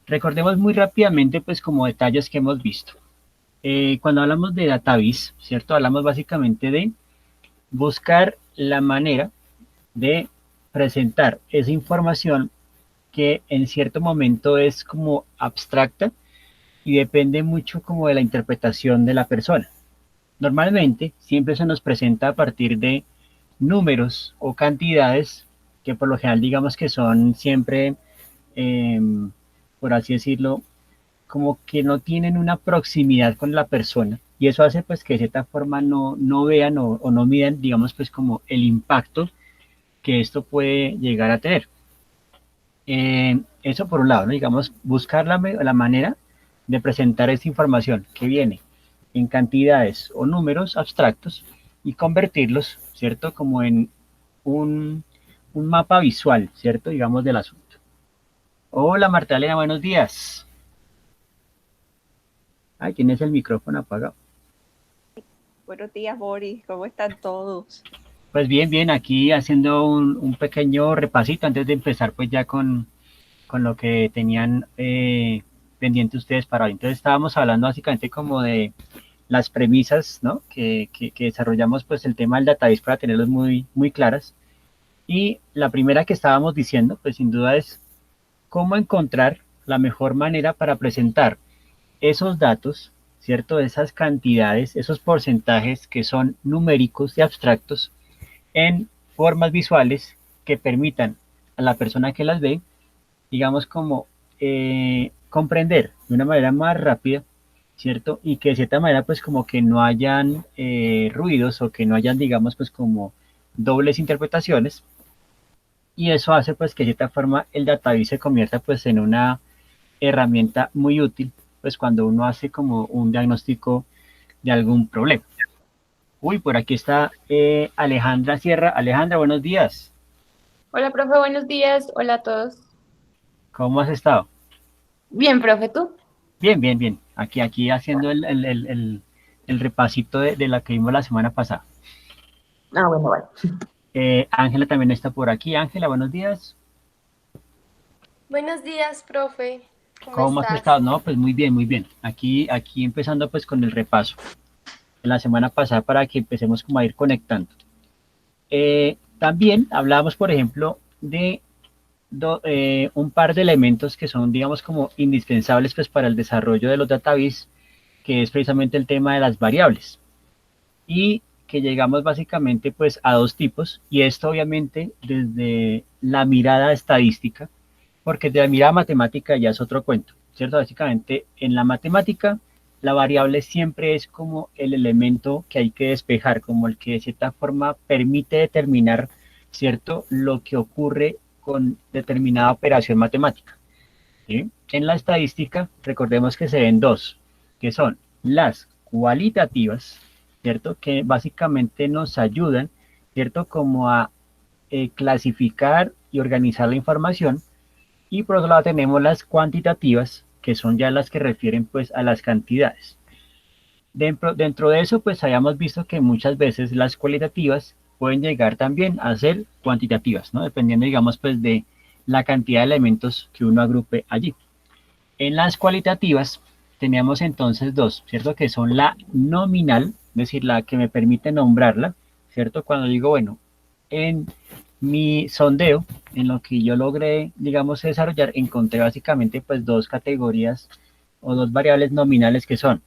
Recordemos muy rápidamente, pues, como detalles que hemos visto. Cuando hablamos de database, ¿cierto? Hablamos básicamente de buscar la manera de presentar esa información que en cierto momento es como abstracta y depende mucho como de la interpretación de la persona. Normalmente siempre se nos presenta a partir de números o cantidades que por lo general digamos que son siempre, eh, por así decirlo, como que no tienen una proximidad con la persona y eso hace pues que de cierta forma no vean o no midan digamos pues como el impacto que esto puede llegar a tener. Eso por un lado, ¿no? Digamos, buscar la manera de presentar esta información que viene en cantidades o números abstractos y convertirlos, ¿cierto? Como en un, un mapa visual, ¿cierto? Digamos, del asunto. Hola, Marta Elena, buenos días. Ay, tienes el micrófono apagado. Buenos días, Boris. ¿Cómo están todos? Pues bien, bien, aquí haciendo un pequeño repasito antes de empezar pues ya con lo que tenían pendiente ustedes para hoy. Entonces estábamos hablando básicamente como de las premisas, ¿no? Que desarrollamos pues el tema del database para tenerlos muy claras. Y la primera que estábamos diciendo, pues sin duda es cómo encontrar la mejor manera para presentar esos datos, ¿cierto? Esas cantidades, esos porcentajes que son numéricos y abstractos en formas visuales que permitan a la persona que las ve, digamos, como comprender de una manera más rápida, ¿cierto? Y que de cierta manera, pues como que no hayan ruidos o que no hayan, digamos, pues como dobles interpretaciones. Y eso hace pues que de cierta forma el database se convierta pues en una herramienta muy útil, pues cuando uno hace como un diagnóstico de algún problema. Uy, por aquí está Alejandra Sierra. Alejandra, buenos días. Hola, profe, buenos días. Hola a todos. ¿Cómo has estado? Bien, profe, ¿tú? Bien, bien, bien. Aquí haciendo el repasito de la que vimos la semana pasada. Ah, bueno, vale. Ángela también está por aquí. Ángela, buenos días. Buenos días, profe. ¿Cómo ¿Cómo has estás? estado? No, pues muy bien, muy bien. Aquí empezando pues con el repaso de la semana pasada para que empecemos como a ir conectando. También hablábamos, por ejemplo, de un par de elementos que son, digamos, como indispensables pues para el desarrollo de los database, que es precisamente el tema de las variables. Y que llegamos básicamente pues a dos tipos, y esto obviamente desde la mirada estadística, porque de la mirada matemática ya es otro cuento, ¿cierto? Básicamente en la matemática la variable siempre es como el elemento que hay que despejar, como el que de cierta forma permite determinar, ¿cierto? Lo que ocurre con determinada operación matemática, ¿sí? En la estadística, recordemos que se ven dos, que son las cualitativas, ¿cierto? Que básicamente nos ayudan, ¿cierto? Como a clasificar y organizar la información. Y por otro lado tenemos las cuantitativas, que son ya las que refieren pues a las cantidades. Dentro de eso pues habíamos visto que muchas veces las cualitativas pueden llegar también a ser cuantitativas, ¿no? Dependiendo digamos pues de la cantidad de elementos que uno agrupe allí. En las cualitativas teníamos entonces dos, ¿cierto? Que son la nominal, es decir, la que me permite nombrarla, ¿cierto? Cuando digo, bueno, en mi sondeo, en lo que yo logré, digamos, desarrollar, encontré básicamente pues dos categorías o dos variables nominales que son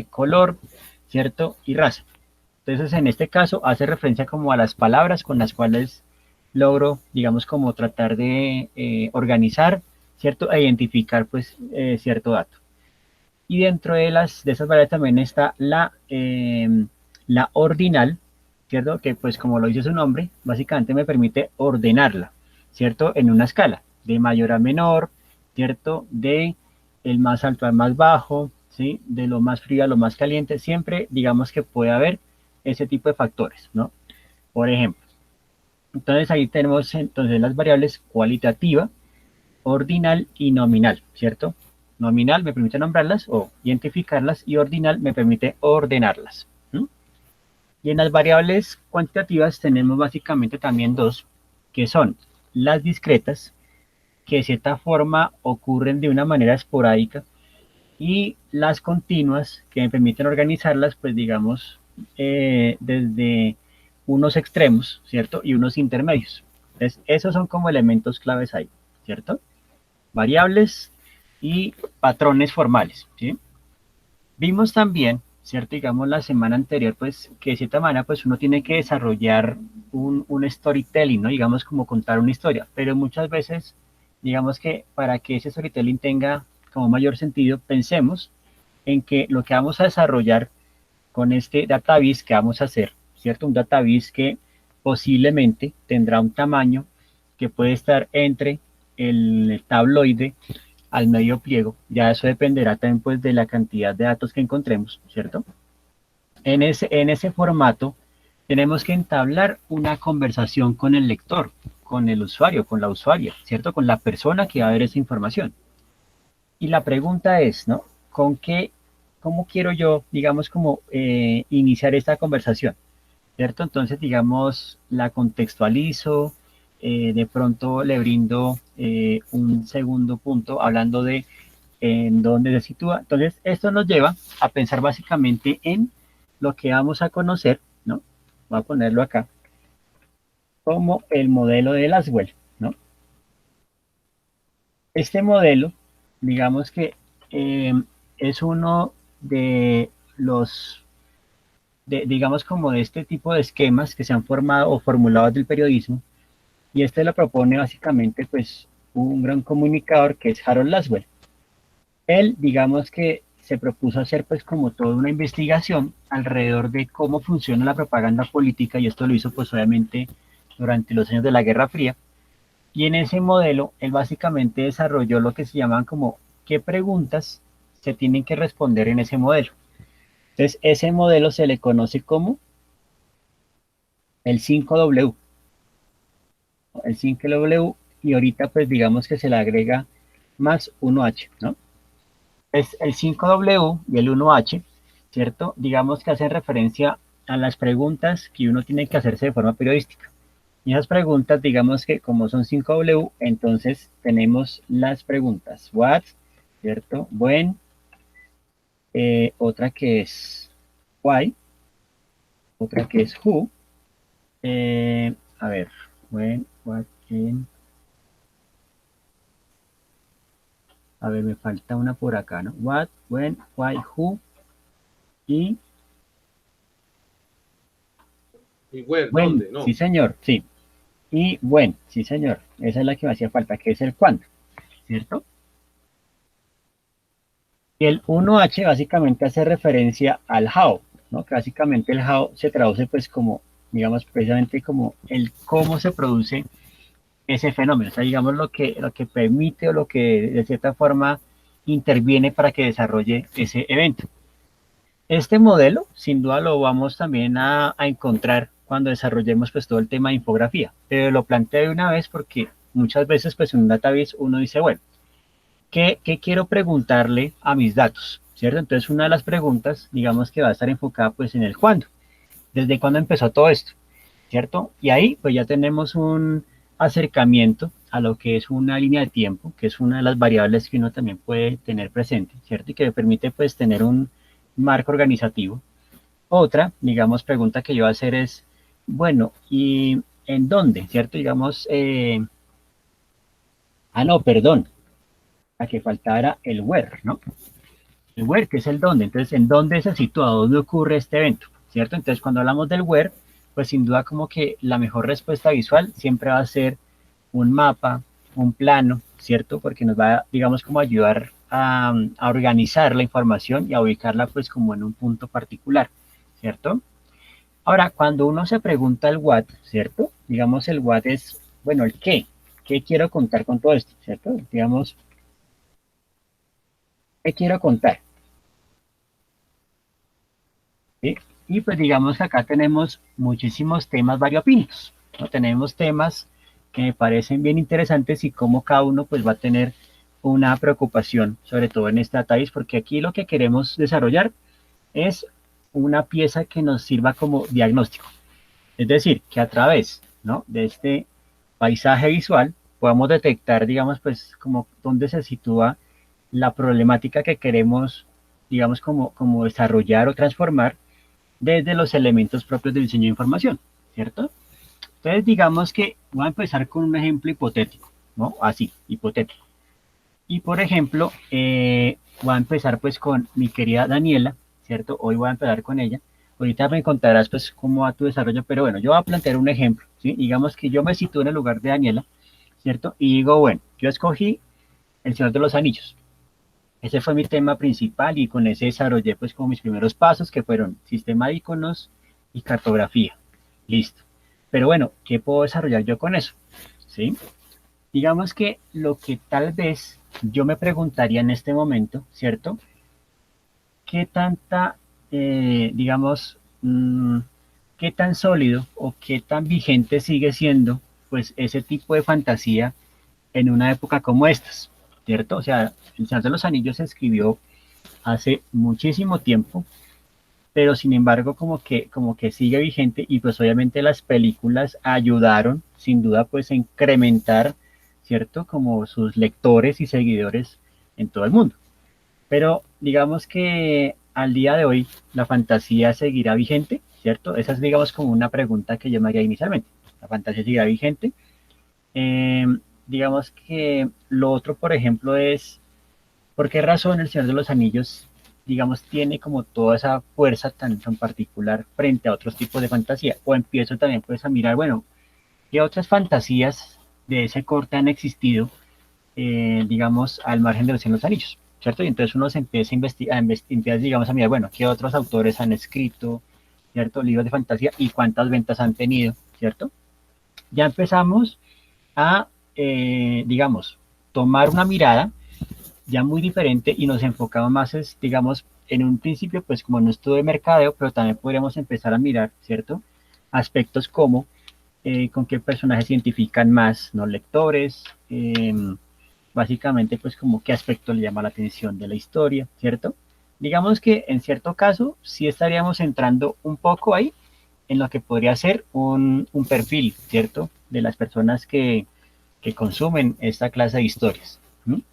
color, ¿cierto? Y raza. Entonces, en este caso, hace referencia como a las palabras con las cuales logro, digamos, como tratar de organizar, ¿cierto? E identificar, pues, cierto dato. Y dentro de esas variables también está la ordinal, ¿cierto? Que pues como lo dice su nombre, básicamente me permite ordenarla, ¿cierto? En una escala, de mayor a menor, ¿cierto? De el más alto al más bajo, ¿sí? De lo más frío a lo más caliente, siempre digamos que puede haber ese tipo de factores, ¿no? Por ejemplo, entonces ahí tenemos entonces las variables cualitativa, ordinal y nominal, ¿cierto? Nominal me permite nombrarlas o identificarlas y ordinal me permite ordenarlas. ¿Mm? Y en las variables cuantitativas tenemos básicamente también dos, que son las discretas que de cierta forma ocurren de una manera esporádica, y las continuas que me permiten organizarlas, pues digamos, desde unos extremos, ¿cierto? Y unos intermedios. Entonces, esos son como elementos claves ahí, ¿cierto? Variables y patrones formales, ¿sí? Vimos también, ¿cierto? Digamos, la semana anterior, pues, que de cierta manera, pues, uno tiene que desarrollar un storytelling, ¿no? Digamos, como contar una historia, pero muchas veces, digamos que para que ese storytelling tenga como mayor sentido, pensemos en que lo que vamos a desarrollar con este database que vamos a hacer, ¿cierto? Un database que posiblemente tendrá un tamaño que puede estar entre el tabloide al medio pliego. Ya eso dependerá también pues de la cantidad de datos que encontremos, ¿cierto? En ese formato tenemos que entablar una conversación con el lector, con el usuario, con la usuaria, ¿cierto? Con la persona que va a ver esa información. Y la pregunta es, ¿no? ¿Con qué, cómo quiero yo, digamos, como iniciar esta conversación? ¿Cierto? Entonces, digamos, la contextualizo, de pronto le brindo un segundo punto hablando de en dónde se sitúa. Entonces, esto nos lleva a pensar básicamente en lo que vamos a conocer, ¿no? Voy a ponerlo acá, como el modelo de Laswell, ¿no? Este modelo, digamos que eh, es uno de los, digamos, como de este tipo de esquemas que se han formado o formulado del periodismo, y este lo propone básicamente, pues, un gran comunicador que es Harold Laswell. Él, digamos que se propuso hacer, pues, como toda una investigación alrededor de cómo funciona la propaganda política, y esto lo hizo, pues, obviamente, durante los años de la Guerra Fría. Y en ese modelo, él básicamente desarrolló lo que se llaman como qué preguntas se tienen que responder en ese modelo. Entonces, ese modelo se le conoce como el 5W. El 5W, y ahorita pues digamos que se le agrega más 1H, ¿no? Es el 5W y el 1H, ¿cierto? Digamos que hacen referencia a las preguntas que uno tiene que hacerse de forma periodística. Y esas preguntas, digamos que como son 5W, entonces tenemos las preguntas what, ¿cierto? When, otra que es why, otra que es who, a ver, when, what, when, a ver, me falta una por acá, ¿no? What, when, why, who, y ¿Y where? when, ¿Dónde? No. sí señor, sí. Y when, sí señor, esa es la que me hacía falta, que es el cuándo, ¿cierto? Y el 1H básicamente hace referencia al how, ¿no? Que básicamente el how se traduce pues como, digamos, precisamente como el cómo se produce ese fenómeno, o sea, digamos lo que permite o lo que de cierta forma interviene para que desarrolle ese evento. Este modelo, sin duda, lo vamos también a encontrar cuando desarrollemos pues todo el tema de infografía, pero lo planteo de una vez porque muchas veces pues en un database uno dice, bueno, ¿qué quiero preguntarle a mis datos? ¿Cierto? Entonces una de las preguntas, digamos que va a estar enfocada pues en el cuándo, desde cuándo empezó todo esto, ¿cierto? Y ahí pues ya tenemos un acercamiento a lo que es una línea de tiempo, que es una de las variables que uno también puede tener presente, ¿cierto? Y que me permite pues tener un marco organizativo. Otra, digamos, pregunta que yo voy a hacer es, bueno, ¿y en dónde? ¿Cierto? Digamos, no, perdón, a que faltara el where, ¿no? El where, que es el dónde. Entonces, ¿en dónde se sitúa? ¿Dónde ocurre este evento? ¿Cierto? Entonces, cuando hablamos del where, pues sin duda como que la mejor respuesta visual siempre va a ser un mapa, un plano, ¿cierto? Porque nos va, digamos, como a ayudar a organizar la información y a ubicarla pues como en un punto particular, ¿cierto? Ahora, cuando uno se pregunta el what, ¿cierto? Digamos, el what es, bueno, el qué quiero contar con todo esto, ¿cierto? Digamos, ¿qué quiero contar? ¿Sí? Y pues digamos que acá tenemos muchísimos temas variopintos, ¿no? Tenemos temas que me parecen bien interesantes y cómo cada uno pues va a tener una preocupación, sobre todo en esta database, porque aquí lo que queremos desarrollar es una pieza que nos sirva como diagnóstico. Es decir, que a través, ¿no?, de este paisaje visual podamos detectar, digamos, pues como dónde se sitúa la problemática que queremos, digamos, como desarrollar o transformar desde los elementos propios del diseño de información, ¿cierto? Entonces, digamos que voy a empezar con un ejemplo hipotético, ¿no? Así, hipotético. Y por ejemplo, voy a empezar pues con mi querida Daniela, ¿cierto? Hoy voy a empezar con ella. Ahorita me contarás pues cómo va tu desarrollo, pero bueno, yo voy a plantear un ejemplo, ¿sí? Digamos que yo me sitúo en el lugar de Daniela, ¿cierto? Y digo, bueno, yo escogí El Señor de los Anillos. Ese fue mi tema principal y con ese desarrollé pues como mis primeros pasos que fueron sistema de iconos y cartografía. Listo. Pero bueno, ¿qué puedo desarrollar yo con eso? ¿Sí? Digamos que lo que tal vez yo me preguntaría en este momento, ¿cierto? ¿Qué tanta, digamos, qué tan sólido o qué tan vigente sigue siendo pues ese tipo de fantasía en una época como estas, ¿cierto? O sea, El Señor de los Anillos se escribió hace muchísimo tiempo, pero sin embargo como que sigue vigente y pues obviamente las películas ayudaron sin duda pues a incrementar, ¿cierto? Como sus lectores y seguidores en todo el mundo. Pero digamos que al día de hoy la fantasía seguirá vigente, ¿cierto? Esa es digamos como una pregunta que yo me haría inicialmente. ¿La fantasía seguirá vigente? Eh, digamos que lo otro, por ejemplo, es ¿por qué razón el Señor de los Anillos, digamos, tiene como toda esa fuerza tan particular frente a otros tipos de fantasía? O empiezo también pues a mirar, bueno, ¿qué otras fantasías de ese corte han existido, digamos, al margen de los Señor de los Anillos? ¿Cierto? Y entonces uno se empieza a investigar, digamos, a mirar, bueno, ¿qué otros autores han escrito, ¿cierto? Libros de fantasía y cuántas ventas han tenido, ¿cierto? Ya empezamos a, digamos, tomar una mirada ya muy diferente y nos enfocamos más, es, digamos, en un principio, pues como en un estudio de mercadeo, pero también podríamos empezar a mirar, ¿cierto? Aspectos como con qué personajes se identifican más los lectores, básicamente, pues como qué aspecto le llama la atención de la historia, ¿cierto? Digamos que en cierto caso sí estaríamos entrando un poco ahí en lo que podría ser un perfil, ¿cierto? De las personas que consumen esta clase de historias. ¿Sí?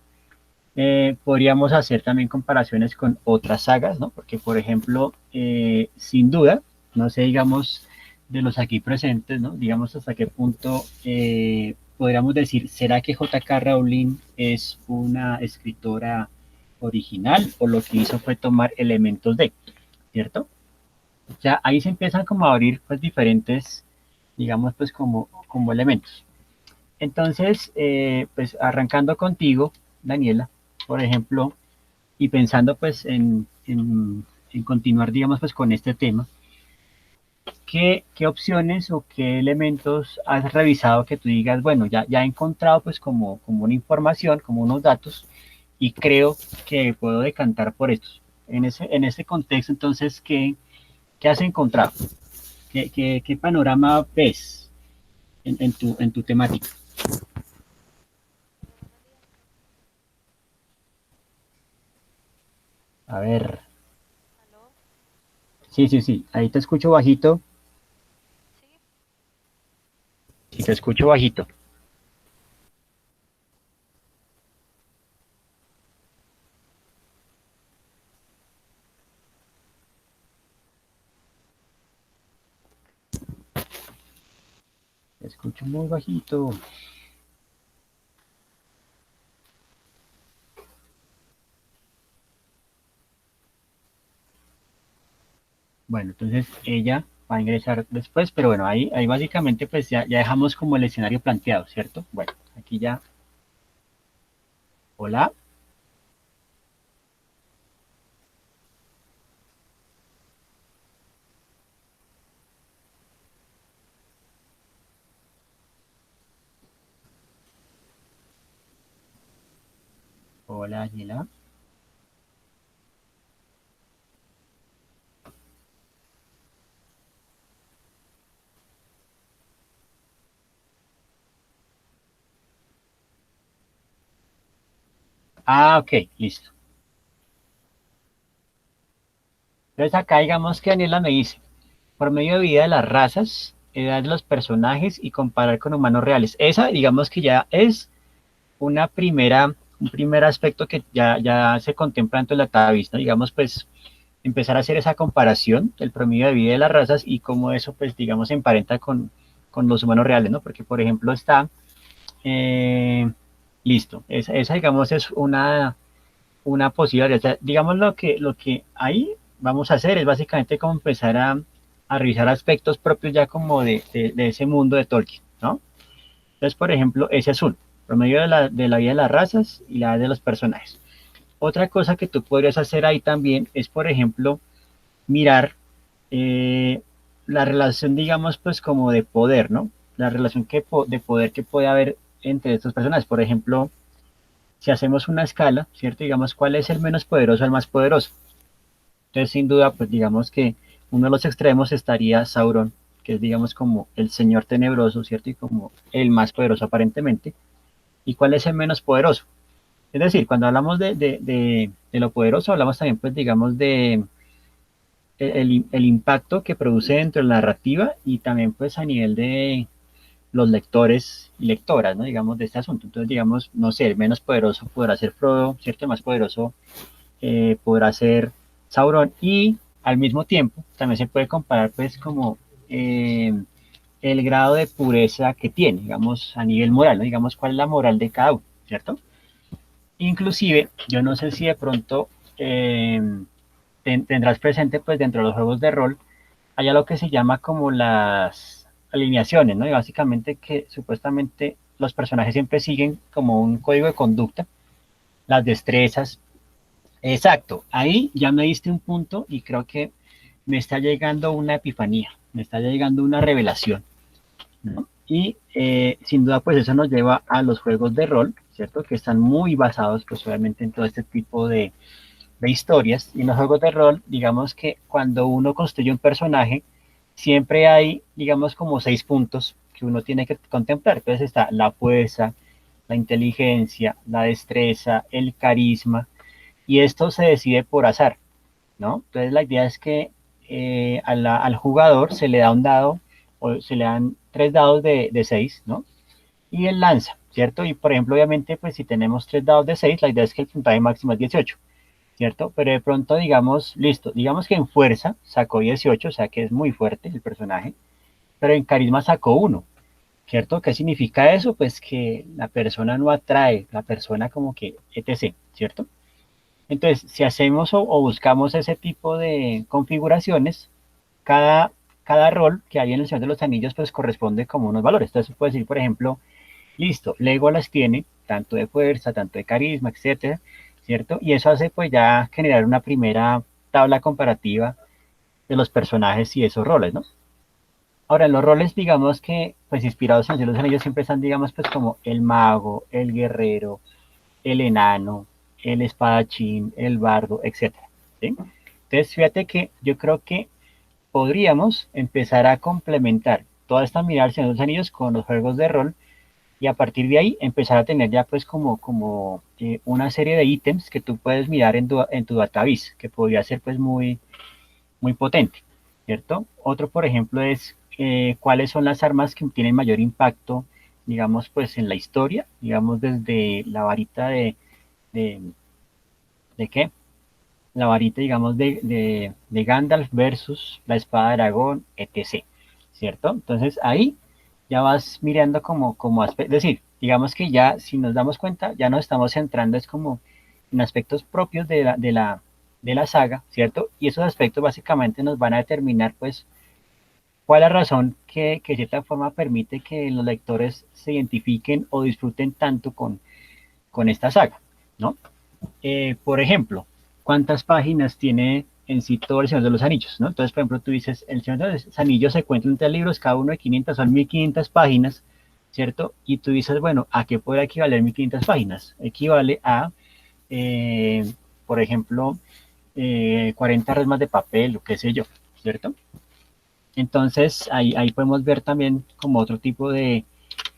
Podríamos hacer también comparaciones con otras sagas, ¿no? Porque, por ejemplo, sin duda, no sé, digamos, de los aquí presentes, ¿no? Digamos hasta qué punto podríamos decir, ¿será que J.K. Rowling es una escritora original o lo que hizo fue tomar elementos de, ¿cierto? O sea, ahí se empiezan como a abrir pues diferentes, digamos, pues como elementos. Entonces, pues arrancando contigo, Daniela, por ejemplo, y pensando pues en continuar, digamos, pues con este tema, ¿qué opciones o qué elementos has revisado que tú digas, bueno, ya he encontrado pues como una información, como unos datos, y creo que puedo decantar por estos? En ese contexto, entonces, ¿qué has encontrado? ¿Qué panorama ves en tu temática? A ver, ¿Aló? sí, sí, sí, ahí te escucho bajito, ¿Sí? sí, te escucho bajito. Te escucho muy bajito. Bueno, entonces ella va a ingresar después, pero bueno, ahí básicamente pues ya dejamos como el escenario planteado, ¿cierto? Bueno, aquí ya, hola, hola, Ángela. Ah, ok, listo. Entonces acá digamos que Daniela me dice, por medio de vida de las razas, edad de los personajes y comparar con humanos reales. Esa, digamos que ya es un primer aspecto que ya se contempla dentro del database, ¿no? Digamos, pues, empezar a hacer esa comparación del promedio de vida de las razas y cómo eso, pues, digamos, se emparenta con los humanos reales, ¿no? Porque, por ejemplo, está, eh, listo, esa, digamos, es una posibilidad. O sea, digamos, lo que ahí vamos a hacer es básicamente como empezar a revisar aspectos propios ya como de ese mundo de Tolkien, ¿no? Entonces, por ejemplo, ese es uno, promedio de la vida de las razas y la edad de los personajes. Otra cosa que tú podrías hacer ahí también es, por ejemplo, mirar eh, la relación, digamos, pues como de poder, ¿no? La relación de poder que puede haber entre estos personajes. Por ejemplo, si hacemos una escala, ¿cierto? Digamos, ¿cuál es el menos poderoso al más poderoso? Entonces, sin duda, pues digamos que uno de los extremos estaría Sauron, que es, digamos, como el señor tenebroso, ¿cierto? Y como el más poderoso aparentemente. ¿Y cuál es el menos poderoso? Es decir, cuando hablamos de lo poderoso, hablamos también, pues, digamos, de el impacto que produce dentro de la narrativa y también, pues, a nivel de los lectores y lectoras, ¿no? Digamos, de este asunto. Entonces, digamos, no sé, el menos poderoso podrá ser Frodo, ¿cierto? El más poderoso podrá ser Sauron y al mismo tiempo también se puede comparar, pues, como el grado de pureza que tiene, digamos, a nivel moral, ¿no? Digamos, cuál es la moral de cada uno, ¿cierto? Inclusive, yo no sé si de pronto tendrás presente, pues, dentro de los juegos de rol, hay algo que se llama como las alineaciones, ¿no? Y básicamente que supuestamente los personajes siempre siguen como un código de conducta, las destrezas. Exacto, ahí ya me diste un punto y creo que me está llegando una epifanía, me está llegando una revelación, ¿no? Y sin duda pues eso nos lleva a los juegos de rol, ¿cierto? Que están muy basados pues obviamente en todo este tipo de historias. Y en los juegos de rol, digamos que cuando uno construye un personaje, siempre hay, digamos, como 6 puntos que uno tiene que contemplar. Entonces está la fuerza, la inteligencia, la destreza, el carisma, y esto se decide por azar, ¿no? Entonces la idea es que al jugador se le da un dado, o se le dan 3 dados de 6, ¿no? Y él lanza, ¿cierto? Y por ejemplo, obviamente, pues si tenemos 3 dados de 6, la idea es que el puntaje máximo es 18, ¿cierto? Pero de pronto, digamos, listo, digamos que en fuerza sacó 18, o sea que es muy fuerte el personaje, pero en carisma sacó 1, ¿cierto? ¿Qué significa eso? Pues que la persona no atrae, la persona como que etc., ¿cierto? Entonces, si hacemos o buscamos ese tipo de configuraciones, cada, cada rol que hay en el Señor de los Anillos pues corresponde como unos valores. Entonces, puede decir, por ejemplo, listo, Legolas tiene tanto de fuerza, tanto de carisma, etcétera, ¿cierto? Y eso hace pues ya generar una primera tabla comparativa de los personajes y esos roles, ¿no? Ahora, los roles, digamos que, pues inspirados en el Señor de los Anillos siempre están, digamos, pues como el mago, el guerrero, el enano, el espadachín, el bardo, etcétera, ¿sí? Entonces, fíjate que yo creo que podríamos empezar a complementar toda esta mirada al Señor de los Anillos con los juegos de rol y a partir de ahí empezar a tener ya pues como una serie de ítems que tú puedes mirar en tu database, que podría ser pues muy, muy potente, ¿cierto? Otro, por ejemplo, es cuáles son las armas que tienen mayor impacto, digamos, pues en la historia, digamos, desde la varita de, ¿de qué? La varita, digamos, de Gandalf versus la espada de Aragón, etc., ¿cierto? Entonces ahí ya vas mirando como aspecto, es decir, digamos que ya si nos damos cuenta, ya nos estamos centrando es como en aspectos propios de la saga, ¿cierto? Y esos aspectos básicamente nos van a determinar pues cuál es la razón que de cierta forma permite que los lectores se identifiquen o disfruten tanto con esta saga, ¿no? Por ejemplo, ¿cuántas páginas tiene en sí todo el Señor de los Anillos? ¿No? Entonces, por ejemplo, tú dices, el Señor de los Anillos se cuenta en 3 libros, cada uno de 500, son 1500 páginas, ¿cierto? Y tú dices, bueno, ¿a qué puede equivaler 1500 páginas? Equivale a, eh, por ejemplo, 40 resmas de papel, o qué sé yo, ¿cierto? Entonces, ahí podemos ver también como otro tipo de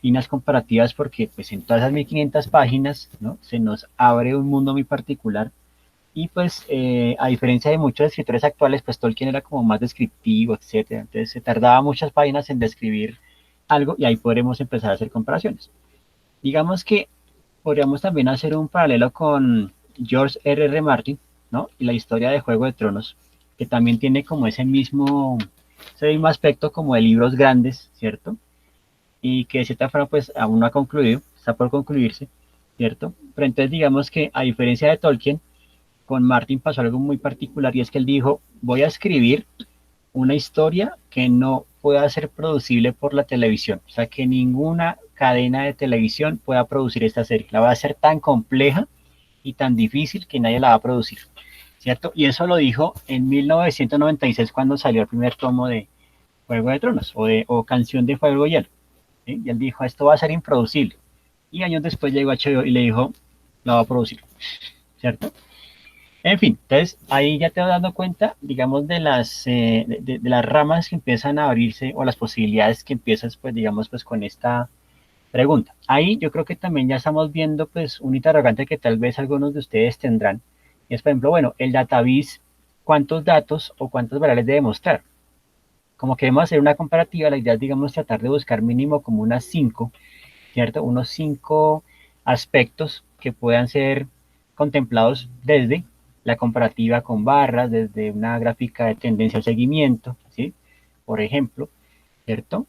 líneas comparativas, porque pues en todas esas 1500 páginas, ¿no? Se nos abre un mundo muy particular Y pues, a diferencia de muchos escritores actuales, pues Tolkien era como más descriptivo, etcétera. Entonces se tardaba muchas páginas en describir algo y ahí podremos empezar a hacer comparaciones. Digamos que podríamos también hacer un paralelo con George R. R. Martin, ¿no? Y la historia de Juego de Tronos, que también tiene como ese mismo aspecto como de libros grandes, ¿cierto? Y que de cierta forma pues aún no ha concluido, está por concluirse, ¿cierto? Pero entonces digamos que a diferencia de Tolkien, con Martin pasó algo muy particular y es que él dijo, voy a escribir una historia que no pueda ser producible por la televisión, o sea, que ninguna cadena de televisión pueda producir esta serie, la va a hacer tan compleja y tan difícil que nadie la va a producir, ¿cierto? Y eso lo dijo en 1996 cuando salió el primer tomo de Juego de Tronos o Canción de Fuego y Hielo, ¿sí? Y él dijo, esto va a ser improducible. Y años después llegó HBO y le dijo, la va a producir, ¿cierto? En fin, entonces ahí ya te vas dando cuenta, digamos, de las ramas que empiezan a abrirse o las posibilidades que empiezas, pues, digamos, pues con esta pregunta. Ahí yo creo que también ya estamos viendo, pues, un interrogante que tal vez algunos de ustedes tendrán. Y es, por ejemplo, bueno, el database, ¿cuántos datos o cuántas variables debe mostrar? Como queremos hacer una comparativa, la idea es, digamos, tratar de buscar mínimo como unas 5, ¿cierto? Unos 5 aspectos que puedan ser contemplados desde la comparativa con barras, desde una gráfica de tendencia al seguimiento, ¿sí? Por ejemplo, ¿cierto?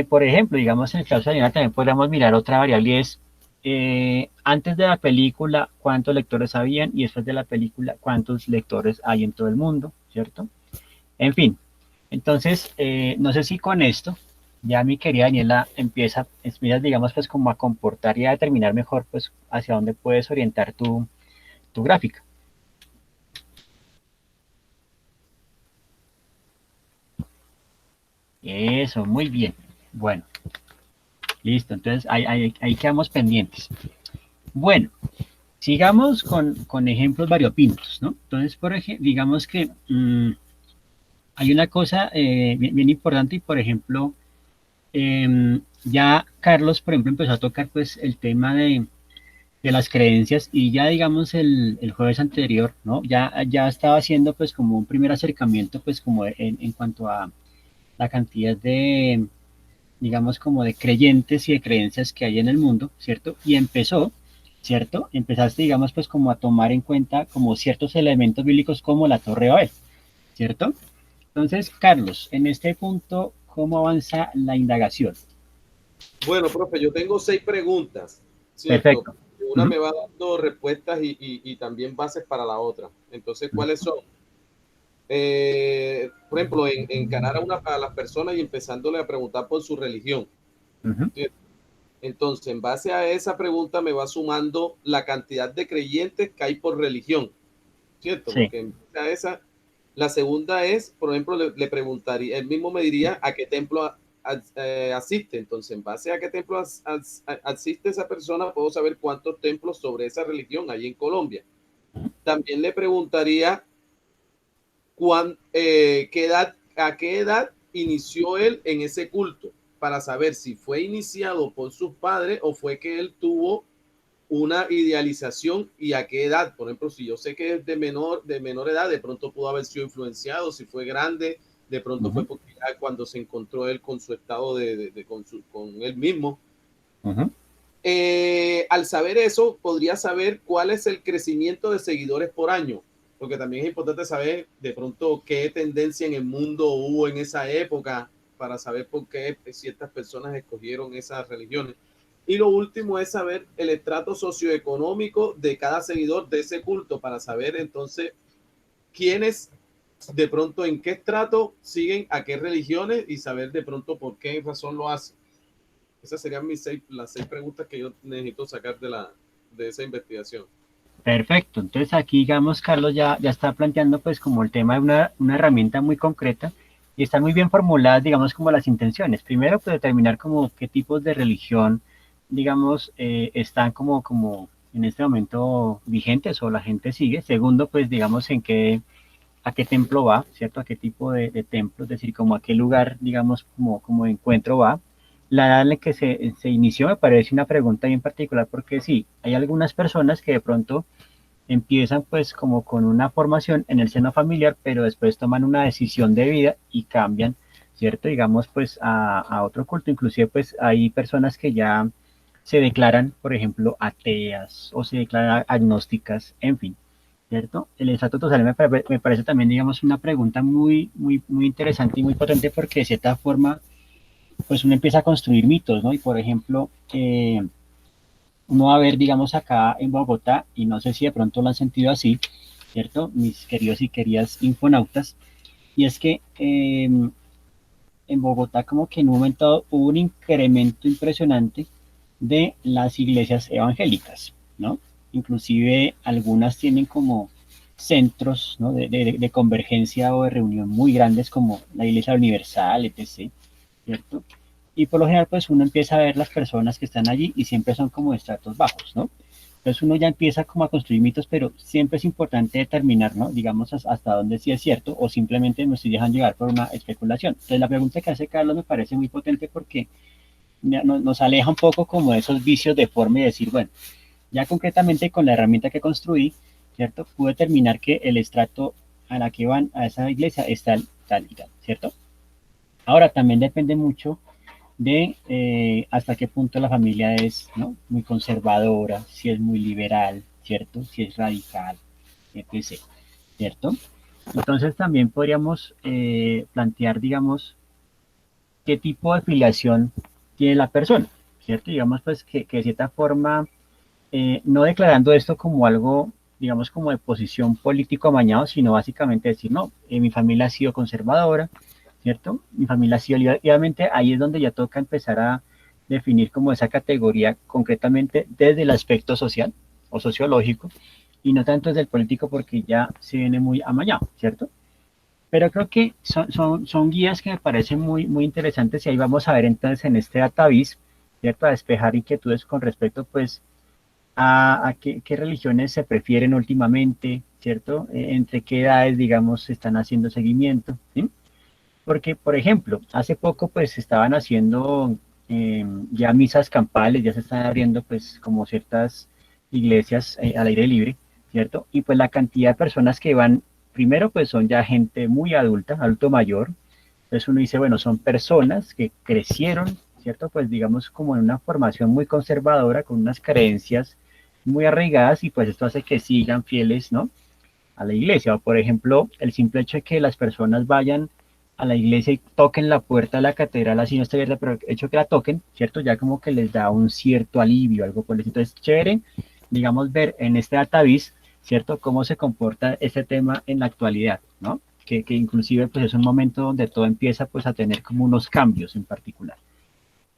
Por ejemplo, digamos en el caso de Ariana también podríamos mirar otra variable y es antes de la película cuántos lectores habían y después de la película cuántos lectores hay en todo el mundo, ¿cierto? En fin, entonces, no sé si con esto ya mi querida Daniela empiezas, digamos, pues como a comportar y a determinar mejor, pues, hacia dónde puedes orientar tu gráfica. Eso, muy bien. Bueno, listo. Entonces, ahí quedamos pendientes. Bueno, sigamos con ejemplos variopintos, ¿no? Entonces, por ejemplo, digamos que hay una cosa bien importante y, por ejemplo, ya Carlos, por ejemplo, empezó a tocar pues el tema de las creencias y ya digamos el jueves anterior, ¿no? Ya estaba haciendo pues como un primer acercamiento pues como en cuanto a la cantidad de, digamos como de creyentes y de creencias que hay en el mundo, ¿cierto? Y empezó, ¿cierto? Empezaste digamos pues como a tomar en cuenta como ciertos elementos bíblicos como la Torre de Babel, ¿cierto? Entonces, Carlos, en este punto, ¿cómo avanza la indagación? Bueno, profe, yo tengo 6 preguntas, ¿cierto? Perfecto. Una me va dando respuestas y también bases para la otra. Entonces, ¿cuáles son? Por ejemplo, encarar a las personas y empezándole a preguntar por su religión. ¿Cierto? Entonces, en base a esa pregunta me va sumando la cantidad de creyentes que hay por religión, ¿cierto? Sí. Porque en base a esa, la segunda es, por ejemplo, le preguntaría, él mismo me diría a qué templo asiste. Entonces, en base a qué templo asiste esa persona, puedo saber cuántos templos sobre esa religión hay en Colombia. También le preguntaría a qué edad inició él en ese culto, para saber si fue iniciado por sus padres o fue que él tuvo una idealización y a qué edad. Por ejemplo, si yo sé que es de menor edad, de pronto pudo haber sido influenciado. Si fue grande, de pronto fue porque ya cuando se encontró él con su estado con él mismo. Al saber eso, podría saber cuál es el crecimiento de seguidores por año, porque también es importante saber de pronto qué tendencia en el mundo hubo en esa época para saber por qué ciertas personas escogieron esas religiones. Y lo último es saber el estrato socioeconómico de cada seguidor de ese culto para saber entonces quiénes de pronto en qué estrato siguen a qué religiones y saber de pronto por qué razón lo hacen. Esas serían las 6 preguntas que yo necesito sacar de esa investigación. Perfecto. Entonces aquí, digamos, Carlos ya está planteando pues como el tema de una herramienta muy concreta y están muy bien formuladas, digamos, como las intenciones. Primero, pues determinar como qué tipos de religión, digamos, están como en este momento vigentes o la gente sigue. Segundo, pues digamos, a qué templo va, ¿cierto? A qué tipo de templo, es decir, como a qué lugar, digamos, como encuentro va. La edad en la que se inició me parece una pregunta bien particular porque sí, hay algunas personas que de pronto empiezan pues como con una formación en el seno familiar, pero después toman una decisión de vida y cambian, ¿cierto? Digamos pues a otro culto. Inclusive pues hay personas que ya se declaran, por ejemplo, ateas o se declaran agnósticas, en fin, ¿cierto? El estrato social me parece también, digamos, una pregunta muy interesante y muy potente porque de cierta forma pues uno empieza a construir mitos, ¿no? Y por ejemplo, uno va a ver, digamos, acá en Bogotá, y no sé si de pronto lo han sentido así, ¿cierto? Mis queridos y queridas infonautas, y es que en Bogotá como que en un momento dado hubo un incremento impresionante de las iglesias evangélicas, ¿no? Inclusive algunas tienen como centros, ¿no? de convergencia o de reunión muy grandes como la Iglesia Universal, etc., ¿cierto? Y por lo general, pues uno empieza a ver las personas que están allí y siempre son como de estratos bajos, ¿no? Entonces uno ya empieza como a construir mitos, pero siempre es importante determinar, ¿no? Digamos hasta dónde sí es cierto o simplemente me estoy dejando llevar por una especulación. Entonces la pregunta que hace Carlos me parece muy potente porque nos aleja un poco como de esos vicios de forma y decir, bueno, ya concretamente con la herramienta que construí, ¿cierto? Pude determinar que el estrato a la que van a esa iglesia es tal, tal y tal, ¿cierto? Ahora también depende mucho de hasta qué punto la familia es, ¿no? Muy conservadora, si es muy liberal, ¿cierto? Si es radical, etc., ¿cierto? Entonces también podríamos plantear, digamos, qué tipo de filiación tiene la persona, ¿cierto? Digamos, pues que de cierta forma, no declarando esto como algo, digamos, como de posición político amañado, sino básicamente decir, no, mi familia ha sido conservadora, ¿cierto? Mi familia ha sido liberal, y obviamente ahí es donde ya toca empezar a definir como esa categoría concretamente desde el aspecto social o sociológico, y no tanto desde el político porque ya se viene muy amañado, ¿cierto? Pero creo que son guías que me parecen muy interesantes y ahí vamos a ver entonces en este database, ¿cierto? A despejar inquietudes con respecto pues a qué religiones se prefieren últimamente, ¿cierto? Entre qué edades, digamos, se están haciendo seguimiento, ¿sí? Porque, por ejemplo, hace poco pues estaban haciendo ya misas campales, ya se están abriendo pues como ciertas iglesias al aire libre, ¿cierto? Y pues la cantidad de personas que van, primero pues son ya gente muy adulta, adulto mayor, entonces uno dice, bueno, son personas que crecieron, ¿cierto? Pues digamos como en una formación muy conservadora, con unas creencias muy arraigadas y pues esto hace que sigan fieles, ¿no? A la iglesia. O por ejemplo, el simple hecho de que las personas vayan a la iglesia y toquen la puerta de la catedral, así no está abierta, pero el hecho de que la toquen, ¿cierto? Ya como que les da un cierto alivio, algo por el estilo. Entonces, chévere, digamos, ver en este database, ¿cierto? Cómo se comporta este tema en la actualidad, ¿no? Que inclusive pues es un momento donde todo empieza pues a tener como unos cambios en particular.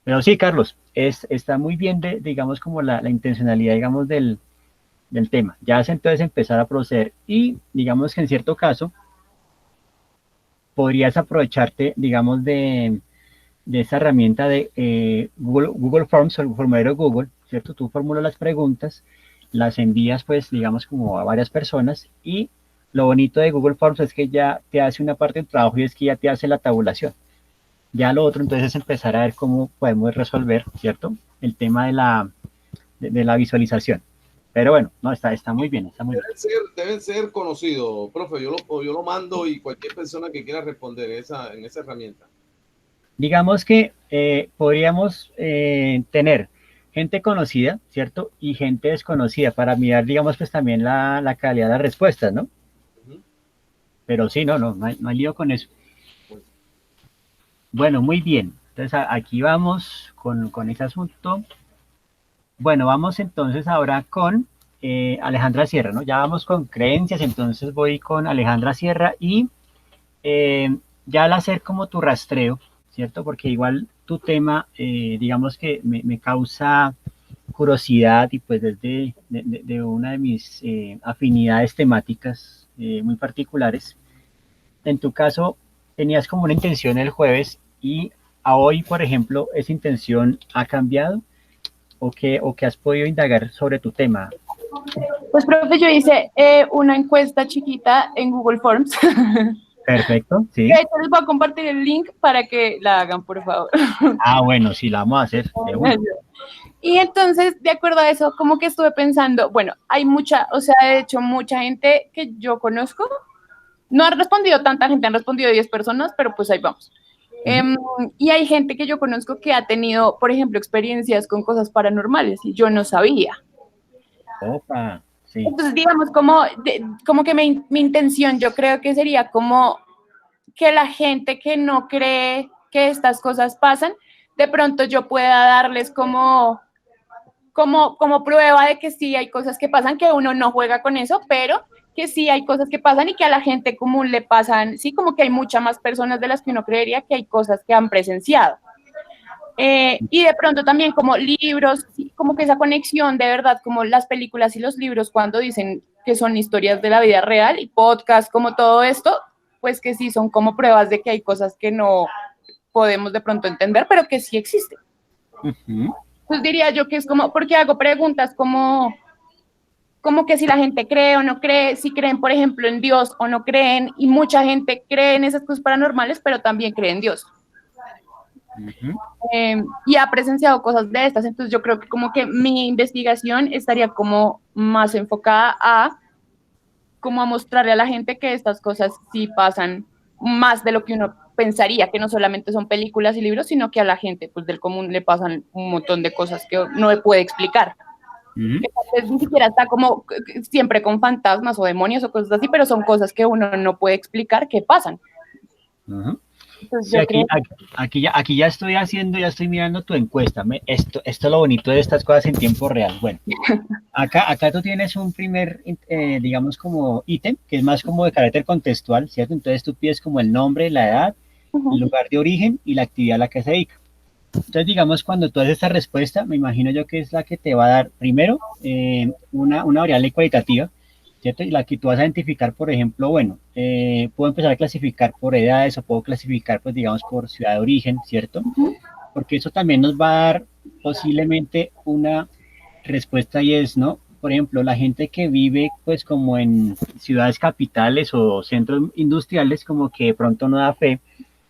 Pero sí, Carlos, está muy bien, digamos, como la intencionalidad, digamos, del tema. Ya es entonces empezar a proceder y digamos que en cierto caso podrías aprovecharte, digamos, de esa herramienta de Google Forms o el formulario Google, ¿cierto? Tú formulas las preguntas, las envías, pues, digamos, como a varias personas y lo bonito de Google Forms es que ya te hace una parte del trabajo y es que ya te hace la tabulación. Ya lo otro entonces es empezar a ver cómo podemos resolver, ¿cierto? El tema de la visualización. Pero bueno, no, está muy bien, está muy bien. Deben ser conocidos, profe. Yo lo mando y cualquier persona que quiera responder en esa herramienta. Digamos que podríamos tener gente conocida, ¿cierto? Y gente desconocida para mirar, digamos, pues también la calidad de las respuestas, ¿no? Pero sí, no hay lío con eso. Bueno, muy bien. Entonces aquí vamos con ese asunto. Bueno, vamos entonces ahora con Alejandra Sierra, ¿no? Ya vamos con creencias, entonces voy con Alejandra Sierra y ya al hacer como tu rastreo, ¿cierto? Porque igual tu tema, digamos que me causa curiosidad y pues desde de una de mis afinidades temáticas muy particulares. En tu caso, tenías como una intención el jueves y a hoy, por ejemplo, ¿esa intención ha cambiado o que has podido indagar sobre tu tema? Pues, profe, yo hice una encuesta chiquita en Google Forms. Perfecto, sí. De hecho, les voy a compartir el link para que la hagan, por favor. Ah, bueno, sí, la vamos a hacer. Y entonces, de acuerdo a eso, como que estuve pensando, bueno, hay mucha, o sea, de hecho, mucha gente que yo conozco, no han respondido tanta gente, han respondido 10 personas, pero pues ahí vamos. Y hay gente que yo conozco que ha tenido, por ejemplo, experiencias con cosas paranormales y yo no sabía. Opa, sí. Entonces, digamos, como que mi intención yo creo que sería como que la gente que no cree que estas cosas pasan, de pronto yo pueda darles como prueba de que sí hay cosas que pasan, que uno no juega con eso, pero que sí hay cosas que pasan y que a la gente común le pasan, sí, como que hay muchas más personas de las que uno creería que hay cosas que han presenciado. Y de pronto también como libros, sí, como que esa conexión de verdad, como las películas y los libros cuando dicen que son historias de la vida real y podcast, como todo esto, pues que sí son como pruebas de que hay cosas que no podemos de pronto entender, pero que sí existen. Ujú. Pues diría yo que es como, porque hago preguntas como que si la gente cree o no cree, si creen, por ejemplo, en Dios o no creen, y mucha gente cree en esas cosas paranormales, pero también cree en Dios. Ujú. Y ha presenciado cosas de estas, entonces yo creo que como que mi investigación estaría como más enfocada a como a mostrarle a la gente que estas cosas sí pasan más de lo que uno pensaría, que no solamente son películas y libros, sino que a la gente pues del común le pasan un montón de cosas que no puede explicar. Ujú. Que tal vez ni siquiera está como siempre con fantasmas o demonios o cosas así, pero son cosas que uno no puede explicar que pasan. Ujú. Entonces Sí, yo creo aquí ya estoy haciendo, ya estoy mirando tu encuesta. Esto es lo bonito de estas cosas en tiempo real. Bueno, acá tú tienes un primer, digamos, como ítem, que es más como de carácter contextual, ¿cierto? Entonces tú pides como el nombre, la edad, el lugar de origen y la actividad a la que se dedica. Entonces, digamos, cuando tú haces esta respuesta, me imagino yo que es la que te va a dar primero una variable cualitativa, ¿cierto? Y la que tú vas a identificar, por ejemplo, bueno, puedo empezar a clasificar por edades o puedo clasificar, pues, digamos, por ciudad de origen, ¿cierto? Porque eso también nos va a dar posiblemente una respuesta y es, ¿no? Por ejemplo, la gente que vive, pues, como en ciudades capitales o centros industriales, como que de pronto no da fe,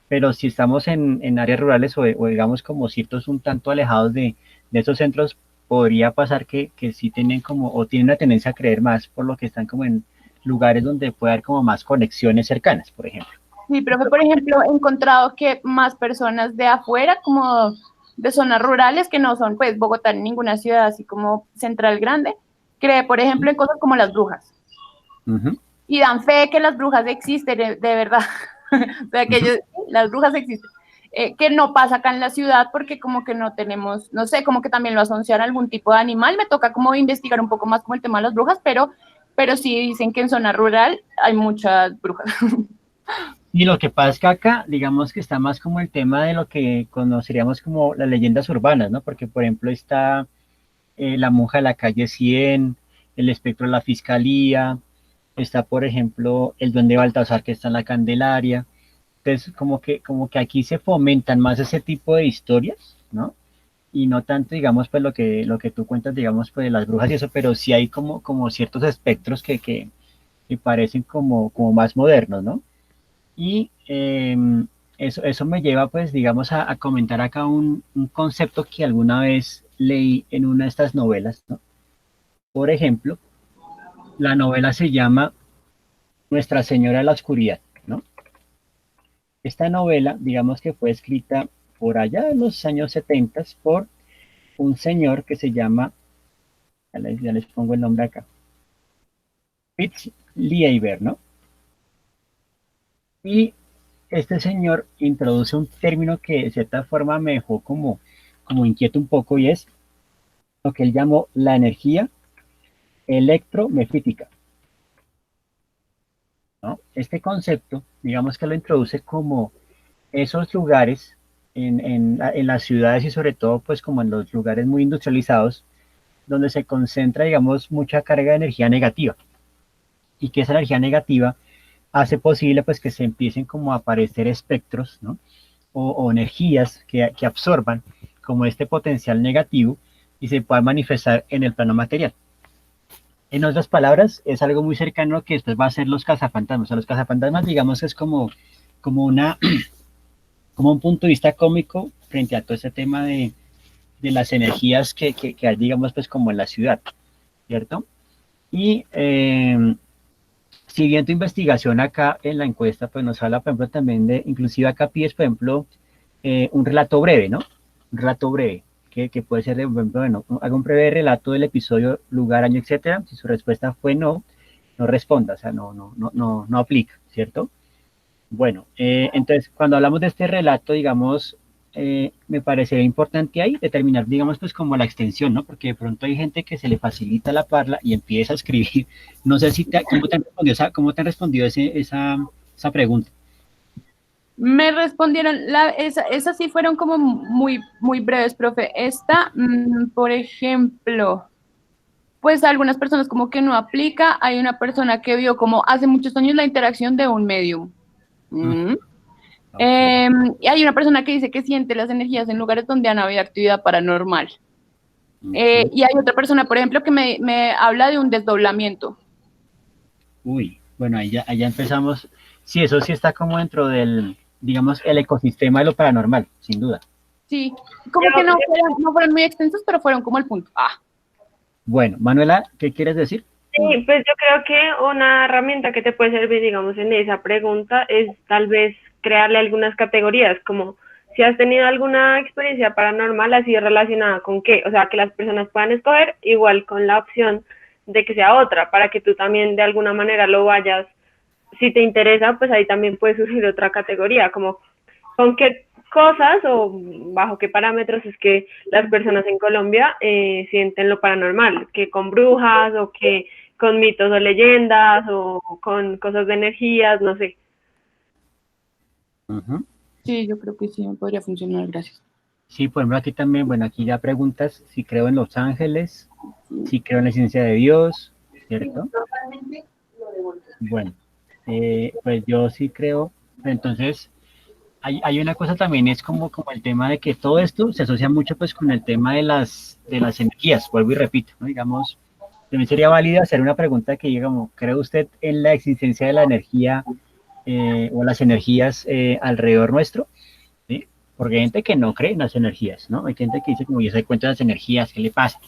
pero si estamos en áreas rurales o digamos como ciertos un tanto alejados de esos centros, podría pasar que sí tienen como, o tienen una tendencia a creer más por lo que están como en lugares donde puede haber como más conexiones cercanas, por ejemplo. sí, profe, por ejemplo, he encontrado que más personas de afuera, como de zonas rurales, que no son, pues, Bogotá, ni ninguna ciudad así como central grande, cree, por ejemplo, en cosas como las brujas. Ujú, Y dan fe que las brujas existen, de verdad. O sea, que ujú. las brujas existen. Que no pasa acá en la ciudad porque como que no tenemos, no sé, como que también lo asocian a algún tipo de animal. Me toca como investigar un poco más como el tema de las brujas, pero sí dicen que en zona rural hay muchas brujas. Y lo que pasa es que acá, digamos que está más como el tema de lo que conoceríamos como las leyendas urbanas, ¿no? Porque, por ejemplo, está la monja de la calle 100, el espectro de la fiscalía, está, por ejemplo, el duende Baltasar que está en la Candelaria. Entonces, como que aquí se fomentan más ese tipo de historias, ¿no? Y no tanto, digamos, pues lo que tú cuentas, digamos, pues de las brujas y eso, pero sí hay como ciertos espectros que parecen como más modernos, ¿no? Y eso me lleva, pues, digamos, a comentar acá un concepto que alguna vez leí en una de estas novelas, ¿no? Por ejemplo, la novela se llama Nuestra Señora de la Oscuridad, ¿no? Esta novela, digamos que fue escrita por allá en los años 70 por un señor que se llama, ya les pongo el nombre acá, Fritz Leiber, ¿no? Y este señor introduce un término que de cierta forma me dejó como inquieto un poco y es lo que él llamó la energía electromefítica, ¿no? Este concepto, digamos que lo introduce como esos lugares en las ciudades y sobre todo pues como en los lugares muy industrializados donde se concentra digamos mucha carga de energía negativa y que esa energía negativa hace posible pues que se empiecen como a aparecer espectros, ¿no? O energías que absorban como este potencial negativo y se puedan manifestar en el plano material. En otras palabras, es algo muy cercano a lo que después va a ser los cazafantasmas. O sea, los cazafantasmas, digamos, es como un punto de vista cómico frente a todo este tema de las energías que hay, digamos, pues como en la ciudad, ¿cierto? Y si bien tu investigación acá en la encuesta, pues nos habla, por ejemplo, también de, inclusive acá pides, por ejemplo, un relato breve, ¿no? Un relato breve, que puede ser, de, por ejemplo, bueno, haga un breve relato del episodio, lugar, año, etcétera. Si su respuesta fue no, no responda, o sea, no aplica, ¿cierto? Bueno, entonces, cuando hablamos de este relato, digamos, me parecería importante ahí determinar, digamos, pues como la extensión, ¿no? Porque de pronto hay gente que se le facilita la parla y empieza a escribir. No sé si cómo te han respondido, cómo te han respondido esa pregunta. Me respondieron, esas sí fueron como muy, muy breves, profe. Esta, por ejemplo, pues algunas personas como que no aplica. Hay una persona que vio como hace muchos años la interacción de un medium. Mm. Okay. Y hay una persona que dice que siente las energías en lugares donde han habido actividad paranormal. Y hay otra persona, por ejemplo, que me habla de un desdoblamiento. Uy, bueno, ahí ya empezamos. Sí, eso sí está como dentro del, digamos, el ecosistema de lo paranormal, sin duda. Sí, como que no fueron muy extensos, pero fueron como el punto. Bueno, Manuela, ¿qué quieres decir? Sí, pues yo creo que una herramienta que te puede servir, digamos, en esa pregunta es tal vez crearle algunas categorías, como si has tenido alguna experiencia paranormal así relacionada con qué, o sea, que las personas puedan escoger igual con la opción de que sea otra, para que tú también de alguna manera lo vayas, si te interesa, pues ahí también puede surgir otra categoría, como con qué cosas o bajo qué parámetros es que las personas en Colombia sienten lo paranormal, que con brujas o que con mitos o leyendas o con cosas de energías, no sé. Sí, yo creo que sí, me podría funcionar, gracias. Sí, por ejemplo, aquí también, bueno, aquí ya preguntas si creo en los ángeles, si creo en la ciencia de Dios, ¿cierto? Bueno, pues yo sí creo, entonces, hay una cosa también, es como el tema de que todo esto se asocia mucho pues con el tema de las energías, vuelvo y repito, ¿no? Digamos, también sería válido hacer una pregunta que digamos, ¿cree usted en la existencia de la energía o las energías alrededor nuestro? ¿Sí? Porque hay gente que no cree en las energías, ¿no? Hay gente que dice como, yo se cuenta las energías, ¿qué le pasa?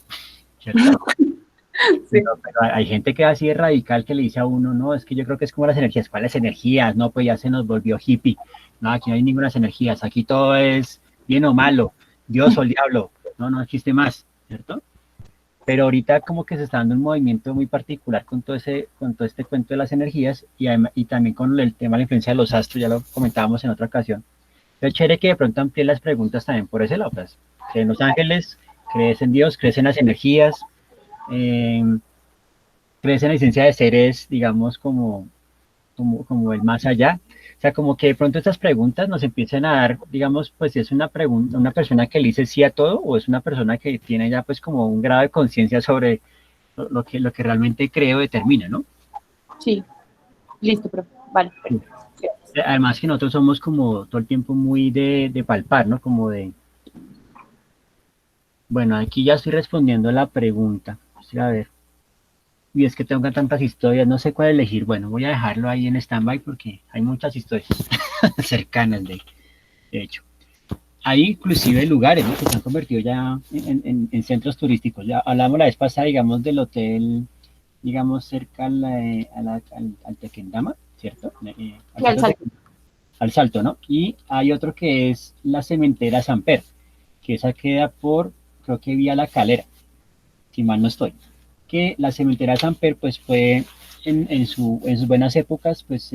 ¿Cierto? Sí. Pero hay gente que es así de radical que le dice a uno, no, es que yo creo que es como las energías. ¿Cuáles energías? No, pues ya se nos volvió hippie. No, aquí no hay ninguna energías, aquí todo es bien o malo, Dios o el diablo, no existe más, ¿cierto? Pero ahorita como que se está dando un movimiento muy particular con todo este cuento de las energías y también con el tema de la influencia de los astros, ya lo comentábamos en otra ocasión. Pero chévere que de pronto amplíe las preguntas también por ese lado, pues, ¿crees en los ángeles? ¿Crees en Dios? ¿Crees en las energías? Eh, ¿Crees en la esencia de seres, digamos, como el más allá? O sea, como que de pronto estas preguntas nos empiezan a dar, digamos, pues si es una pregunta, una persona que le dice sí a todo o es una persona que tiene ya pues como un grado de conciencia sobre lo que realmente cree o determina, ¿no? Sí, listo, profe. Vale. Sí. Además que nosotros somos como todo el tiempo muy de palpar, ¿no? Como de... Bueno, aquí ya estoy respondiendo a la pregunta. A ver. Y es que tengo tantas historias, no sé cuál elegir. Bueno, voy a dejarlo ahí en stand-by porque hay muchas historias cercanas, de hecho. Hay inclusive lugares, ¿no?, que se han convertido ya en centros turísticos. Ya hablamos la vez pasada, digamos, del hotel, digamos, cerca al Tequendama, ¿cierto? Sí, al Salto. Al Salto, ¿no? Y hay otro que es la cementera Samper, que esa queda por, creo que vía La Calera, si mal no estoy. Que la cementera Samper pues fue en sus buenas épocas pues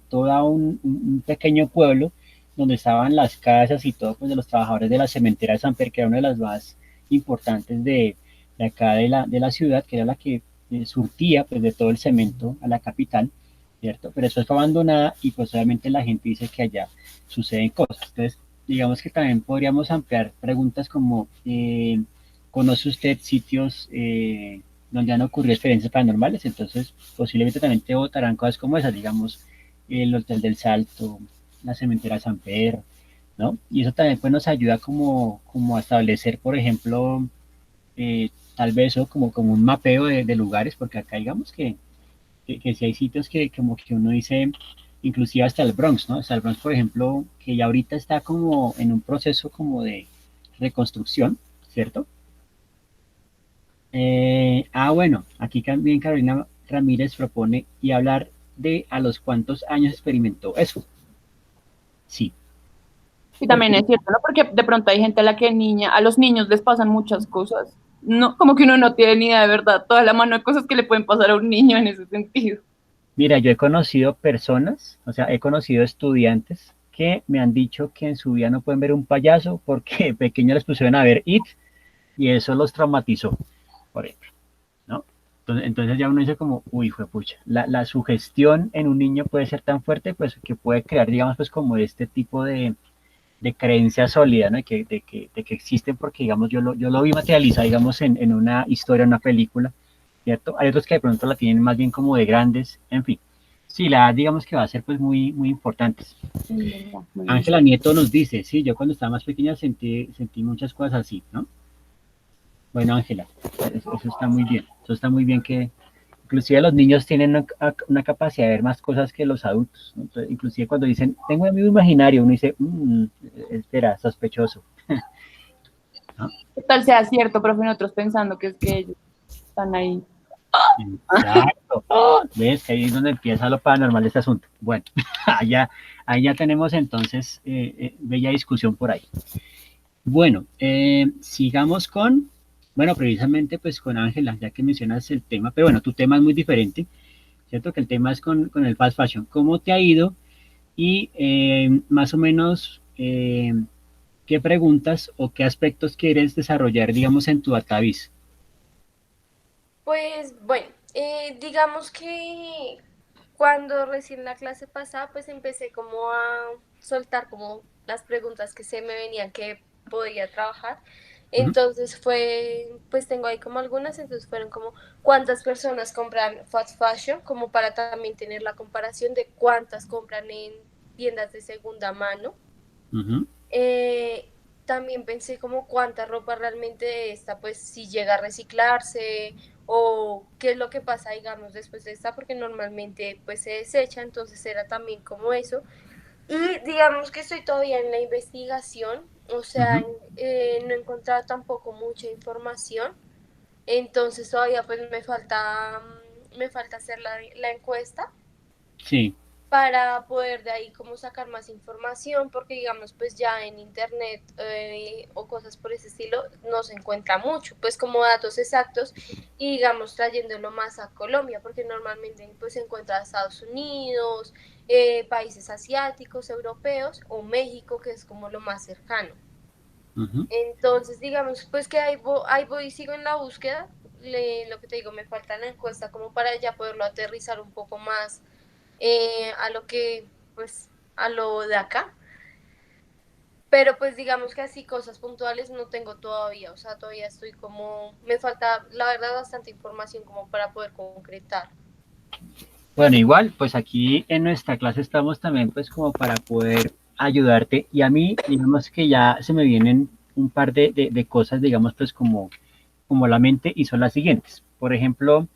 todo un pequeño pueblo donde estaban las casas y todo pues de los trabajadores de la cementera de Samper, que era una de las más importantes de acá de la ciudad, que era la que surtía pues de todo el cemento a la capital, ¿cierto? Pero eso fue abandonada y pues obviamente la gente dice que allá suceden cosas. Entonces digamos que también podríamos ampliar preguntas como ¿conoce usted sitios donde han ocurrido experiencias paranormales? Entonces, posiblemente también te votarán cosas como esas, digamos, el Hotel del Salto, la cementera San Pedro, ¿no? Y eso también pues nos ayuda como a establecer, por ejemplo, tal vez eso como un mapeo de lugares, porque acá digamos que si hay sitios que como que uno dice, inclusive hasta el Bronx, ¿no? Hasta el Bronx, por ejemplo, que ya ahorita está como en un proceso como de reconstrucción, ¿cierto? Bueno, aquí también Carolina Ramírez propone y hablar de a los cuántos años experimentó eso. Sí, Y también es cierto, ¿no? Porque de pronto hay gente a la que a los niños les pasan muchas cosas. No, como que uno no tiene ni idea de verdad toda la mano de cosas que le pueden pasar a un niño en ese sentido. mira, yo he conocido personas, o sea, he conocido estudiantes que me han dicho que en su vida no pueden ver un payaso porque de pequeños les pusieron a ver It y eso los traumatizó, por ejemplo, ¿no? Entonces ya uno dice como, uy, pucha, la sugestión en un niño puede ser tan fuerte, pues que puede crear, digamos, pues como este tipo de creencia sólida, ¿no? De que existen porque, digamos, yo lo vi materializado, digamos, en una historia, en una película, ¿cierto? Hay otros que de pronto la tienen más bien como de grandes, en fin. Sí, la edad, digamos que va a ser pues muy, muy importante. Ángela Nieto nos dice, sí, yo cuando estaba más pequeña sentí muchas cosas así, ¿no? Bueno, Ángela, eso está muy bien. Eso está muy bien que inclusive los niños tienen una capacidad de ver más cosas que los adultos, ¿no? Entonces, inclusive cuando dicen, tengo un amigo imaginario, uno dice, espera, sospechoso. ¿No? ¿Qué tal sea cierto, profe? Nosotros pensando que es que ellos están ahí. Exacto. ¿Ves? Ahí es donde empieza lo paranormal de este asunto. Bueno, ahí ya tenemos entonces bella discusión por ahí. Bueno, sigamos bueno, precisamente pues con Ángela, ya que mencionas el tema, pero bueno, tu tema es muy diferente, ¿cierto? Que el tema es con el fast fashion. ¿Cómo te ha ido? Y más o menos, ¿qué preguntas o qué aspectos quieres desarrollar, digamos, en tu database? Pues bueno, digamos que cuando recién la clase pasada, pues empecé como a soltar como las preguntas que se me venían que podía trabajar. Entonces pues tengo ahí como algunas, entonces fueron como cuántas personas compran fast fashion, como para también tener la comparación de cuántas compran en tiendas de segunda mano. Uh-huh. También pensé como cuánta ropa realmente de esta, pues si llega a reciclarse o qué es lo que pasa, digamos, después de esta, porque normalmente pues se desecha, entonces era también como eso. Y digamos que estoy todavía en la investigación, o sea, no he encontrado tampoco mucha información, entonces todavía pues me falta hacer la encuesta. Sí. Para poder de ahí como sacar más información, porque digamos pues ya en internet o cosas por ese estilo no se encuentra mucho, pues como datos exactos y digamos trayéndolo más a Colombia, porque normalmente pues se encuentra a Estados Unidos, países asiáticos, europeos o México, que es como lo más cercano. Entonces digamos pues que ahí voy, sigo en la búsqueda, lo que te digo, me falta la encuesta como para ya poderlo aterrizar un poco más a lo que, pues, a lo de acá. Pero pues digamos que así cosas puntuales no tengo todavía, o sea, todavía estoy como, me falta, la verdad, bastante información como para poder concretar. Bueno, igual, pues aquí en nuestra clase estamos también pues como para poder ayudarte y a mí, digamos que ya se me vienen un par de cosas, digamos, pues como la mente y son las siguientes. Por ejemplo,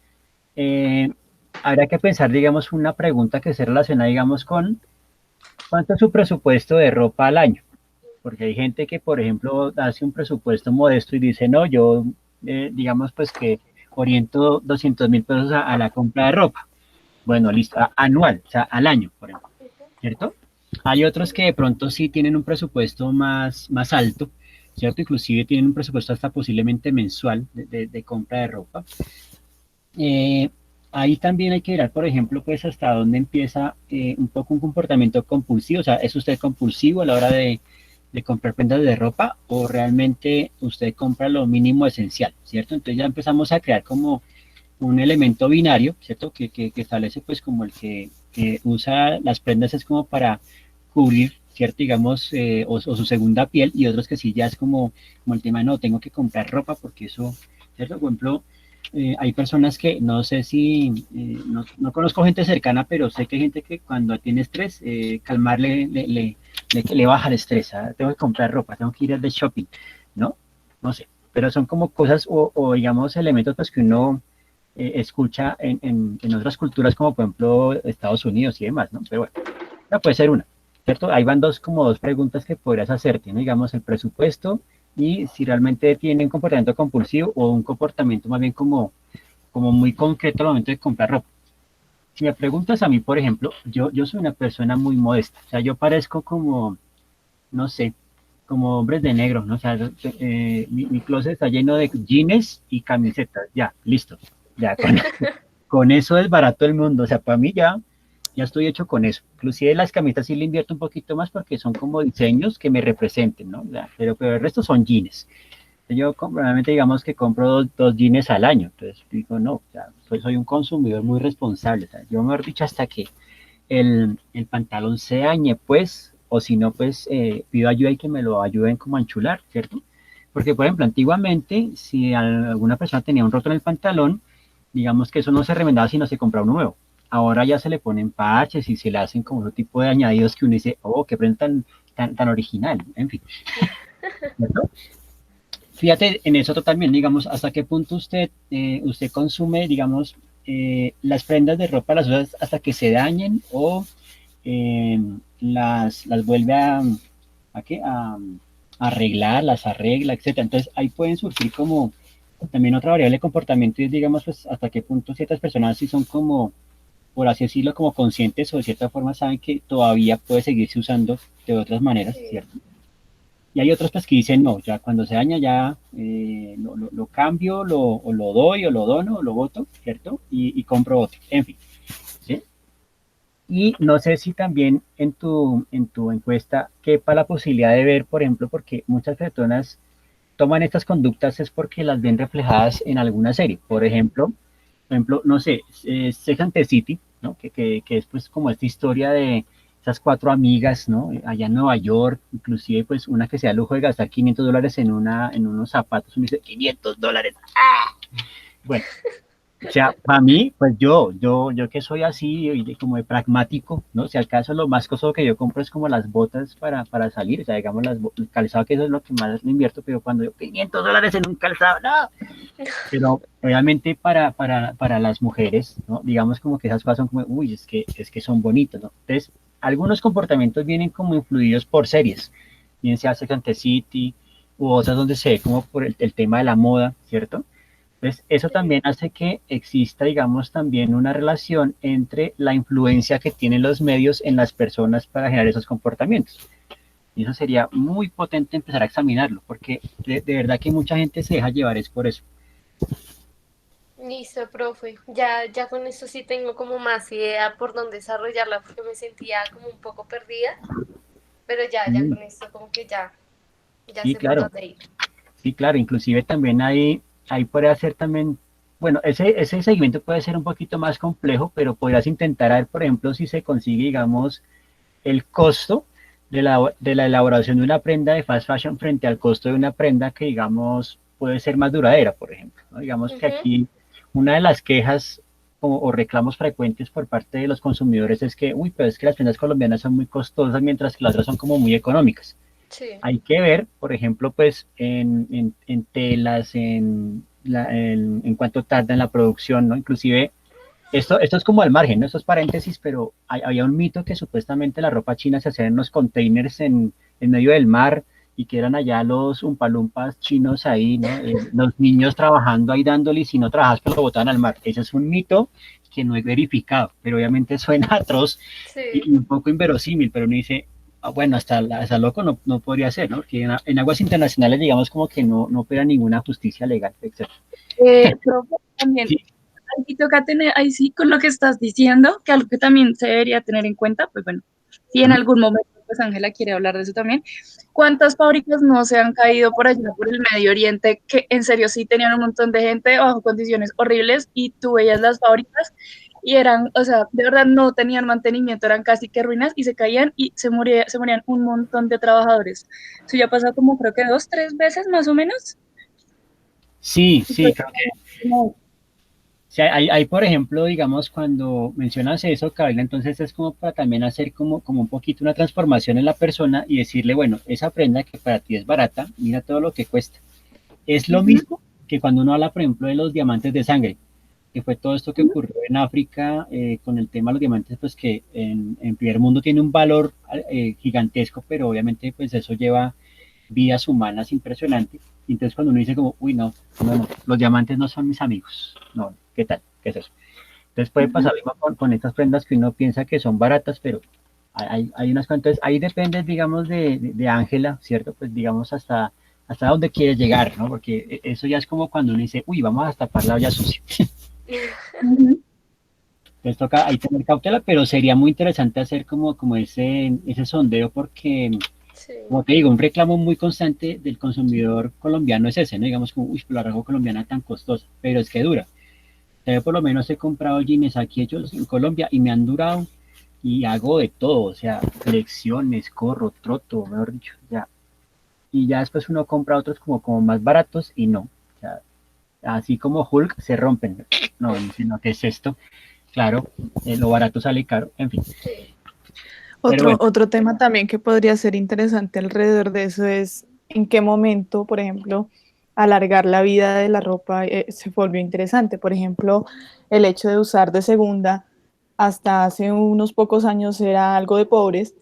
habría que pensar, digamos, una pregunta que se relaciona, digamos, con ¿cuánto es su presupuesto de ropa al año? Porque hay gente que, por ejemplo, hace un presupuesto modesto y dice, no, yo, digamos, pues que oriento 200.000 pesos a la compra de ropa. Bueno, listo, anual, o sea, al año, por ejemplo, ¿cierto? Hay otros que de pronto sí tienen un presupuesto más alto, ¿cierto? Inclusive tienen un presupuesto hasta posiblemente mensual de compra de ropa. Ahí también hay que mirar, por ejemplo, pues hasta dónde empieza un poco un comportamiento compulsivo, o sea, ¿es usted compulsivo a la hora de comprar prendas de ropa o realmente usted compra lo mínimo esencial, ¿cierto? Entonces ya empezamos a crear como un elemento binario, ¿cierto? Que establece pues como el que usa las prendas es como para cubrir, ¿cierto? Digamos, o su segunda piel y otros que sí ya es como el tema, no, tengo que comprar ropa porque eso, ¿cierto? Por ejemplo, hay personas que no sé si, no conozco gente cercana, pero sé que hay gente que cuando tiene estrés, calmarle le baja el estrés, ¿sabes? Tengo que comprar ropa, tengo que ir de shopping, ¿no? No sé, pero son como cosas o digamos elementos pues que uno escucha en otras culturas como por ejemplo Estados Unidos y demás, ¿no? Pero bueno, esa puede ser una, ¿cierto? Ahí van como dos preguntas que podrías hacerte, ¿no? Digamos el presupuesto y si realmente tienen comportamiento compulsivo o un comportamiento más bien como muy concreto al momento de comprar ropa. Si me preguntas a mí, por ejemplo, yo soy una persona muy modesta, o sea, yo parezco como, no sé, como hombres de negro, ¿no? O sea, mi closet está lleno de jeans y camisetas, ya, listo, ya, con eso es barato el mundo, o sea, para mí ya estoy hecho con eso. Inclusive las camisetas sí le invierto un poquito más porque son como diseños que me representen, ¿no? Ya, pero el resto son jeans. Yo realmente digamos que compro dos jeans al año, entonces digo, no, o sea, soy un consumidor muy responsable. O sea, yo mejor dicho, hasta que el pantalón se dañe, pues, o si no, pues pido ayuda y que me lo ayuden como a enchular, ¿cierto? Porque, por ejemplo, antiguamente, si alguna persona tenía un roto en el pantalón, digamos que eso no se remendaba sino se compraba uno nuevo. Ahora ya se le ponen parches y se le hacen como otro tipo de añadidos que uno dice, oh, qué prenda tan original, en fin. ¿Cierto? Fíjate en eso también, digamos, hasta qué punto usted consume, digamos, las prendas de ropa, las usa hasta que se dañen o eh, las vuelve ¿a qué? A arreglar, las arregla, etcétera. Entonces ahí pueden surgir como también otra variable de comportamiento y es, digamos, pues hasta qué punto ciertas personas sí son como, por así decirlo, como conscientes o de cierta forma saben que todavía puede seguirse usando de otras maneras, Sí. ¿cierto? Y hay otros pues que dicen, no, ya cuando se daña ya lo cambio, o lo doy, o lo dono, o lo voto, ¿cierto? Y compro otro, en fin, ¿sí? Y no sé si también en tu encuesta quepa la posibilidad de ver, por ejemplo, porque muchas personas toman estas conductas es porque las ven reflejadas en alguna serie. Por ejemplo, no sé, Sex and the City, ¿no? Que es pues como esta historia de esas cuatro amigas, ¿no? Allá en Nueva York, inclusive pues una que se da el lujo de gastar $500 en unos zapatos, uno dice, $500, ¡ah! Bueno, o sea, para mí, pues yo que soy así, y como de pragmático, ¿no? Si al caso lo más costoso que yo compro es como las botas para salir, o sea, digamos, el calzado, que eso es lo que más le invierto, pero cuando yo $500 en un calzado, no. Pero obviamente para las mujeres, ¿no? Digamos como que esas cosas son como, uy, es que son bonitas, ¿no? Entonces, algunos comportamientos vienen como influidos por series, bien sea Sex and the City, u otras donde se ve como por el tema de la moda, ¿cierto? Entonces, eso también hace que exista, digamos, también una relación entre la influencia que tienen los medios en las personas para generar esos comportamientos. Y eso sería muy potente empezar a examinarlo, porque de verdad que mucha gente se deja llevar es por eso. Listo, profe. Ya con esto sí tengo como más idea por dónde desarrollarla porque me sentía como un poco perdida, pero ya Mm, con esto como que ya sí, sé por claro, dónde ir. sí, claro. Inclusive también ahí puede hacer también, bueno, ese seguimiento puede ser un poquito más complejo, pero podrías intentar a ver, por ejemplo, si se consigue, digamos, el costo de la elaboración de una prenda de fast fashion frente al costo de una prenda que, digamos, puede ser más duradera, por ejemplo, ¿no? Digamos que Ujú. aquí una de las quejas o reclamos frecuentes por parte de los consumidores es que, uy, pero es que las prendas colombianas son muy costosas mientras que las otras son como muy económicas. Sí. Hay que ver, por ejemplo, pues en telas, en cuánto tarda en la producción, ¿no? Inclusive esto es como al margen, ¿no? Esto es paréntesis, pero había un mito que supuestamente la ropa china se hacía en los containers en medio del mar y que eran allá los umpalumpas chinos ahí, ¿no? Los niños trabajando ahí dándole y si no trabajas, pues lo botaban al mar. Ese es un mito que no he verificado, pero obviamente suena atroz y Sí. un poco inverosímil, pero uno dice, ah, bueno, hasta loco no podría ser, ¿no? Que en aguas internacionales, digamos, como que no opera ninguna justicia legal, etc. Profe, también, Sí. ahí sí toca tener, ahí sí con lo que estás diciendo, que algo que también se debería tener en cuenta, pues bueno, si en algún momento, pues Ángela quiere hablar de eso también, ¿cuántas fábricas no se han caído por allá por el Medio Oriente que en serio sí tenían un montón de gente bajo condiciones horribles y tú veías las fábricas y eran, o sea, de verdad no tenían mantenimiento, eran casi que ruinas y se caían y se morían un montón de trabajadores? Eso ya pasó como creo que 2, 3 veces más o menos. Sí, Y pues, sí, creo que como, sí, hay, por ejemplo, digamos, cuando mencionas eso, Carolina, entonces es como para también hacer como un poquito una transformación en la persona y decirle, bueno, esa prenda que para ti es barata, mira todo lo que cuesta. Es lo ujú, mismo que cuando uno habla, por ejemplo, de los diamantes de sangre, que fue todo esto que ujú, ocurrió en África con el tema de los diamantes, pues que en primer mundo tiene un valor gigantesco, pero obviamente pues eso lleva vidas humanas impresionante. Y entonces cuando uno dice como, uy, no, los diamantes no son mis amigos. No, ¿qué tal? ¿Qué es eso? Entonces puede pasar lo mismo con estas prendas que uno piensa que son baratas, pero hay unas cuantas. Ahí depende, digamos, de Ángela, ¿cierto? Pues digamos hasta dónde quiere llegar, ¿no? Porque eso ya es como cuando uno dice, uy, vamos a tapar la olla sucia. Entonces toca ahí tener cautela, pero sería muy interesante hacer como ese sondeo porque, Sí. como te digo, un reclamo muy constante del consumidor colombiano es ese, ¿no? Digamos como, uy, pero la rago colombiana tan costosa, pero es que dura. Yo por lo menos he comprado jeans aquí hechos en Colombia y me han durado y hago de todo, o sea, flexiones, corro, troto, mejor dicho, ya. Y ya después uno compra otros como más baratos y no. O sea, así como Hulk se rompen. No, sino que es esto. Claro, lo barato sale caro, en fin. Sí. Pero bueno. Otro tema también que podría ser interesante alrededor de eso es en qué momento, por ejemplo, alargar la vida de la ropa se volvió interesante. Por ejemplo, el hecho de usar de segunda hasta hace unos pocos años era algo de pobres,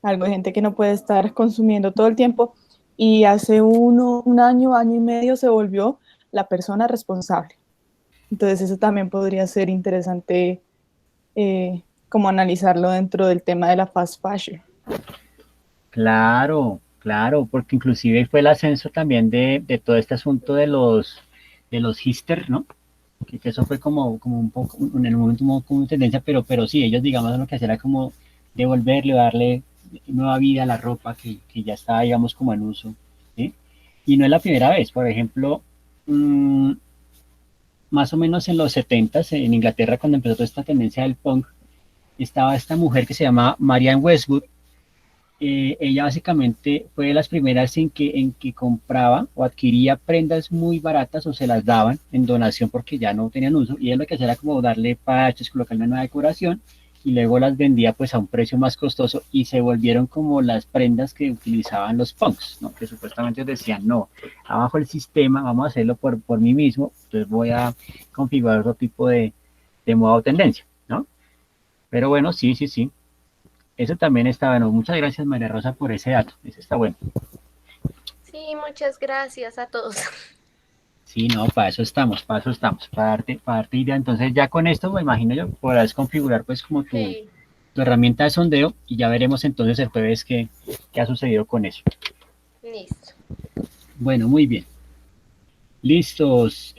algo de gente que no puede estar consumiendo todo el tiempo, y hace un año, año y medio se volvió la persona responsable. Entonces eso también podría ser interesante como analizarlo dentro del tema de la fast fashion. Claro, claro, porque inclusive fue el ascenso también de todo este asunto de los hipster, ¿no? Que eso fue como un poco, en el momento como tendencia, pero sí, ellos digamos lo que hacían era como devolverle, darle nueva vida a la ropa que ya estaba, digamos, como en uso, ¿sí? Y no es la primera vez, por ejemplo, más o menos en los 70s, en Inglaterra, cuando empezó toda esta tendencia del punk, estaba esta mujer que se llama Marianne Westwood. Ella básicamente fue de las primeras en que compraba o adquiría prendas muy baratas o se las daban en donación porque ya no tenían uso, y ella lo que hacía era como darle parches, colocarle una nueva decoración y luego las vendía pues a un precio más costoso y se volvieron como las prendas que utilizaban los punks, ¿no? Que supuestamente decían, no, abajo el sistema, vamos a hacerlo por mí mismo, entonces voy a configurar otro tipo de moda o tendencia, ¿no? Pero bueno, sí, sí, sí. Eso también está bueno. Muchas gracias, María Rosa, por ese dato. Eso está bueno. Sí, muchas gracias a todos. Sí, no, para eso estamos, para darte idea. Entonces ya con esto, me imagino yo, podrás configurar pues como tu Sí, herramienta de sondeo y ya veremos entonces el jueves qué ha sucedido con eso. listo. Bueno, muy bien. Listos.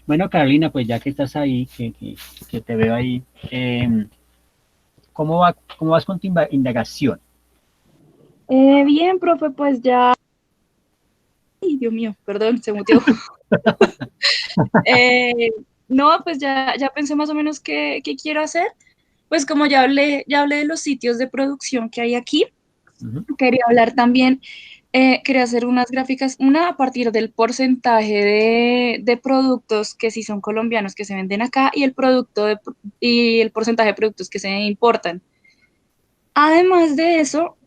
Bueno, Carolina, pues ya que estás ahí, que te veo ahí, ¿cómo vas con tu indagación? Bien, profe, pues ya. Ay, Dios mío, perdón, se muteó. No, pues ya pensé más o menos qué quiero hacer. Pues como ya hablé de los sitios de producción que hay aquí, Ujú. quería hablar también, quería hacer unas gráficas, una a partir del porcentaje de productos que sí son colombianos que se venden acá y el porcentaje de productos que se importan. Además de eso,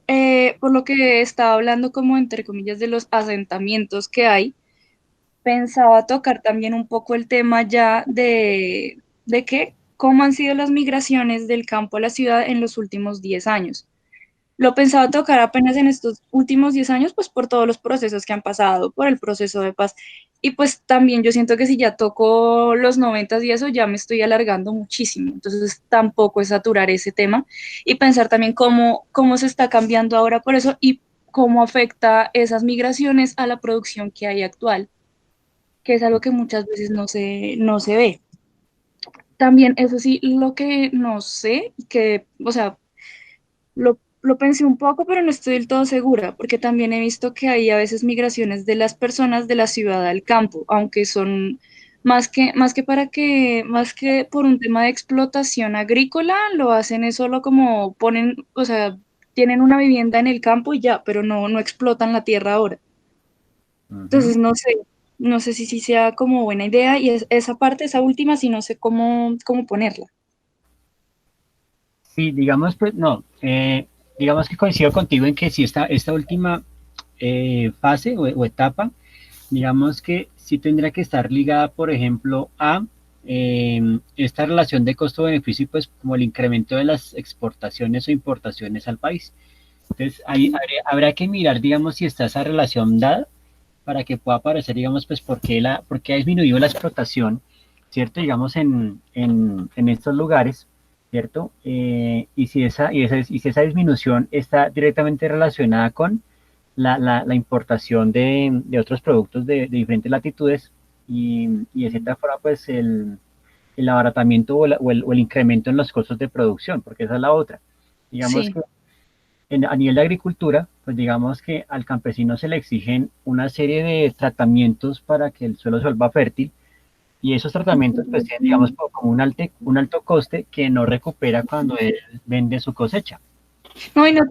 por lo que he estado hablando como entre comillas de los asentamientos que hay, pensaba tocar también un poco el tema ya de que cómo han sido las migraciones del campo a la ciudad en los últimos 10 años. Lo pensaba tocar apenas en estos últimos 10 años, pues por todos los procesos que han pasado, por el proceso de paz. Y pues también yo siento que si ya toco los 90 y eso, ya me estoy alargando muchísimo. Entonces tampoco es saturar ese tema y pensar también cómo se está cambiando ahora por eso y cómo afecta esas migraciones a la producción que hay actual, que es algo que muchas veces no se ve. También, eso sí, lo que no sé, que, o sea, lo pensé un poco, pero no estoy del todo segura, porque también he visto que hay a veces migraciones de las personas de la ciudad al campo, aunque son más que por un tema de explotación agrícola, lo hacen es solo como ponen, o sea, tienen una vivienda en el campo y ya, pero no explotan la tierra ahora. Entonces, Ujú. no sé si sea como buena idea y esa parte, esa última, sí no sé cómo ponerla. Sí, digamos, pues no, digamos que coincido contigo en que si esta última fase o etapa, digamos que sí tendría que estar ligada, por ejemplo, a esta relación de costo-beneficio y pues como el incremento de las exportaciones o importaciones al país. Entonces, ahí habrá que mirar, digamos, si está esa relación dada para que pueda aparecer, digamos, pues, por qué ha disminuido la explotación, ¿cierto? Digamos, en estos lugares, ¿cierto? Y si esa disminución está directamente relacionada con la importación de otros productos de diferentes latitudes y de cierta forma, pues, el abaratamiento o el incremento en los costos de producción, porque esa es la otra. Digamos Sí. que a nivel de agricultura, pues digamos que al campesino se le exigen una serie de tratamientos para que el suelo se vuelva fértil y esos tratamientos pues tienen, digamos, como un alto coste que no recupera cuando él vende su cosecha. No, y no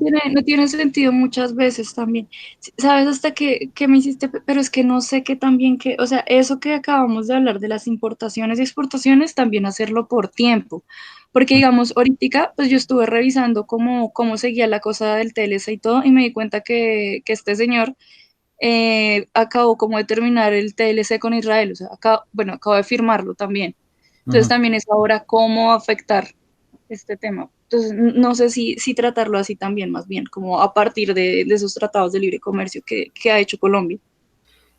tiene sentido muchas veces también. ¿Sabes hasta que me hiciste? Pero es que no sé qué también que, o sea, eso que acabamos de hablar de las importaciones y exportaciones, también hacerlo por tiempo. Porque digamos, ahorita, pues yo estuve revisando cómo seguía la cosa del TLC y todo, y me di cuenta que este señor acabó como de terminar el TLC con Israel, o sea, bueno, acabó de firmarlo también. Entonces Ujú. también es ahora cómo afectar este tema. Entonces, no sé si tratarlo así también, más bien, como a partir de esos tratados de libre comercio que ha hecho Colombia.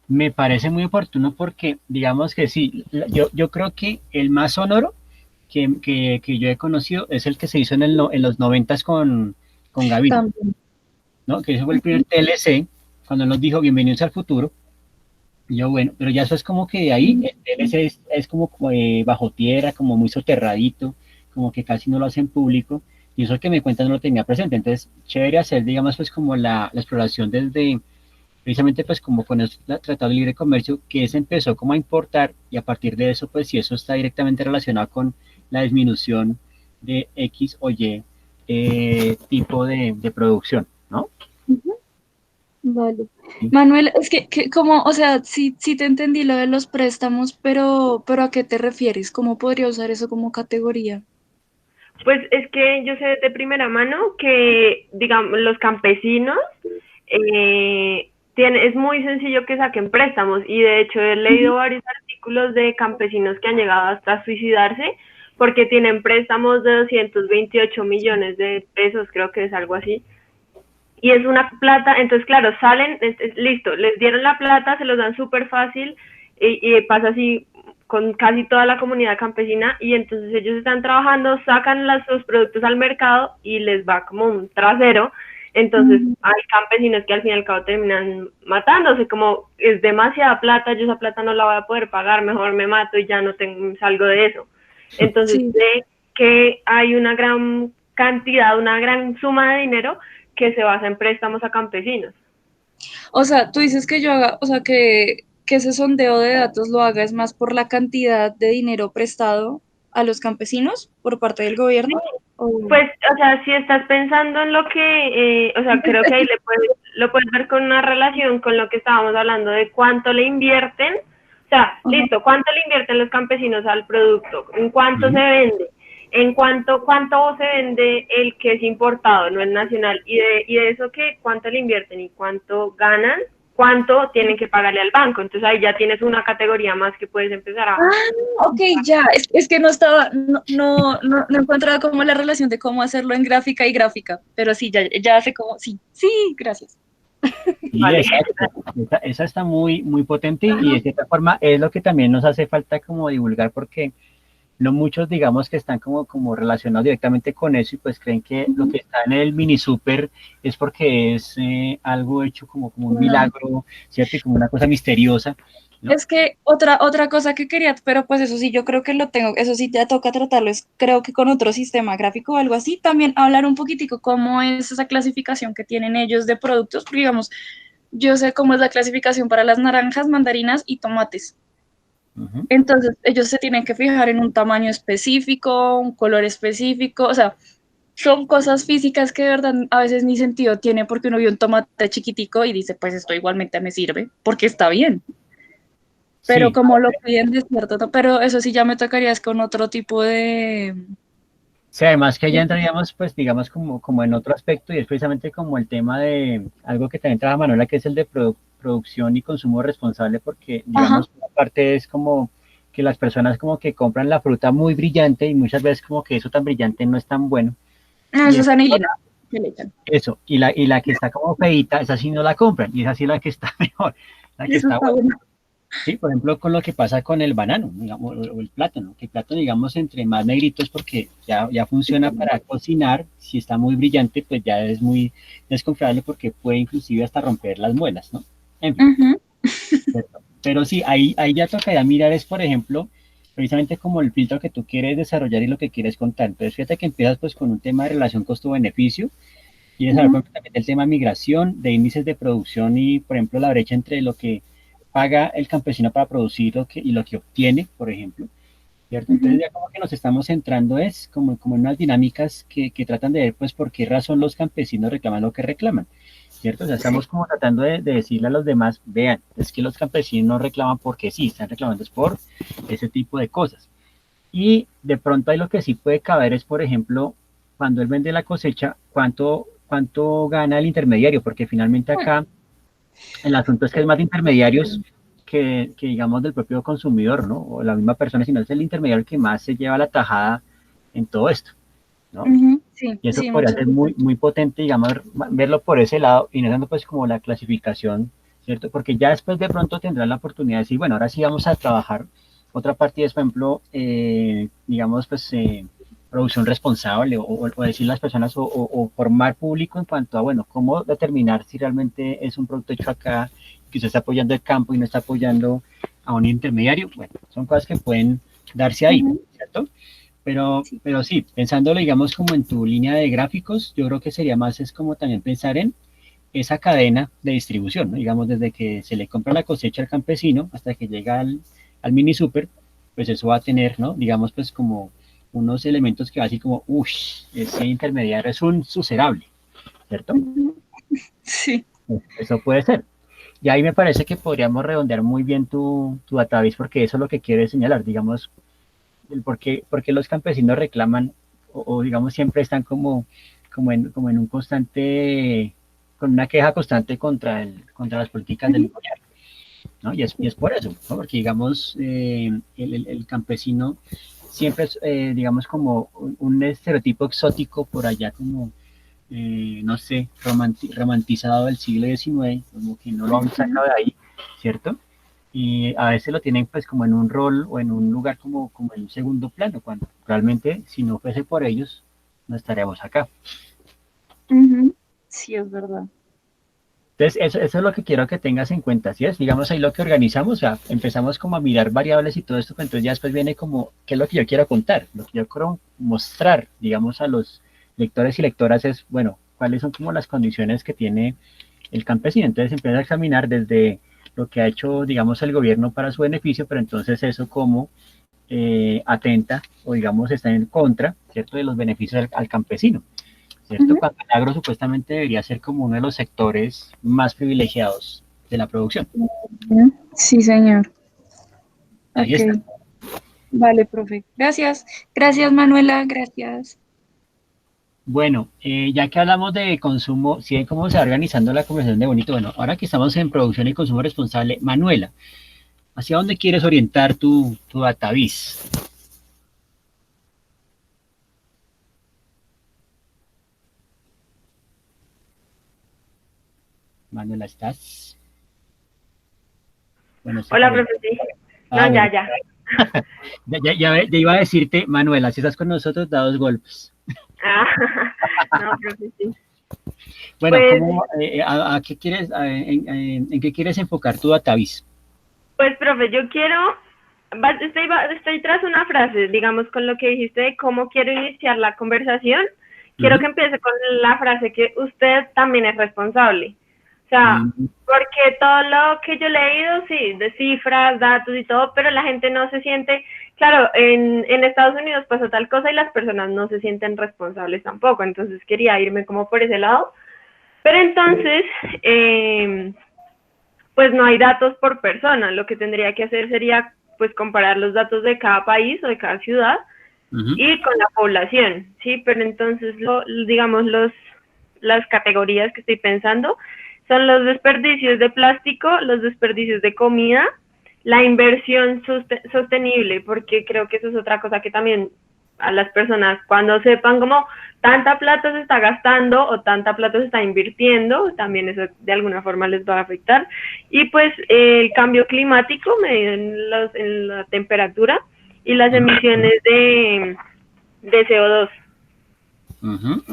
Me parece muy oportuno porque digamos que sí, yo creo que el más sonoro que yo he conocido es el que se hizo en los noventas con Gaviria, También. ¿no? Que ese fue el primer TLC, cuando nos dijo bienvenidos al futuro. Y yo, bueno, pero ya eso es como que de ahí, el TLC es como bajo tierra, como muy soterradito, como que casi no lo hacen público, y eso que me cuentan no lo tenía presente. Entonces, chévere hacer, digamos, pues como la exploración desde, precisamente pues como con el Tratado de Libre Comercio, que se empezó como a importar, y a partir de eso, pues si eso está directamente relacionado con la disminución de X o Y tipo de producción, ¿no? Ujú. Vale. Sí. Manuel, es que como, o sea, sí te entendí lo de los préstamos, pero ¿a qué te refieres? ¿Cómo podría usar eso como categoría? Pues es que yo sé de primera mano que, digamos, los campesinos es muy sencillo que saquen préstamos y de hecho he leído varios artículos de campesinos que han llegado hasta suicidarse porque tienen préstamos de 228 millones de pesos, creo que es algo así. Y es una plata, entonces claro, salen, listo, les dieron la plata, se los dan súper fácil y pasa así con casi toda la comunidad campesina y entonces ellos están trabajando, sacan sus productos al mercado y les va como un trasero. Entonces hay campesinos que al fin y al cabo terminan matándose, como es demasiada plata, yo esa plata no la voy a poder pagar, mejor me mato y ya no salgo de eso. Entonces Sí. sé que hay una gran cantidad, una gran suma de dinero que se basa en préstamos a campesinos. O sea, tú dices que yo haga, o sea, que ese sondeo de datos lo haga es más por la cantidad de dinero prestado a los campesinos por parte del Sí, gobierno. O... pues, o sea, si estás pensando en lo que, o sea, creo que ahí lo puedes ver con una relación con lo que estábamos hablando de cuánto le invierten, o sea, Ajá. listo, cuánto le invierten los campesinos al producto, en cuánto se Ujú. vende, en cuánto se vende el que es importado, no el nacional, y de eso que cuánto le invierten y cuánto ganan, cuánto tienen que pagarle al banco. Entonces ahí ya tienes una categoría más que puedes empezar a... Ok, ya, es que no estaba, no encontraba como la relación de cómo hacerlo en gráfica y gráfica, pero sí, ya sé cómo, sí, gracias. Sí, Vale. exacto. Esa está muy, muy potente y de cierta forma es lo que también nos hace falta como divulgar porque no muchos digamos que están como relacionados directamente con eso y pues creen que lo que está en el mini super es porque es algo hecho como un milagro, ¿cierto? Y como una cosa misteriosa, ¿no? Es que otra cosa que quería, pero pues eso sí, yo creo que lo tengo, eso sí te toca tratarlo, es creo que con otro sistema gráfico o algo así, también hablar un poquitico cómo es esa clasificación que tienen ellos de productos, porque digamos, yo sé cómo es la clasificación para las naranjas, mandarinas y tomates. Ujú. Entonces, ellos se tienen que fijar en un tamaño específico, un color específico, o sea, son cosas físicas que de verdad a veces ni sentido tiene porque uno vio un tomate chiquitico y dice, pues esto igualmente me sirve, porque está bien. Pero Sí, como lo piden de cierto, pero eso sí ya me tocaría es con otro tipo sí, además que ya entraríamos, pues, digamos, como en otro aspecto, y es precisamente como el tema de algo que también trabaja Manuela, que es el de producción y consumo responsable, porque, Ajá, digamos, una parte es como que las personas como que compran la fruta muy brillante y muchas veces como que eso tan brillante no es tan bueno. no, Y eso es es, anilina. que le echan. Eso, y la que está como feita, esa sí no la compran, y esa sí la que está mejor, la que Eso está está buena. bueno. Sí, por ejemplo, con lo que pasa con el banano, digamos, o el plátano, que el plátano, digamos, entre más negrito es porque ya funciona para cocinar, si está muy brillante, pues ya es muy desconfiable porque puede inclusive hasta romper las muelas, ¿no? En fin, Ujú. ¿cierto? Pero sí, ahí ya tocaría mirar es, por ejemplo, precisamente como el filtro que tú quieres desarrollar y lo que quieres contar. Entonces, fíjate que empiezas pues con un tema de relación costo-beneficio, quieres saber Ujú. también el tema migración, de índices de producción y, por ejemplo, la brecha entre lo que paga el campesino para producir y lo que obtiene, por ejemplo, ¿cierto? Entonces Ujú. ya como que nos estamos centrando es como en unas dinámicas que tratan de ver pues por qué razón los campesinos reclaman lo que reclaman, ¿cierto? O sea, estamos como tratando de decirle a los demás, vean, es que los campesinos no reclaman porque sí, están reclamando es por ese tipo de cosas. Y de pronto ahí lo que sí puede caber es, por ejemplo, cuando él vende la cosecha, cuánto gana el intermediario, porque finalmente acá el asunto es que es más de intermediarios que digamos del propio consumidor, ¿no? O la misma persona, sino es el intermediario que más se lleva la tajada en todo esto, ¿no? Ujú. Sí, Y eso sí, podría muchas ser veces. muy potente, digamos, verlo por ese lado y no dando pues como la clasificación, ¿cierto? Porque ya después de pronto tendrán la oportunidad de decir, bueno, ahora sí vamos a trabajar otra parte, es, por ejemplo, digamos, pues producción responsable o decir las personas o formar público en cuanto a, bueno, cómo determinar si realmente es un producto hecho acá, que usted está apoyando el campo y no está apoyando a un intermediario. Bueno, son cosas que pueden darse ahí, Ujú. ¿cierto? Pero, Sí. pero sí, pensándolo, digamos, como en tu línea de gráficos, yo creo que sería más, es como también pensar en esa cadena de distribución, ¿no? Digamos, desde que se le compra la cosecha al campesino hasta que llega al mini super, pues eso va a tener, ¿no? Digamos, pues como unos elementos que va así como, uff, ese intermediario es un sucerable, ¿cierto? Ujú. Sí. Eso puede ser. Y ahí me parece que podríamos redondear muy bien tu database porque eso es lo que quiere señalar, digamos, el por qué los campesinos reclaman o, digamos siempre están como en un constante, con una queja constante contra las políticas del Ujú. gobierno, ¿no? Y es por eso, ¿no? Porque digamos, el campesino siempre es, digamos, como un estereotipo exótico por allá como, no sé, romantizado del siglo XIX, como que no lo han Ujú. sacado de ahí, ¿cierto? Y a veces lo tienen pues como en un rol o en un lugar como en un segundo plano, cuando realmente si no fuese por ellos, no estaríamos acá. Ujú. Sí, es verdad. Entonces, eso es lo que quiero que tengas en cuenta, ¿sí es? Digamos ahí lo que organizamos, o sea, empezamos como a mirar variables y todo esto, pero entonces ya después viene como, ¿qué es lo que yo quiero contar? Lo que yo quiero mostrar, digamos, a los lectores y lectoras es, bueno, cuáles son como las condiciones que tiene el campesino. Entonces empieza a examinar desde lo que ha hecho, digamos, el gobierno para su beneficio, pero entonces eso como atenta o digamos está en contra, ¿cierto?, de los beneficios al campesino, ¿cierto? Ujú. Cuando el agro supuestamente debería ser como uno de los sectores más privilegiados de la producción. Ujú. Sí, señor. Ahí está. Ok. Vale, profe. Gracias. Gracias, Manuela. Gracias. Bueno, ya que hablamos de consumo, ¿sí ven cómo se va organizando la conversación de bonito? Bueno, ahora que estamos en producción y consumo responsable, Manuela, ¿hacia dónde quieres orientar tu database? Manuela, ¿estás? Bueno, se Hola, cayó. profe. Sí. Ah, No, bueno. ya, ya. Ya iba a decirte, Manuela, si estás con nosotros, da dos golpes. Ah, no, profe, sí. Bueno, Pues, ¿a qué quieres, en qué quieres enfocar tu database? pues, profe, yo quiero, estoy tras una frase, digamos, con lo que dijiste de cómo quiero iniciar la conversación. Quiero Ujú. que empiece con la frase que usted también es responsable. O sea, Mm, porque todo lo que yo he leído, sí, de cifras, datos y todo, pero la gente no se siente, claro, en Estados Unidos pasó tal cosa y las personas no se sienten responsables tampoco, entonces quería irme como por ese lado. Pero entonces, pues no hay datos por persona. Lo que tendría que hacer sería pues comparar los datos de cada país o de cada ciudad ujú. y con la población, ¿sí? Pero entonces, digamos, las categorías que estoy pensando son los desperdicios de plástico, los desperdicios de comida, la inversión sostenible, porque creo que eso es otra cosa que también a las personas cuando sepan como tanta plata se está gastando o tanta plata se está invirtiendo, también eso de alguna forma les va a afectar. Y pues el cambio climático medido en la temperatura y las emisiones de CO2. Ujú.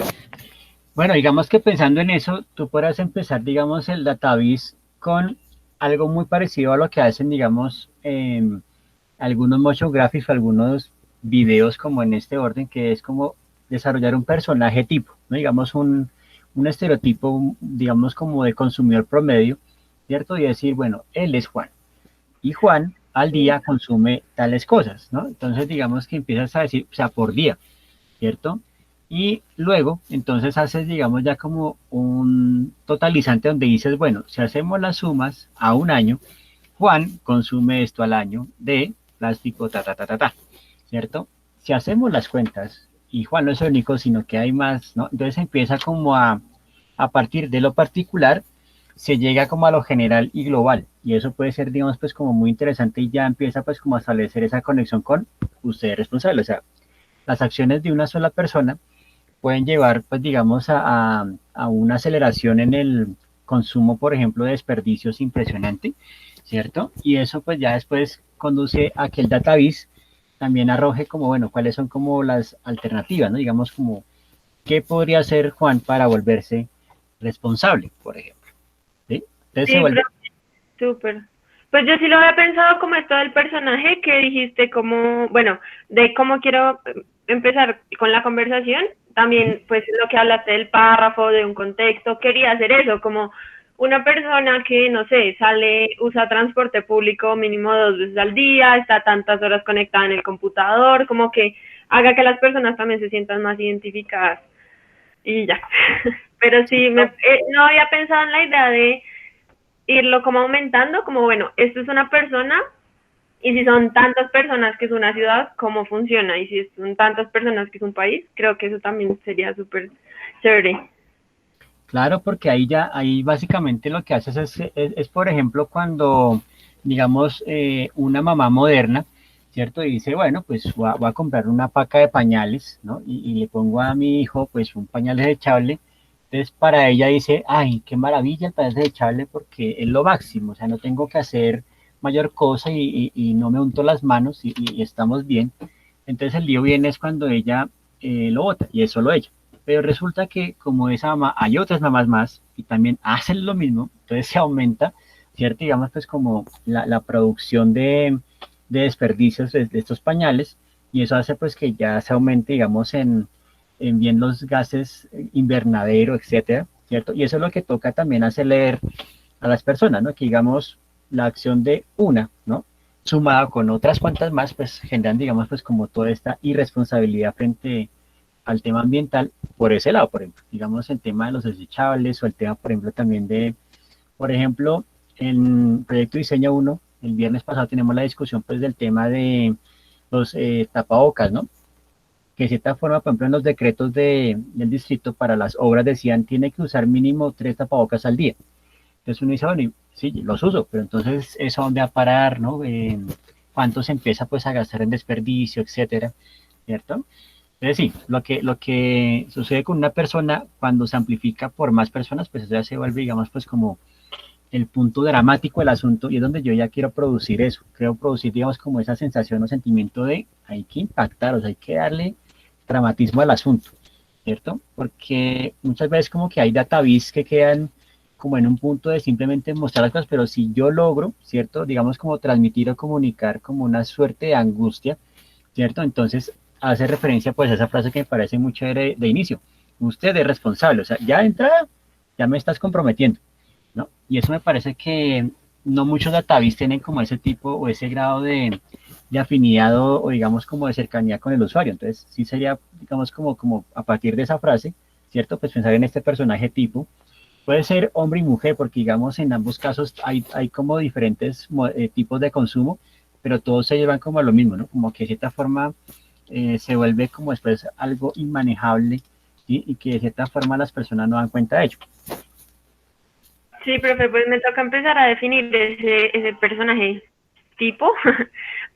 Bueno, digamos que pensando en eso, tú podrás empezar, digamos, el database con algo muy parecido a lo que hacen, digamos, algunos motion graphics o algunos videos como en este orden, que es como desarrollar un personaje tipo, ¿no? Digamos, un estereotipo, digamos, como de consumidor promedio, ¿cierto? Y decir, bueno, él es Juan. Y Juan al día consume tales cosas, ¿no? Entonces, digamos que empiezas a decir, o sea, por día, ¿cierto? Y luego, entonces haces, digamos, ya como un totalizante donde dices, bueno, si hacemos las sumas a un año, Juan consume esto al año de plástico, ¿cierto? Si hacemos las cuentas, y Juan no es el único, sino que hay más, ¿no? Entonces empieza como a partir de lo particular, se llega como a lo general y global, y eso puede ser, digamos, pues como muy interesante y ya empieza pues como a establecer esa conexión con ustedes responsables, o sea, las acciones de una sola persona pueden llevar, pues digamos, a una aceleración en el consumo, por ejemplo, de desperdicios impresionante, ¿cierto? Y eso pues ya después conduce a que el database también arroje como, bueno, cuáles son como las alternativas, ¿no? Digamos como, ¿qué podría hacer Juan para volverse responsable, por ejemplo? ¿Sí? Entonces se Sí, vuelve... súper. Pues yo sí lo había pensado como esto del personaje que dijiste, como, bueno, de cómo quiero empezar con la conversación. También, pues, lo que hablaste del párrafo, de un contexto, quería hacer eso, como una persona que, no sé, sale, usa transporte público mínimo 2 veces al día, está tantas horas conectada en el computador, como que haga que las personas también se sientan más identificadas y ya. Pero sí, no había pensado en la idea de irlo como aumentando, como bueno, esto es una persona y si son tantas personas que es una ciudad, ¿cómo funciona? Y si son tantas personas que es un país, creo que eso también sería súper chévere. Claro, porque ahí ya, ahí básicamente lo que haces es, por ejemplo, cuando, digamos, una mamá moderna, ¿cierto? Y dice, bueno, pues voy a comprar una paca de pañales, ¿no? Y le pongo a mi hijo, pues, un pañal desechable. Entonces, para ella dice, ay, qué maravilla el pañal desechable porque es lo máximo, o sea, no tengo que hacer mayor cosa y no me unto las manos y estamos bien. Entonces, el lío viene es cuando ella lo bota y es solo ella. Pero resulta que como esa mamá, hay otras mamás más y también hacen lo mismo, entonces se aumenta, ¿cierto? Digamos, pues como la producción de desperdicios de estos pañales y eso hace pues que ya se aumente, digamos, en bien los gases invernadero, etcétera, ¿cierto? Y eso es lo que toca también hacer leer a las personas, ¿no? Que digamos, la acción de una, ¿no? Sumada con otras cuantas más, pues generan, digamos, pues como toda esta irresponsabilidad frente al tema ambiental por ese lado, por ejemplo, digamos el tema de los desechables o el tema, por ejemplo, también de, por ejemplo, en Proyecto Diseño 1, el viernes pasado tenemos la discusión pues del tema de los tapabocas, ¿no? Que de cierta forma, por ejemplo, en los decretos del distrito para las obras decían tiene que usar mínimo 3 tapabocas al día. Entonces uno dice, bueno, sí, los uso, pero entonces eso dónde va a parar, ¿no? ¿Cuánto se empieza pues a gastar en desperdicio, etcétera? ¿Cierto? Es decir, lo que sucede con una persona cuando se amplifica por más personas, pues eso ya se vuelve, digamos, pues como el punto dramático del asunto y es donde yo ya quiero producir eso. Quiero producir, digamos, como esa sensación o sentimiento de hay que impactar, o sea, hay que darle dramatismo al asunto, ¿cierto? Porque muchas veces como que hay database que quedan como en un punto de simplemente mostrar las cosas, pero si yo logro, ¿cierto? Digamos como transmitir o comunicar como una suerte de angustia, ¿cierto? Entonces hace referencia pues a esa frase que me parece muy chévere de inicio. Usted es responsable, o sea, ya de entrada ya me estás comprometiendo, ¿no? Y eso me parece que no muchos database tienen como ese tipo o ese grado de afinidad o digamos como de cercanía con el usuario. Entonces sí sería, digamos, como a partir de esa frase, ¿cierto? Pues pensar en este personaje tipo. Puede ser hombre y mujer, porque digamos en ambos casos hay como diferentes tipos de consumo, pero todos se llevan como a lo mismo, ¿no? Como que de cierta forma se vuelve como después algo inmanejable, ¿sí? Y que de cierta forma las personas no dan cuenta de ello. Sí, profe, pues me toca empezar a definir ese personaje tipo,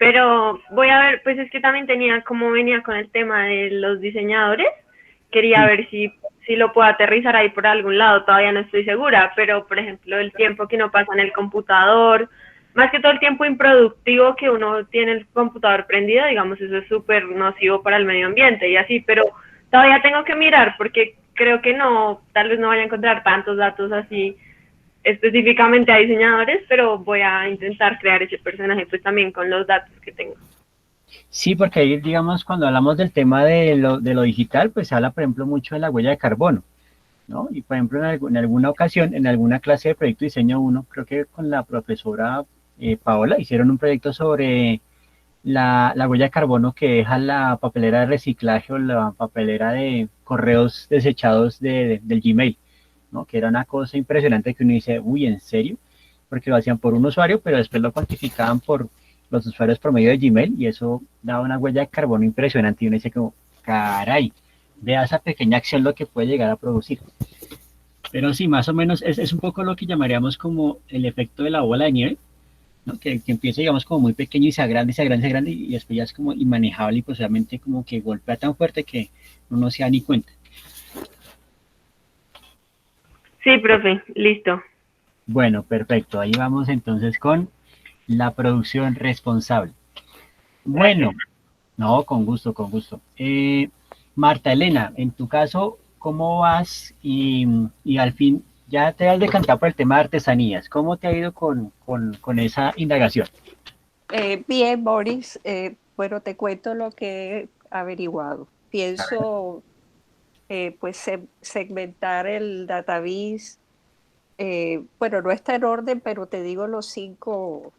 Pero voy a ver, pues es que también tenía, como venía con el tema de los diseñadores, quería ver si lo puedo aterrizar ahí por algún lado, todavía no estoy segura, pero por ejemplo el tiempo que uno pasa en el computador, más que todo el tiempo improductivo que uno tiene el computador prendido, digamos, eso es súper nocivo para el medio ambiente y así, pero todavía tengo que mirar porque creo que no, tal vez no vaya a encontrar tantos datos así específicamente a diseñadores, pero voy a intentar crear ese personaje pues también con los datos que tengo. Sí, porque ahí, digamos, cuando hablamos del tema de lo digital, pues se habla, por ejemplo, mucho de la huella de carbono, ¿no? Y, por ejemplo, en alguna ocasión, en alguna clase de proyecto diseño 1, creo que con la profesora Paola, hicieron un proyecto sobre la huella de carbono que deja la papelera de reciclaje o la papelera de correos desechados del Gmail, ¿no? Que era una cosa impresionante que uno dice, uy, ¿en serio? Porque lo hacían por un usuario, pero después lo cuantificaban por los usuarios promedio de Gmail y eso daba una huella de carbono impresionante y uno dice como, caray, vea esa pequeña acción lo que puede llegar a producir. Pero sí, más o menos es un poco lo que llamaríamos como el efecto de la bola de nieve, ¿no? Que empieza, digamos, como muy pequeño y se agranda y se agranda y se agranda y después ya es como inmanejable y posiblemente como que golpea tan fuerte que uno no se da ni cuenta. Sí, profe, listo. Bueno, perfecto. Ahí vamos entonces con la producción responsable. Bueno, no, con gusto, con gusto. Marta Elena, en tu caso, ¿cómo vas? Y al fin, ya te has decantado por el tema de artesanías. ¿Cómo te ha ido con esa indagación? Bien, Boris, bueno, te cuento lo que he averiguado. Pienso pues segmentar el database. Bueno, no está en orden, pero te digo los cinco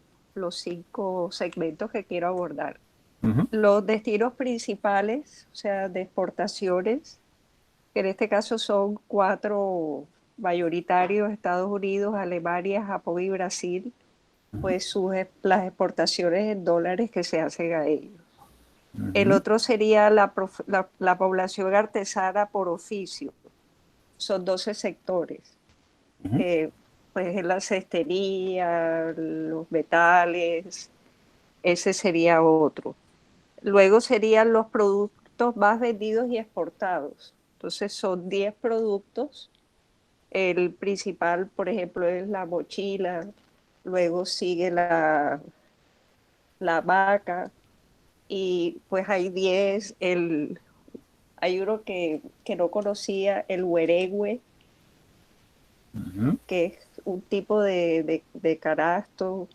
segmentos que quiero abordar. Los destinos principales, o sea, de exportaciones, que en este caso son 4 mayoritarios: Estados Unidos, Alemania, Japón y Brasil, pues las exportaciones en dólares que se hacen a ellos. El otro sería la población artesana por oficio. Son 12 sectores. Pues en la cestería, los metales, ese sería otro. Luego serían los productos más vendidos y exportados. Entonces son 10 productos. El principal, por ejemplo, es la mochila. Luego sigue la hamaca. Y pues hay 10. Hay uno que no conocía, el hueregue, que es un tipo de canasto.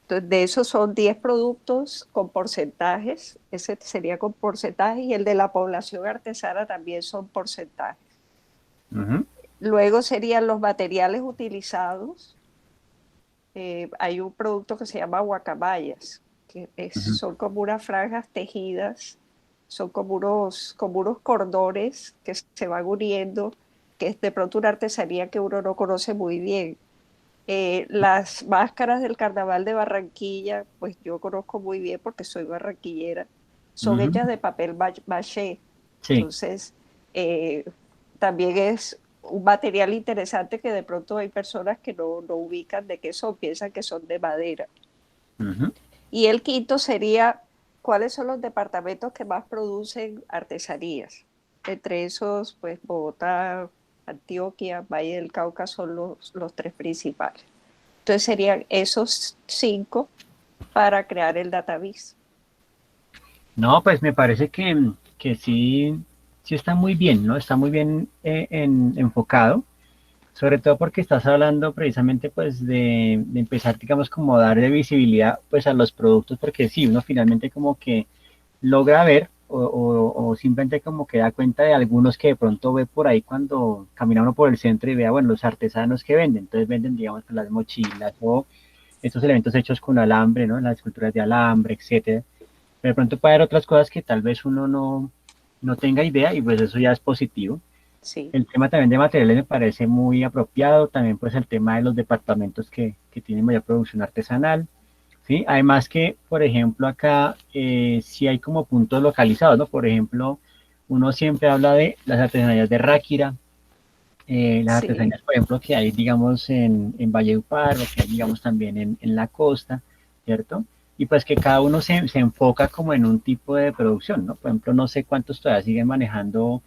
Entonces, de esos son 10 productos con porcentajes, ese sería con porcentajes, y el de la población artesana también son porcentajes. Luego serían los materiales utilizados. Hay un producto que se llama guacamayas, que son como unas franjas tejidas, son como unos cordones que se van uniendo, que es de pronto una artesanía que uno no conoce muy bien. Las máscaras del Carnaval de Barranquilla, pues yo conozco muy bien porque soy barranquillera, son hechas de papel maché. Sí. Entonces, también es un material interesante que de pronto hay personas que no ubican de qué son, piensan que son de madera. Y el quinto sería, ¿cuáles son los departamentos que más producen artesanías? Entre esos, pues Bogotá, Antioquia, Valle del Cauca son los 3 principales. Entonces serían esos 5 para crear el database. No, pues me parece que sí está muy bien, ¿no? Está muy bien enfocado, sobre todo porque estás hablando precisamente pues de empezar, digamos, como darle visibilidad pues a los productos, porque sí, uno finalmente como que logra ver o simplemente como que da cuenta de algunos que de pronto ve por ahí cuando camina uno por el centro y vea, bueno, los artesanos que venden, entonces venden, digamos, las mochilas o estos elementos hechos con alambre, ¿no? Las esculturas de alambre, etcétera. Pero de pronto puede haber otras cosas que tal vez uno no tenga idea y pues eso ya es positivo. Sí. El tema también de materiales me parece muy apropiado, también pues el tema de los departamentos que tienen mayor producción artesanal. ¿Sí? Además que, por ejemplo, acá sí hay como puntos localizados, ¿no? Por ejemplo, uno siempre habla de las artesanías de Ráquira, las artesanías, por ejemplo, que hay, digamos, en Valledupar, o que hay, digamos, también en la costa, ¿cierto? y pues que cada uno se enfoca como en un tipo de producción, ¿no? Por ejemplo, no sé cuántos todavía siguen manejando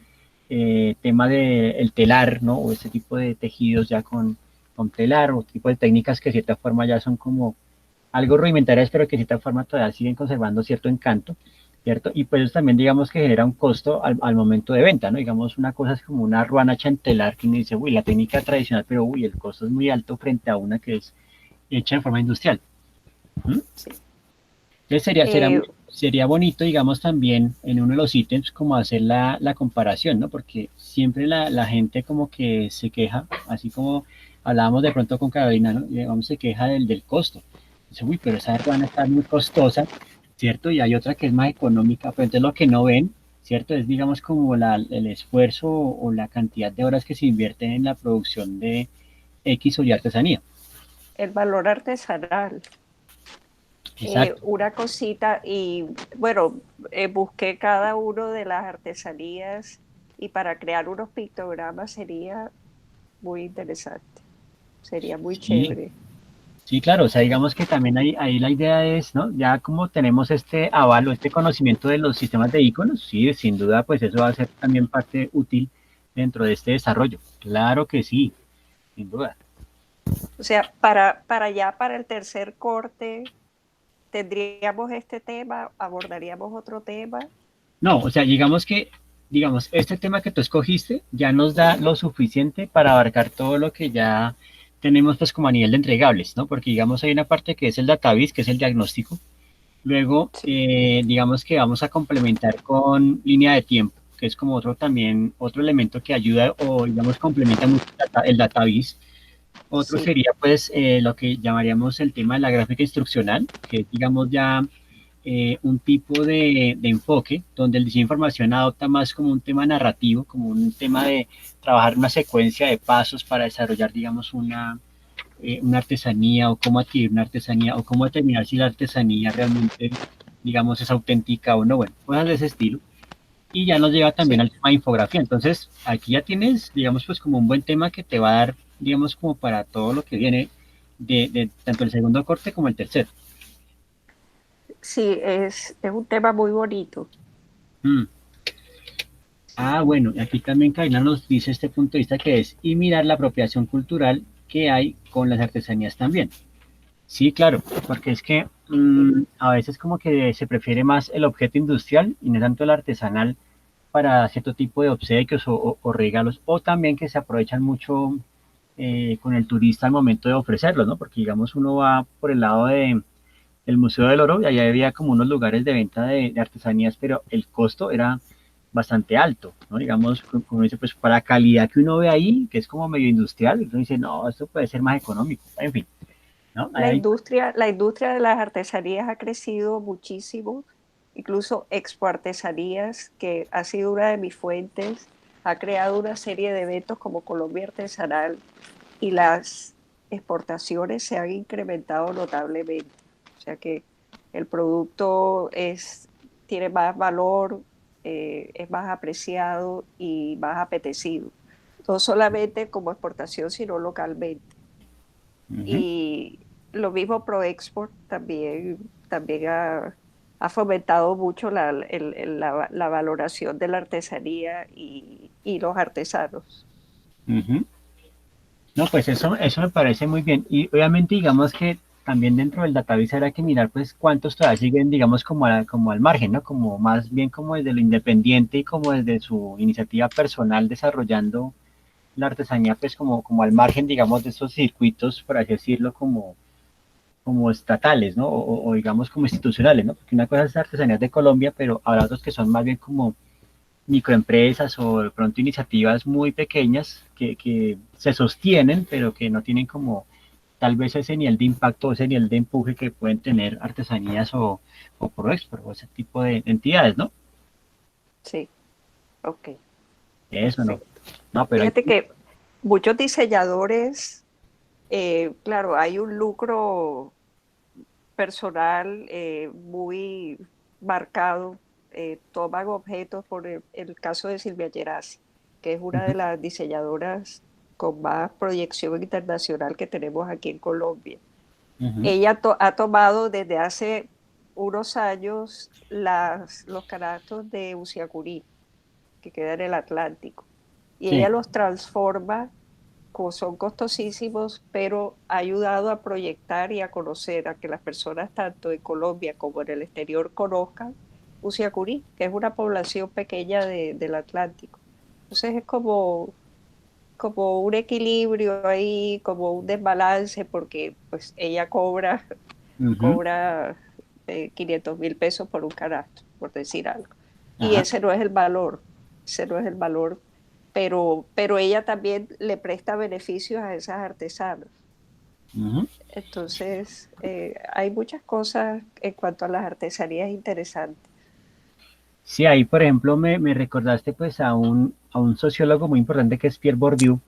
tema de el telar, ¿no? O ese tipo de tejidos ya con telar o tipo de técnicas que de cierta forma ya son como algo rudimentarias, pero que de cierta forma todavía siguen conservando cierto encanto, ¿cierto? Y pues eso también digamos que genera un costo al momento de venta, ¿no? Digamos, una cosa es como una ruana chantelar que uno dice, uy, la técnica tradicional, pero uy, el costo es muy alto frente a una que es hecha de forma industrial. ¿Mm? Entonces sería bonito, digamos, también en uno de los ítems como hacer la comparación, ¿no? Porque siempre la gente como que se queja, así como hablábamos de pronto con Carolina, ¿no? Digamos, se queja del costo. Dice, uy, pero esa van a estar muy costosa, ¿cierto? Y hay otra que es más económica, pero entonces lo que no ven, ¿cierto? Es, digamos, como el esfuerzo o la cantidad de horas que se invierten en la producción de X o Y artesanía. El valor artesanal. Exacto. Una cosita, y bueno, busqué cada uno de las artesanías y para crear unos pictogramas sería muy interesante, sería muy Sí, chévere. sí, claro, o sea, digamos que también ahí la idea es, ¿no? Ya como tenemos este avalo, este conocimiento de los sistemas de iconos, sí, sin duda, pues eso va a ser también parte útil dentro de este desarrollo. Claro que sí, sin duda. O sea, para el tercer corte, tendríamos este tema, abordaríamos otro tema. No, o sea, digamos, este tema que tú escogiste ya nos da lo suficiente para abarcar todo lo que ya tenemos pues como a nivel de entregables, ¿no? Porque digamos hay una parte que es el database, que es el diagnóstico. Luego, Sí, digamos que vamos a complementar con línea de tiempo, que es como otro también, otro elemento que ayuda o digamos complementa mucho el database. Otro sí, sería pues lo que llamaríamos el tema de la gráfica instruccional, que es digamos ya un tipo de enfoque donde el diseño de información adopta más como un tema narrativo, como un tema de trabajar una secuencia de pasos para desarrollar digamos una artesanía o cómo adquirir una artesanía o cómo determinar si la artesanía realmente, digamos, es auténtica o no, bueno, cosas de ese estilo. Y ya nos lleva también sí. al tema de infografía. Entonces, aquí ya tienes, digamos, pues como un buen tema que te va a dar, digamos, como para todo lo que viene de tanto el segundo corte como el tercero. Sí, es un tema muy bonito. Mm. Ah, bueno, aquí también Karina nos dice este punto de vista que es, y mirar la apropiación cultural que hay con las artesanías también. Sí, claro, porque es que a veces como que se prefiere más el objeto industrial y no tanto el artesanal para cierto tipo de obsequios o regalos, o también que se aprovechan mucho con el turista al momento de ofrecerlos, ¿no? Porque digamos uno va por el lado del Museo del Oro y allá había como unos lugares de venta de artesanías, pero el costo era bastante alto, ¿no? Digamos, como dice, pues para la calidad que uno ve ahí, que es como medio industrial, uno dice, no, esto puede ser más económico, en fin, ¿no? La industria de las artesanías ha crecido muchísimo, incluso Expo Artesanías, que ha sido una de mis fuentes, ha creado una serie de eventos como Colombia Artesanal y las exportaciones se han incrementado notablemente. O sea que el producto tiene más valor, es más apreciado y más apetecido, no solamente como exportación, sino localmente. Ujú. Y lo mismo ProExport también ha fomentado mucho la valoración de la artesanía y los artesanos. Ujú. No, pues eso me parece muy bien. Y obviamente digamos que también dentro del database habrá que mirar pues cuántos todavía siguen, digamos, como al margen, ¿no? Como más bien como desde lo independiente y como desde su iniciativa personal desarrollando la artesanía pues como al margen, digamos, de esos circuitos, por así decirlo, como estatales, ¿no? O digamos como institucionales, ¿no? Porque una cosa es artesanías de Colombia, pero habrá otros que son más bien como microempresas o de pronto iniciativas muy pequeñas que se sostienen, pero que no tienen como tal vez ese nivel de impacto, ese nivel de empuje que pueden tener artesanías o Proexport o ese tipo de entidades, ¿no? Sí, ok, Eso no. perfecto. No, pero hay, Fíjate que muchos diseñadores, claro, hay un lucro personal muy marcado, toman objetos por el caso de Silvia Gerasi, que es una uh de las diseñadoras con más proyección internacional que tenemos aquí en Colombia. -huh, Ella ha tomado desde hace unos años los canatos de Usiacurí, que queda en el Atlántico, y Sí. ella los transforma, son costosísimos, pero ha ayudado a proyectar y a conocer, a que las personas tanto en Colombia como en el exterior conozcan Usiacurí, que es una población pequeña del Atlántico. Entonces es como un equilibrio ahí, como un desbalance, porque pues ella cobra Ujú. 500.000 pesos por un canasto, por decir algo. Y Ajá. ese no es el valor, pero ella también le presta beneficios a esas artesanas. Ujú. Entonces, hay muchas cosas en cuanto a las artesanías interesantes. Sí, ahí por ejemplo me recordaste pues a un sociólogo muy importante que es Pierre Bourdieu,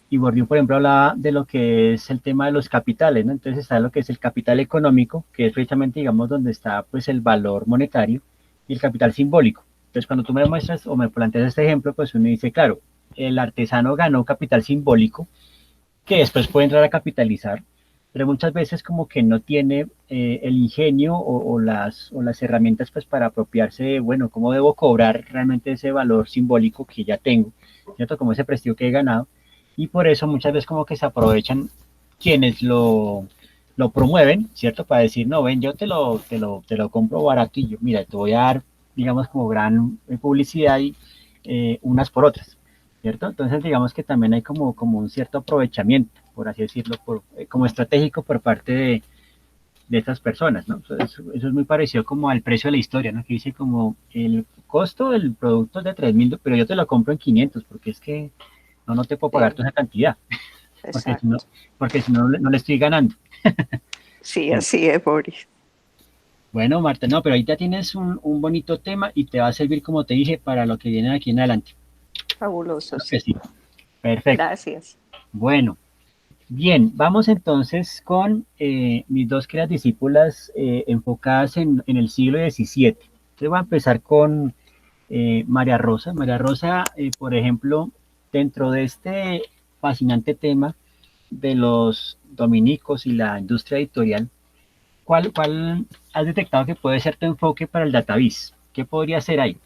y Bourdieu por ejemplo hablaba de lo que es el tema de los capitales, ¿no? Entonces está lo que es el capital económico, que es precisamente digamos donde está pues el valor monetario, y el capital simbólico. Entonces cuando tú me muestras o me planteas este ejemplo, pues uno dice, claro, el artesano ganó capital simbólico, que después puede entrar a capitalizar, pero muchas veces como que no tiene el ingenio o las herramientas pues para apropiarse de, bueno, cómo debo cobrar realmente ese valor simbólico que ya tengo, ¿cierto? Como ese prestigio que he ganado, y por eso muchas veces como que se aprovechan quienes lo promueven, ¿cierto? Para decir, no, ven, yo te lo compro barato y yo, mira, te voy a dar, digamos, como gran publicidad y unas por otras. ¿Cierto? Entonces digamos que también hay como un cierto aprovechamiento, por así decirlo, como estratégico por parte de estas personas, ¿no? Eso es muy parecido como al precio de la historia, ¿no? Que dice como el costo del producto es de 3.000, pero yo te lo compro en 500, porque es que no te puedo pagar Sí, toda esa cantidad, porque si no, exacto. porque si no, no le estoy ganando. Sí, así es, Boris. Bueno, Marta, no, pero ahí ya tienes un bonito tema y te va a servir, como te dije, para lo que viene aquí en adelante. Fabuloso, Claro que sí. sí. Perfecto. Gracias. Bueno, bien, vamos entonces con mis dos queridas discípulas enfocadas en el siglo XVII. Entonces voy a empezar con María Rosa. María Rosa, por ejemplo, dentro de este fascinante tema de los dominicos y la industria editorial, ¿cuál has detectado que puede ser tu enfoque para el database? ¿Qué podría ser ahí?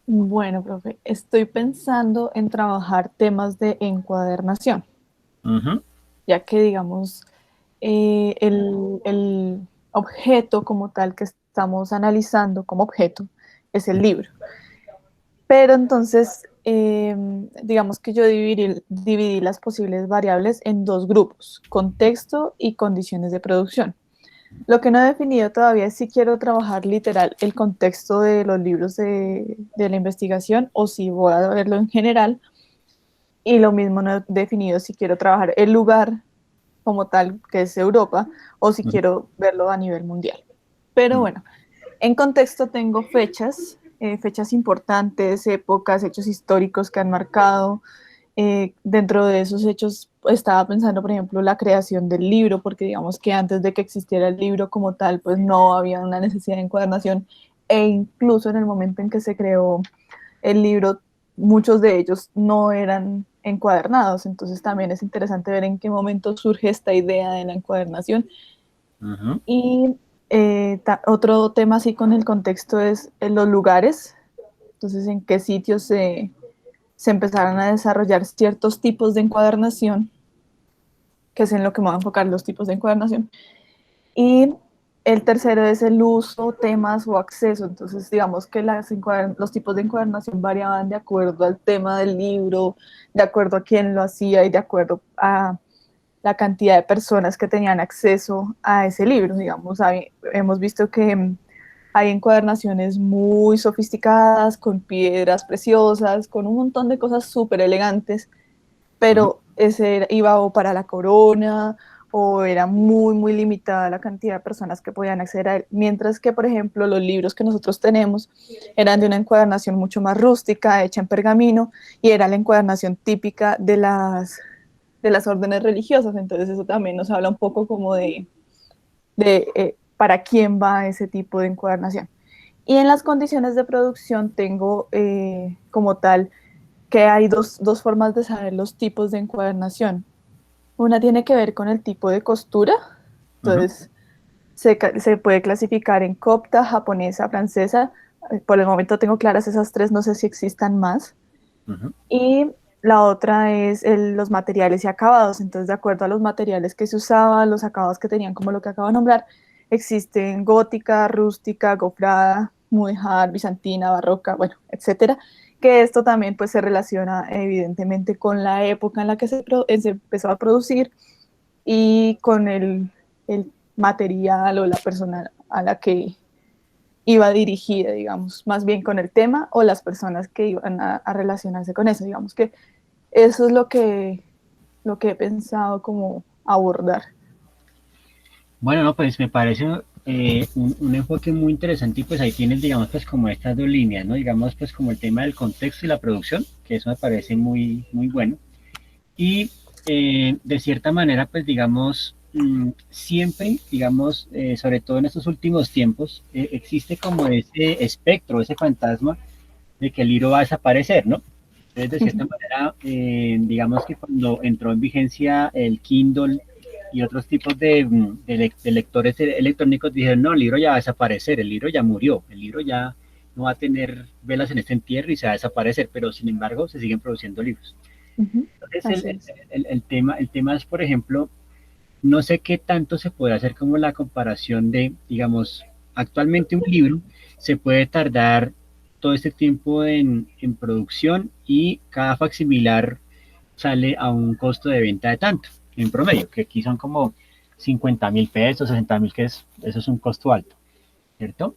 Bueno, profe, estoy pensando en trabajar temas de encuadernación, Ujú. ya que, digamos, el objeto como tal que estamos analizando como objeto es el libro. Pero entonces, digamos que yo dividí las posibles variables en dos grupos, contexto y condiciones de producción. Lo que no he definido todavía es si quiero trabajar literal el contexto de los libros de la investigación o si voy a verlo en general. Y lo mismo no he definido si quiero trabajar el lugar como tal, que es Europa, o si Ujú. quiero verlo a nivel mundial. Pero Ujú. bueno, en contexto tengo fechas importantes, épocas, hechos históricos que han marcado. Dentro de esos hechos estaba pensando, por ejemplo, la creación del libro, porque digamos que antes de que existiera el libro como tal, pues no había una necesidad de encuadernación, e incluso en el momento en que se creó el libro, muchos de ellos no eran encuadernados, entonces también es interesante ver en qué momento surge esta idea de la encuadernación. Ujú. Y otro tema así con el contexto es los lugares, entonces en qué sitios se empezaron a desarrollar ciertos tipos de encuadernación, que es en lo que me voy a enfocar, los tipos de encuadernación. Y el tercero es el uso, temas o acceso. Entonces, digamos que los tipos de encuadernación variaban de acuerdo al tema del libro, de acuerdo a quién lo hacía y de acuerdo a la cantidad de personas que tenían acceso a ese libro. Digamos, hemos visto que hay encuadernaciones muy sofisticadas, con piedras preciosas, con un montón de cosas súper elegantes, Ujú. pero ese iba o para la corona o era muy, muy limitada la cantidad de personas que podían acceder a él. Mientras que, por ejemplo, los libros que nosotros tenemos eran de una encuadernación mucho más rústica, hecha en pergamino, y era la encuadernación típica de las órdenes religiosas. Entonces eso también nos habla un poco como de para quién va ese tipo de encuadernación. Y en las condiciones de producción tengo como tal que hay dos formas de saber los tipos de encuadernación. Una tiene que ver con el tipo de costura. Ujú. Entonces, se puede clasificar en copta, japonesa, francesa. Por el momento tengo claras esas tres, no sé si existan más. Y la otra es los materiales y acabados. Entonces, de acuerdo a los materiales que se usaban, los acabados que tenían, como lo que acabo de nombrar, existen gótica, rústica, gofrada, mudéjar, bizantina, barroca, bueno, etcétera. Que esto también pues se relaciona evidentemente con la época en la que se empezó a producir y con el material o la persona a la que iba dirigida, digamos, más bien con el tema o las personas que iban a relacionarse con eso. Digamos que eso es lo que he pensado como abordar. Bueno, no, pues me parece un enfoque muy interesante y pues ahí tienes, digamos, pues como estas dos líneas, ¿no? Digamos, pues como el tema del contexto y la producción, que eso me parece muy, muy bueno. Y de cierta manera, pues digamos, siempre, digamos, sobre todo en estos últimos tiempos, existe como ese espectro, ese fantasma de que el libro va a desaparecer, ¿no? Entonces, de cierta manera, digamos que cuando entró en vigencia el Kindle y otros tipos de lectores electrónicos, dijeron, no, el libro ya va a desaparecer, el libro ya murió, el libro ya no va a tener velas en este entierro y se va a desaparecer, pero sin embargo se siguen produciendo libros. Entonces, el tema es, por ejemplo, no sé qué tanto se puede hacer como la comparación de, digamos, actualmente un libro se puede tardar todo este tiempo en producción y cada facsimilar sale a un costo de venta de tanto, en promedio, que aquí son como 50.000 pesos, 60.000, eso es un costo alto, ¿cierto?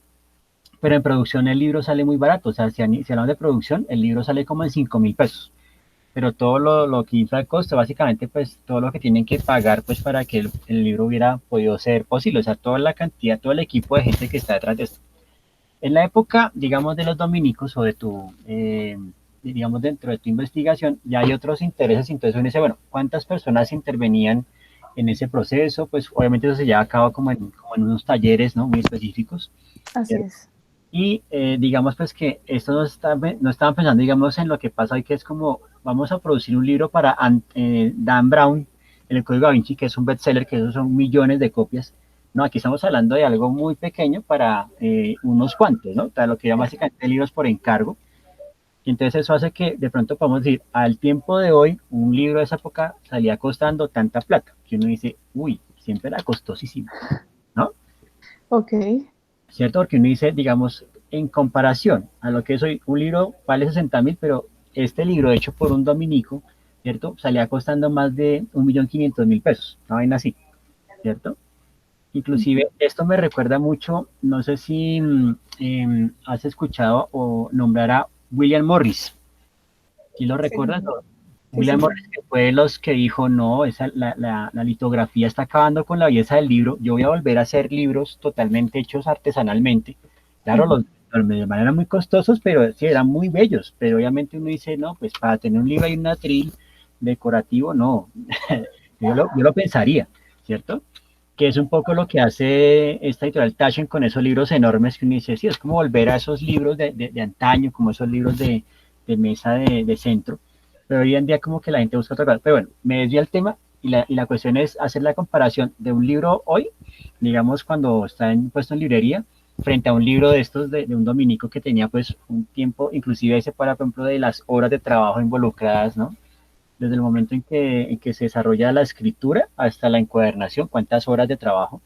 Pero en producción el libro sale muy barato, o sea, si hablamos de producción, el libro sale como en 5.000 pesos. Pero todo lo que infla el costo, básicamente, pues todo lo que tienen que pagar, pues para que el libro hubiera podido ser posible, o sea, toda la cantidad, todo el equipo de gente que está detrás de esto. En la época, digamos, de los dominicos o de digamos, dentro de tu investigación, ya hay otros intereses, entonces uno dice, bueno, ¿cuántas personas intervenían en ese proceso? Pues obviamente eso se lleva a cabo como en unos talleres, ¿no? Muy específicos. Así es. Y digamos pues que esto no estaban pensando, digamos, en lo que pasa hoy, que es como, vamos a producir un libro para Dan Brown, El Código Da Vinci, que es un bestseller, que esos son millones de copias. No, aquí estamos hablando de algo muy pequeño para unos cuantos, ¿no? Para lo que llaman básicamente libros por encargo. Y entonces eso hace que de pronto podamos decir, al tiempo de hoy, un libro de esa época salía costando tanta plata, que uno dice, uy, siempre era costosísimo, ¿no? Ok. ¿Cierto? Porque uno dice, digamos, en comparación a lo que es hoy, un libro vale 60.000, pero este libro hecho por un dominico, ¿cierto? Salía costando más de 1.500.000 pesos, una vaina así, ¿cierto? Inclusive esto me recuerda mucho, no sé si has escuchado o nombrar a William Morris. ¿Sí lo recuerdas? Sí. William Morris, que fue de los que dijo, no, la litografía está acabando con la belleza del libro, yo voy a volver a hacer libros totalmente hechos artesanalmente. Claro, los medios eran muy costosos, pero sí, eran muy bellos, pero obviamente uno dice, no, pues para tener un libro y un atril decorativo, no, yo lo pensaría, ¿cierto? Que es un poco lo que hace esta editorial Taschen con esos libros enormes que uno dice, sí, es como volver a esos libros de antaño, como esos libros de mesa de centro, pero hoy en día como que la gente busca otra cosa. Pero bueno, me desvía el tema y la cuestión es hacer la comparación de un libro hoy, digamos cuando está puesto en librería, frente a un libro de estos de un dominico que tenía pues un tiempo, inclusive ese para, por ejemplo, de las horas de trabajo involucradas, ¿no? Desde el momento en que se desarrolla la escritura hasta la encuadernación, cuántas horas de trabajo.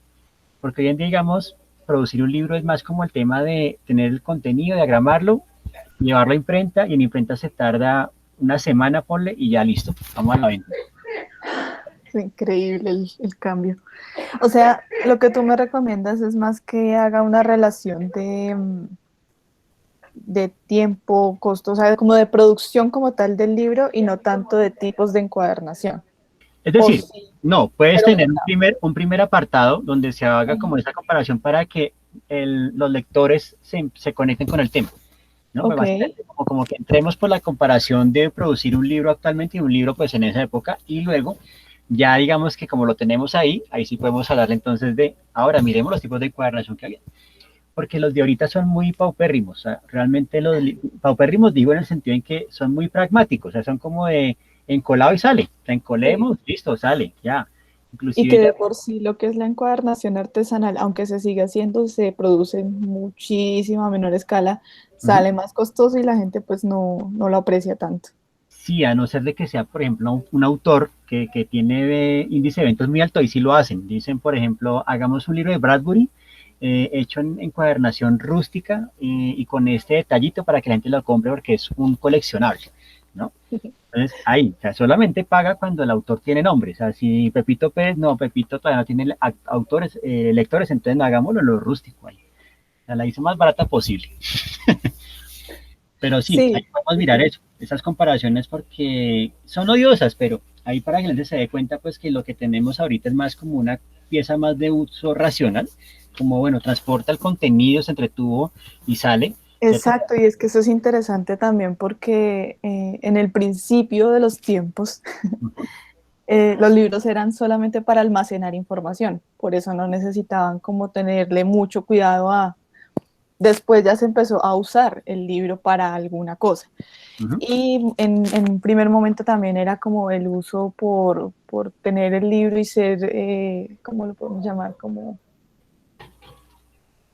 Porque hoy en día, digamos, producir un libro es más como el tema de tener el contenido, diagramarlo, llevarlo a imprenta, y en imprenta se tarda una semana, ponle, y ya listo, vamos a la venta. Es increíble el cambio. O sea, lo que tú me recomiendas es más que haga una relación de tiempo, costo, o sea, como de producción como tal del libro y no tanto de tipos de encuadernación. Es decir, sí, no, puedes pero tener un primer apartado donde se haga como esa comparación para que los lectores se conecten con el tema, ¿no? Ok. Como que entremos por la comparación de producir un libro actualmente y un libro pues en esa época, y luego ya digamos que como lo tenemos ahí sí podemos hablarle entonces de, ahora miremos los tipos de encuadernación que había. Porque los de ahorita son muy paupérrimos, o sea, realmente paupérrimos digo en el sentido en que son muy pragmáticos, o sea, son como de encolado y sale, o sea, encolemos, listo, sale, ya. Y Inclusive que ya, de por sí lo que es la encuadernación artesanal, aunque se sigue haciendo, se produce en muchísima menor escala, ujú. sale más costoso y la gente pues no lo aprecia tanto. Sí, a no ser de que sea, por ejemplo, un autor que tiene índice de ventas muy alto, y sí lo hacen. Dicen, por ejemplo, hagamos un libro de Bradbury hecho en encuadernación rústica y con este detallito para que la gente lo compre porque es un coleccionable, ¿no? Entonces, ahí, o sea, solamente paga cuando el autor tiene nombre. O sea, si Pepito Pérez, no, Pepito todavía no tiene autores, lectores, entonces no hagámoslo en lo rústico ahí. O sea, la hizo más barata posible. Pero sí, ahí Sí, podemos sí, mirar sí. eso, esas comparaciones porque son odiosas, pero ahí para que la gente se dé cuenta pues que lo que tenemos ahorita es más como una pieza más de uso racional, como bueno, transporta el contenido, se entretuvo y sale, ¿cierto? Exacto, y es que eso es interesante también porque en el principio de los tiempos los libros eran solamente para almacenar información, por eso no necesitaban como tenerle mucho cuidado a... Después ya se empezó a usar el libro para alguna cosa. Ujú. Y en un primer momento también era como el uso por tener el libro y ser, ¿cómo lo podemos llamar? Como,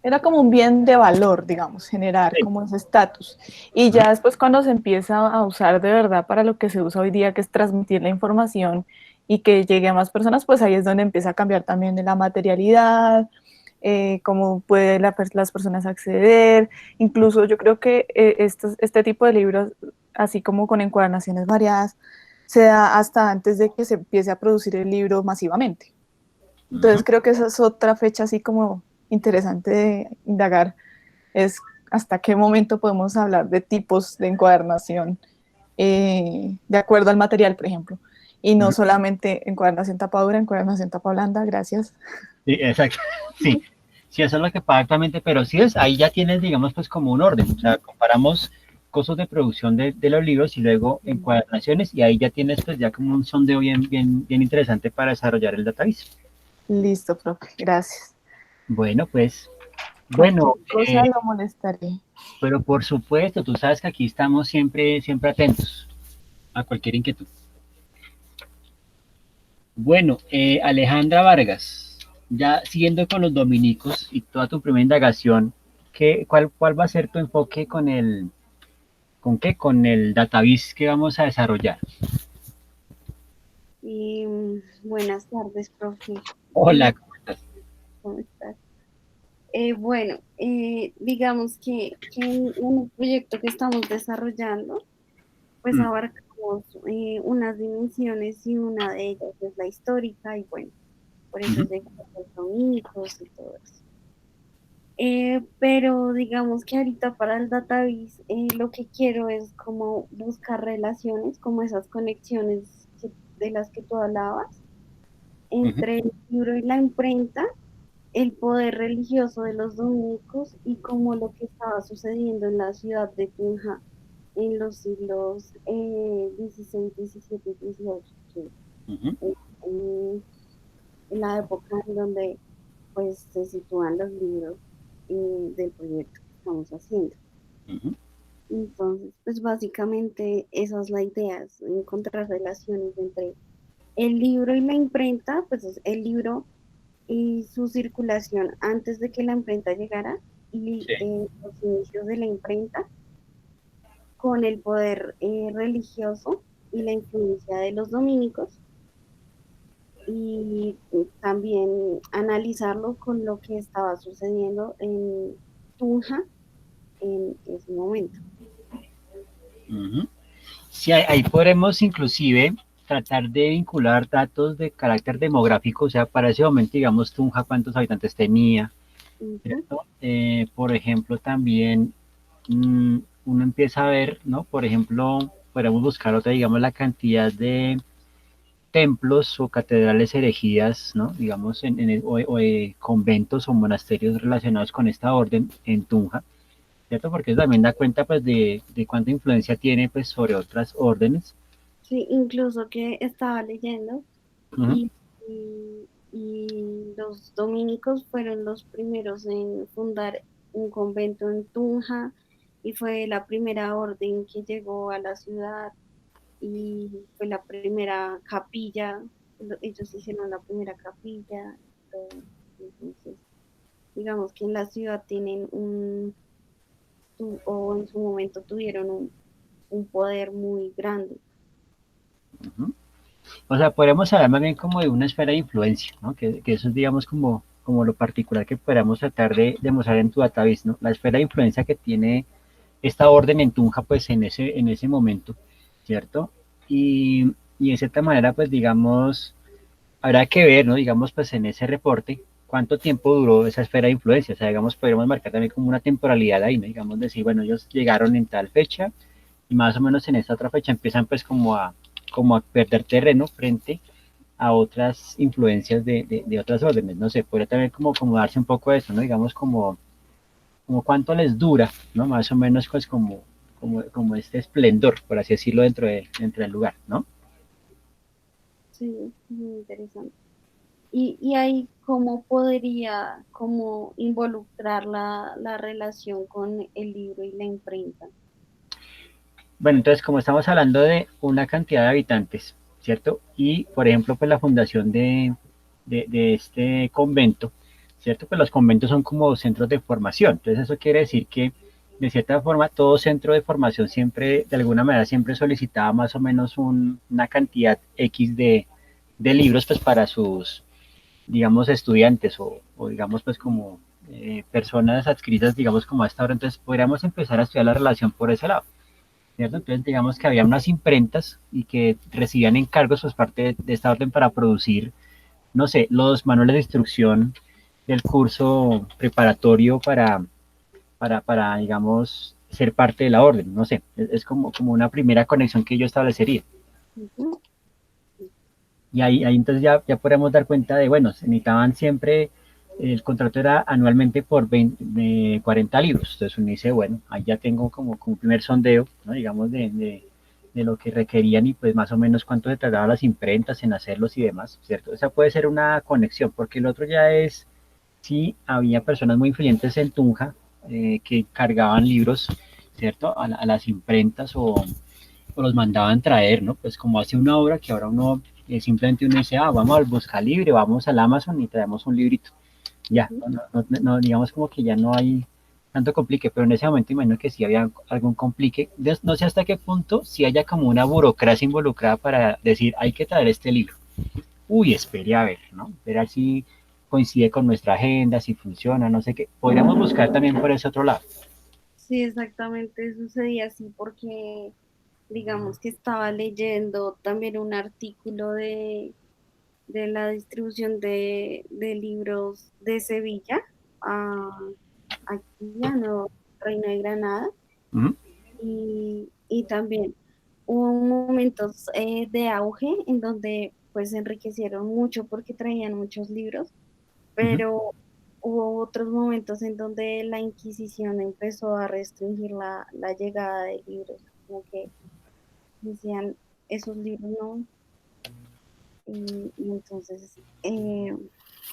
era como un bien de valor, digamos, generar Sí, como ese estatus. Y ujú, ya después cuando se empieza a usar de verdad para lo que se usa hoy día, que es transmitir la información y que llegue a más personas, pues ahí es donde empieza a cambiar también la materialidad, cómo pueden las personas acceder. Incluso yo creo que este tipo de libros, así como con encuadernaciones variadas, se da hasta antes de que se empiece a producir el libro masivamente. ujú. Entonces creo que esa es otra fecha así como interesante de indagar, es hasta qué momento podemos hablar de tipos de encuadernación de acuerdo al material, por ejemplo, y no Ujú. solamente encuadernación tapa dura, encuadernación tapa blanda, gracias. Sí, exacto, sí, sí, eso es lo que pasa actualmente, pero sí es, ahí ya tienes, digamos, pues como un orden, o sea, comparamos costos de producción de los libros y luego encuadernaciones, y ahí ya tienes pues ya como un sondeo bien interesante para desarrollar el database. Listo, profe, gracias. Bueno, pues, Cualquier bueno, cosa lo molestaré. pero por supuesto, tú sabes que aquí estamos siempre atentos a cualquier inquietud. Bueno, Alejandra Vargas, ya siguiendo con los dominicos y toda tu primera indagación, ¿cuál va a ser tu enfoque con qué? Con el database que vamos a desarrollar. Buenas tardes, profe. Hola, ¿cómo estás? ¿Cómo estás? Bueno, digamos que en el proyecto que estamos desarrollando, pues Mm, abarcamos unas dimensiones y una de ellas es la histórica y bueno, por eso ujú, llegamos a los dominicos y todo eso. Pero digamos que ahorita para el database lo que quiero es como buscar relaciones, como esas conexiones de las que tú hablabas, ujú, entre el libro y la imprenta, el poder religioso de los dominicos y como lo que estaba sucediendo en la ciudad de Tunja en los siglos XVI, XVII y XVIII, que ujú, es en la época en donde pues se sitúan los libros del proyecto que estamos haciendo. ujú, Entonces, pues básicamente esa es la idea, es encontrar relaciones entre el libro y la imprenta, pues el libro y su circulación antes de que la imprenta llegara y sí, los inicios de la imprenta con el poder religioso y la influencia de los dominicos y también analizarlo con lo que estaba sucediendo en Tunja en ese momento. ujú. Sí, ahí podremos inclusive tratar de vincular datos de carácter demográfico, o sea, para ese momento, digamos, Tunja, cuántos habitantes tenía, Ujú. ¿cierto? Por ejemplo, también uno empieza a ver, ¿no? Por ejemplo, podemos buscar otra, digamos, la cantidad de templos o catedrales erigidas, ¿no? Digamos, o conventos o monasterios relacionados con esta orden en Tunja, ¿cierto? Porque eso también da cuenta, pues, de cuánta influencia tiene, pues, sobre otras órdenes. Sí, incluso que estaba leyendo Ujú, y los dominicos fueron los primeros en fundar un convento en Tunja y fue la primera orden que llegó a la ciudad y fue la primera capilla ellos hicieron la primera capilla, todo. Entonces, digamos que en la ciudad tienen o en su momento tuvieron un poder muy grande. Ujú. O sea, podemos hablar más bien como de una esfera de influencia, ¿no? Que eso es, digamos, como lo particular que podamos tratar de mostrar en tu database, ¿no? La esfera de influencia que tiene esta orden en Tunja, pues en ese momento, ¿cierto? Y de cierta manera, pues digamos, habrá que ver, ¿no? Digamos, pues en ese reporte, cuánto tiempo duró esa esfera de influencia. O sea, digamos, podríamos marcar también como una temporalidad ahí, ¿no? Digamos, decir, bueno, ellos llegaron en tal fecha y más o menos en esta otra fecha empiezan pues como a perder terreno frente a otras influencias de otras órdenes. No sé, podría también como darse un poco de eso, ¿no? Digamos, como cuánto les dura, ¿no? Más o menos pues como este esplendor, por así decirlo, dentro del lugar, ¿no? Sí, muy interesante. Y ahí, ¿cómo podría como involucrar la relación con el libro y la imprenta? Bueno, entonces, como estamos hablando de una cantidad de habitantes, ¿cierto? Y, por ejemplo, pues la fundación de este convento, ¿cierto? Pues los conventos son como centros de formación. Entonces, eso quiere decir que, de cierta forma, todo centro de formación siempre, de alguna manera, siempre solicitaba más o menos una cantidad X de libros, pues para sus, digamos, estudiantes o digamos, pues como personas adscritas, digamos, como a esta hora. Entonces, podríamos empezar a estudiar la relación por ese lado. ¿Cierto? Entonces, digamos que había unas imprentas y que recibían encargos por parte de esta orden para producir, no sé, los manuales de instrucción del curso preparatorio para digamos, ser parte de la orden, no sé, es como una primera conexión que yo establecería. Ujú. Y ahí entonces ya podemos dar cuenta de, bueno, se necesitaban siempre, el contrato era anualmente por 40 libros. Entonces uno dice, bueno, ahí ya tengo como un primer sondeo, ¿no? Digamos, de lo que requerían y pues más o menos cuánto se tardaban las imprentas en hacerlos y demás, ¿cierto? Esa puede ser una conexión, porque el otro ya es, sí, había personas muy influyentes en Tunja que cargaban libros, ¿cierto? A las imprentas o los mandaban traer, ¿no? Pues como hace una obra que ahora uno simplemente uno dice, vamos al Busca Libre, vamos al Amazon y traemos un librito. Ya, no, digamos como que ya no hay tanto complique, pero en ese momento imagino que sí había algún complique. No sé hasta qué punto si haya como una burocracia involucrada para decir, hay que traer este libro. Uy, espere a ver, ¿no? Ver si coincide con nuestra agenda, si funciona, no sé qué. Podríamos buscar también por ese otro lado. Sí, exactamente, sucedía así porque, digamos que estaba leyendo también un artículo de la distribución de libros de Sevilla a aquí a Nuevo Reino de Granada Uh -huh. y también hubo momentos de auge en donde pues se enriquecieron mucho porque traían muchos libros, Uh -huh. pero hubo otros momentos en donde la Inquisición empezó a restringir la llegada de libros, como que decían esos libros no, y entonces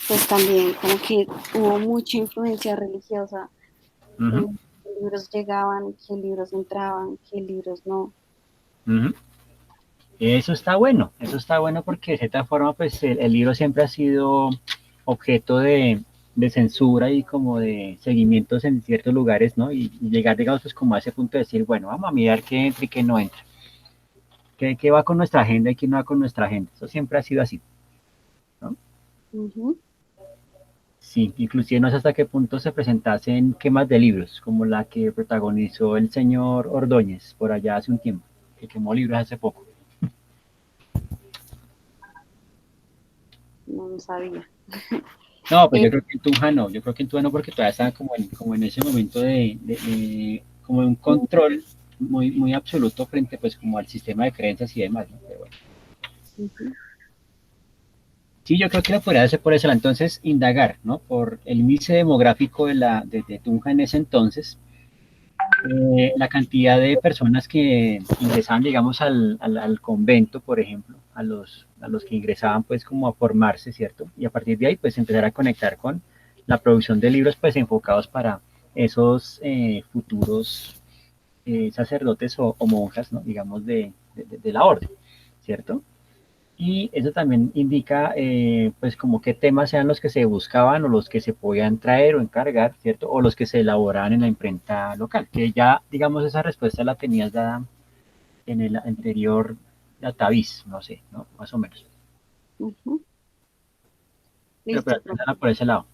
pues también como que hubo mucha influencia religiosa Uh -huh. en qué libros llegaban, qué libros entraban, qué libros no. Uh -huh. Eso está bueno porque de cierta forma pues el libro siempre ha sido objeto de censura y como de seguimientos en ciertos lugares, ¿no? Y llegar, digamos, pues como a ese punto de decir, bueno, vamos a mirar qué entra y qué no entra, qué va con nuestra agenda y qué no va con nuestra agenda. Eso siempre ha sido así, ¿no? Uh -huh. Sí, inclusive no sé hasta qué punto se presentasen quemas de libros, como la que protagonizó el señor Ordóñez por allá hace un tiempo, que quemó libros hace poco. No sabía. No, pues yo creo que en Tunja no, yo creo que en Tunja no porque todavía están como en ese momento como de un control muy absoluto frente pues como al sistema de creencias y demás, ¿no? Pero bueno. Uh -huh. Sí, yo creo que lo podría hacer por eso, entonces indagar, ¿no? Por el índice demográfico de Tunja en ese entonces, la cantidad de personas que ingresaban, digamos, al convento, por ejemplo, a los que ingresaban, pues, como a formarse, ¿cierto? Y a partir de ahí, pues, empezar a conectar con la producción de libros, pues, enfocados para esos futuros sacerdotes o monjas, ¿no? Digamos, de la orden, ¿cierto? y eso también indica pues como qué temas sean los que se buscaban o los que se podían traer o encargar, ¿cierto? O los que se elaboraban en la imprenta local, que ya digamos esa respuesta la tenías dada en el anterior database, no sé, ¿no? Más o menos. Listo, Pero profe. por ese lado.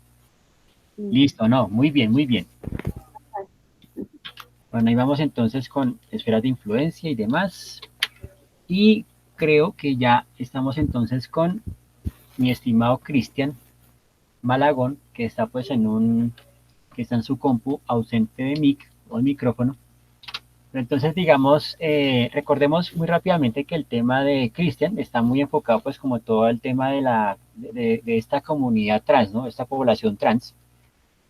Mm. Listo, no, muy bien, muy bien. Bueno, ahí vamos entonces con esferas de influencia y demás. Y creo que ya estamos entonces con mi estimado Cristian Malagón, que está pues que está en su compu ausente de mic o el micrófono. Pero entonces, digamos, recordemos muy rápidamente que el tema de Cristian está muy enfocado pues como todo el tema de esta comunidad trans, ¿no? Esta población trans,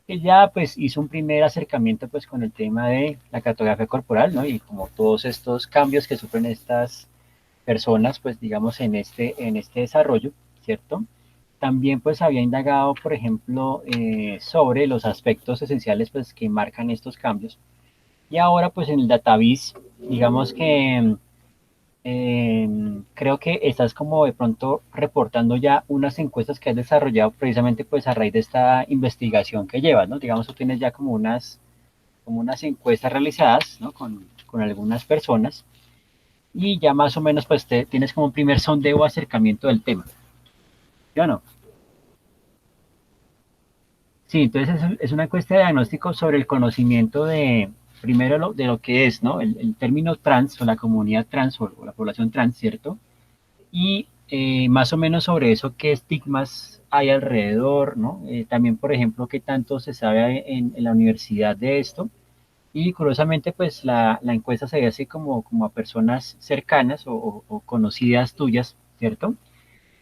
que ya pues hizo un primer acercamiento pues con el tema de la cartografía corporal, ¿no? Y como todos estos cambios que sufren estas personas, pues digamos en este desarrollo, ¿cierto? También pues había indagado, por ejemplo, sobre los aspectos esenciales pues que marcan estos cambios. Y ahora pues en el database, digamos que creo que estás como de pronto reportando ya unas encuestas que has desarrollado precisamente pues a raíz de esta investigación que llevas, ¿no? Digamos, tú tienes ya como unas encuestas realizadas, ¿no? Con algunas personas y ya más o menos pues tienes como un primer sondeo o acercamiento del tema. ¿Sí o no? Sí, entonces es una encuesta de diagnóstico sobre el conocimiento de, primero de lo que es, ¿no? El término trans o la comunidad trans o la población trans, ¿cierto? Y más o menos sobre eso, qué estigmas hay alrededor, ¿no? También, por ejemplo, qué tanto se sabe en la universidad de esto. Y curiosamente, pues la encuesta se hace como a personas cercanas o conocidas tuyas, ¿cierto?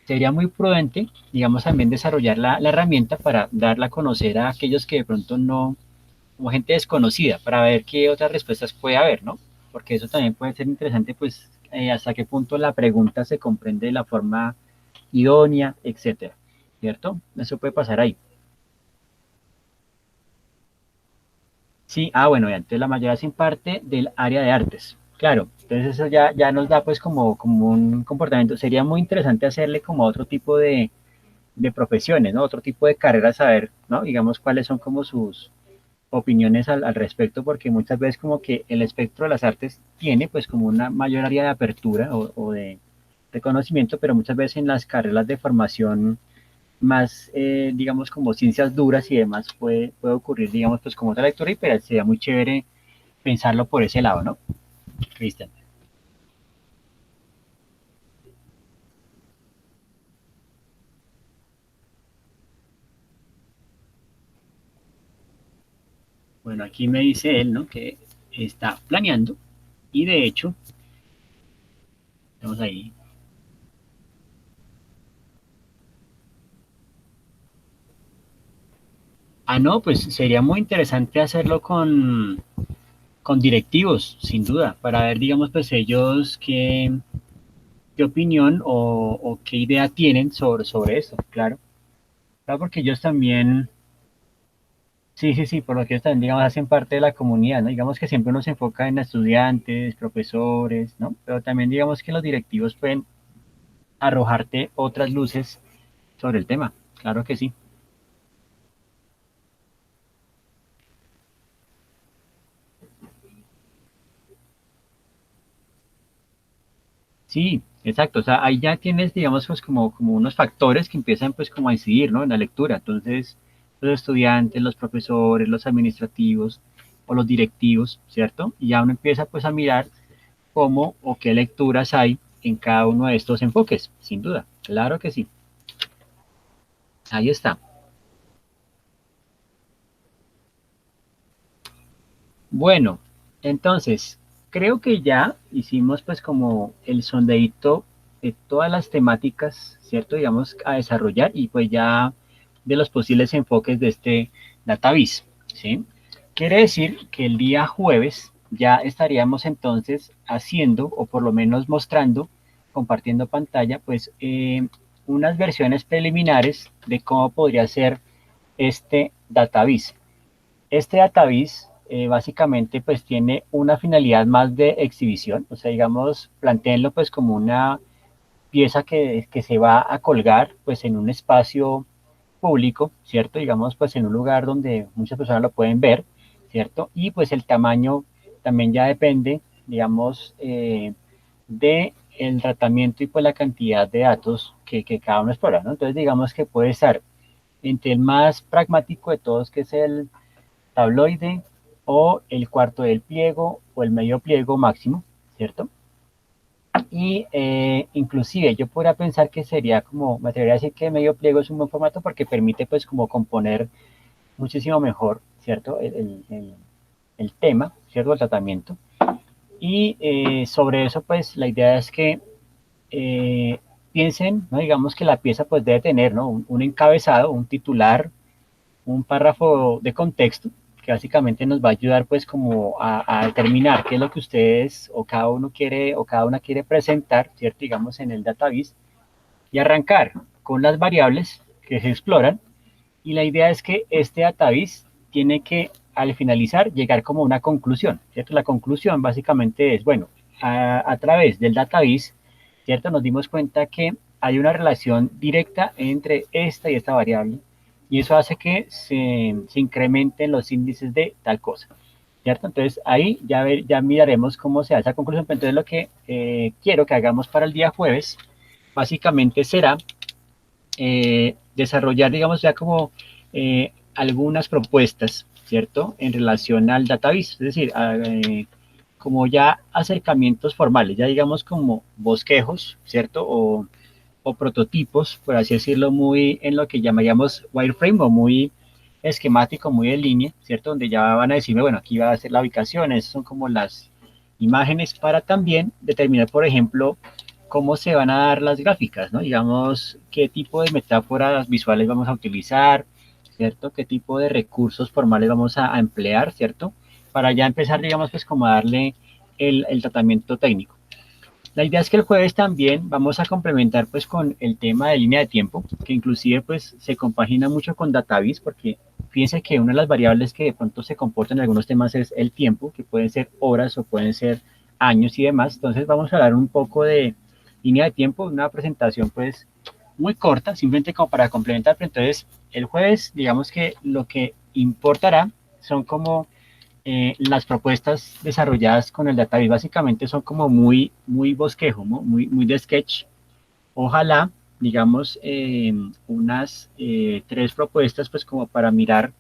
Sería muy prudente, digamos, también desarrollar la herramienta para darla a conocer a aquellos que de pronto no, como gente desconocida, para ver qué otras respuestas puede haber, ¿no? Porque eso también puede ser interesante, pues, hasta qué punto la pregunta se comprende de la forma idónea, etcétera, ¿cierto? Eso puede pasar ahí. Sí, bueno, ya, entonces la mayoría sin parte del área de artes. Claro, entonces eso ya nos da pues como un comportamiento. Sería muy interesante hacerle como otro tipo de profesiones, ¿no? Otro tipo de carreras, saber, ¿no? Digamos, cuáles son como sus opiniones al respecto, porque muchas veces como que el espectro de las artes tiene pues como una mayor área de apertura o de conocimiento, pero muchas veces en las carreras de formación más, digamos, como ciencias duras y demás, puede ocurrir, digamos, pues como otra lectura, y pero sería muy chévere pensarlo por ese lado, ¿no? Cristian. Bueno, aquí me dice él, ¿no? Que está planeando y de hecho, estamos ahí. No, pues sería muy interesante hacerlo con directivos, sin duda, para ver, digamos, pues ellos qué opinión o qué idea tienen sobre esto, claro. Claro, porque ellos también, sí, sí, sí, por lo que ellos también, digamos, hacen parte de la comunidad, ¿no? Digamos que siempre uno se enfoca en estudiantes, profesores, ¿no? Pero también digamos que los directivos pueden arrojarte otras luces sobre el tema, claro que sí. Sí, exacto. O sea, ahí ya tienes, digamos, pues como unos factores que empiezan pues como a incidir, ¿no? En la lectura. Entonces, los estudiantes, los profesores, los administrativos o los directivos, ¿cierto? Y ya uno empieza pues a mirar cómo o qué lecturas hay en cada uno de estos enfoques, sin duda. Claro que sí. Ahí está. Bueno, entonces, creo que ya hicimos pues como el sondeíto de todas las temáticas, ¿cierto? Digamos, a desarrollar y pues ya de los posibles enfoques de este database, ¿sí? Quiere decir que el día jueves ya estaríamos entonces haciendo o por lo menos mostrando, compartiendo pantalla, pues unas versiones preliminares de cómo podría ser este database. Este database básicamente pues tiene una finalidad más de exhibición, o sea, digamos, planteenlo pues como una pieza que se va a colgar pues en un espacio público, ¿cierto? Digamos pues en un lugar donde muchas personas lo pueden ver, ¿cierto? Y pues el tamaño también ya depende, digamos, de el tratamiento y pues la cantidad de datos que cada uno explora, ¿no? Entonces digamos que puede estar entre el más pragmático de todos, que es el tabloide, o el cuarto del pliego, o el medio pliego máximo, ¿cierto? Y inclusive yo podría pensar que sería como, me atrevería a decir que medio pliego es un buen formato porque permite pues como componer muchísimo mejor, ¿cierto? El tema, ¿cierto? El tratamiento. Y sobre eso pues la idea es que piensen, ¿no? Digamos que la pieza pues debe tener, ¿no? Un encabezado, un titular, un párrafo de contexto, que básicamente nos va a ayudar pues como a determinar qué es lo que ustedes o cada uno quiere o cada una quiere presentar, ¿cierto? Digamos en el database, y arrancar con las variables que se exploran, y la idea es que este database tiene que al finalizar llegar como una conclusión, ¿cierto? La conclusión básicamente es, bueno, a través del database, ¿cierto? Nos dimos cuenta que hay una relación directa entre esta y esta variable, y eso hace que se incrementen los índices de tal cosa, ¿cierto? Entonces ahí ya miraremos cómo se hace esa conclusión. Pero entonces lo que quiero que hagamos para el día jueves básicamente será desarrollar, digamos, ya como algunas propuestas, ¿cierto? En relación al database, es decir, como ya acercamientos formales, ya digamos como bosquejos, ¿cierto? O prototipos, por así decirlo, muy en lo que llamaríamos wireframe o muy esquemático, muy en línea, ¿cierto? Donde ya van a decirme, bueno, aquí va a ser la ubicación, esas son como las imágenes para también determinar, por ejemplo, cómo se van a dar las gráficas, ¿no? Digamos, qué tipo de metáforas visuales vamos a utilizar, ¿cierto? Qué tipo de recursos formales vamos a emplear, ¿cierto? Para ya empezar, digamos, pues como a darle el tratamiento técnico. La idea es que el jueves también vamos a complementar pues con el tema de línea de tiempo, que inclusive pues se compagina mucho con database, porque fíjense que una de las variables que de pronto se comportan en algunos temas es el tiempo, que pueden ser horas o pueden ser años y demás. Entonces vamos a hablar un poco de línea de tiempo, una presentación pues muy corta, simplemente como para complementar. Pero entonces el jueves, digamos que lo que importará son como las propuestas desarrolladas con el database. Básicamente son como muy bosquejo, ¿no? muy de sketch. Ojalá, digamos, unas 3 propuestas, pues como para mirar,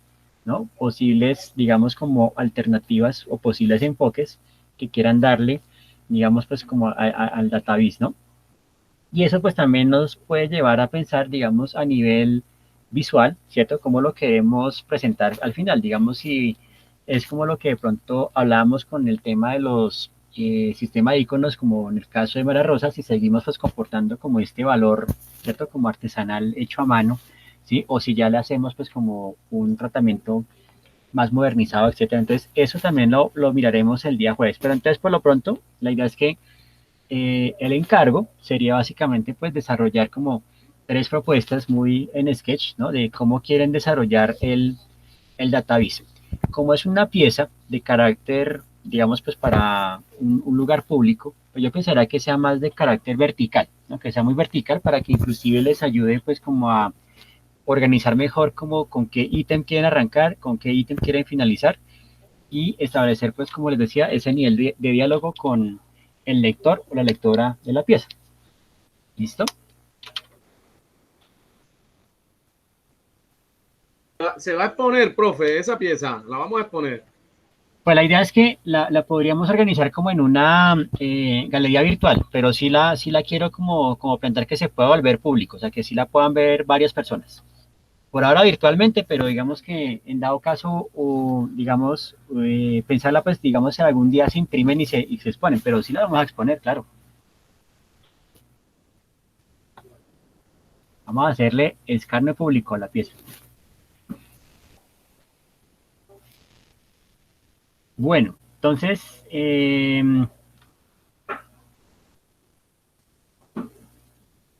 ¿no? Posibles, digamos, como alternativas o posibles enfoques que quieran darle, digamos, pues como al database, ¿no? Y eso pues también nos puede llevar a pensar, digamos, a nivel visual, ¿cierto? Cómo lo queremos presentar al final, digamos, si es como lo que de pronto hablábamos con el tema de los sistemas de iconos, como en el caso de Mara Rosa, si seguimos pues comportando como este valor, ¿cierto? Como artesanal hecho a mano, ¿sí? O si ya le hacemos pues como un tratamiento más modernizado, etcétera. Entonces, eso también lo miraremos el día jueves. Pero entonces, por lo pronto, la idea es que el encargo sería básicamente pues desarrollar como 3 propuestas muy en sketch, ¿no? De cómo quieren desarrollar el database. Como es una pieza de carácter, digamos, pues para un lugar público, pues yo pensaría que sea más de carácter vertical, ¿no? Que sea muy vertical para que inclusive les ayude pues como a organizar mejor como con qué ítem quieren arrancar, con qué ítem quieren finalizar, y establecer pues como les decía ese nivel de diálogo con el lector o la lectora de la pieza. ¿Listo? Se va a exponer, profe, esa pieza, la vamos a exponer. Pues la idea es que la podríamos organizar como en una galería virtual, pero sí la quiero como plantear que se pueda volver público, o sea, que sí la puedan ver varias personas. Por ahora virtualmente, pero digamos que en dado caso, o digamos, pensarla pues digamos si algún día se imprimen y se exponen, pero sí la vamos a exponer, claro. Vamos a hacerle escarnio público a la pieza. Bueno, entonces,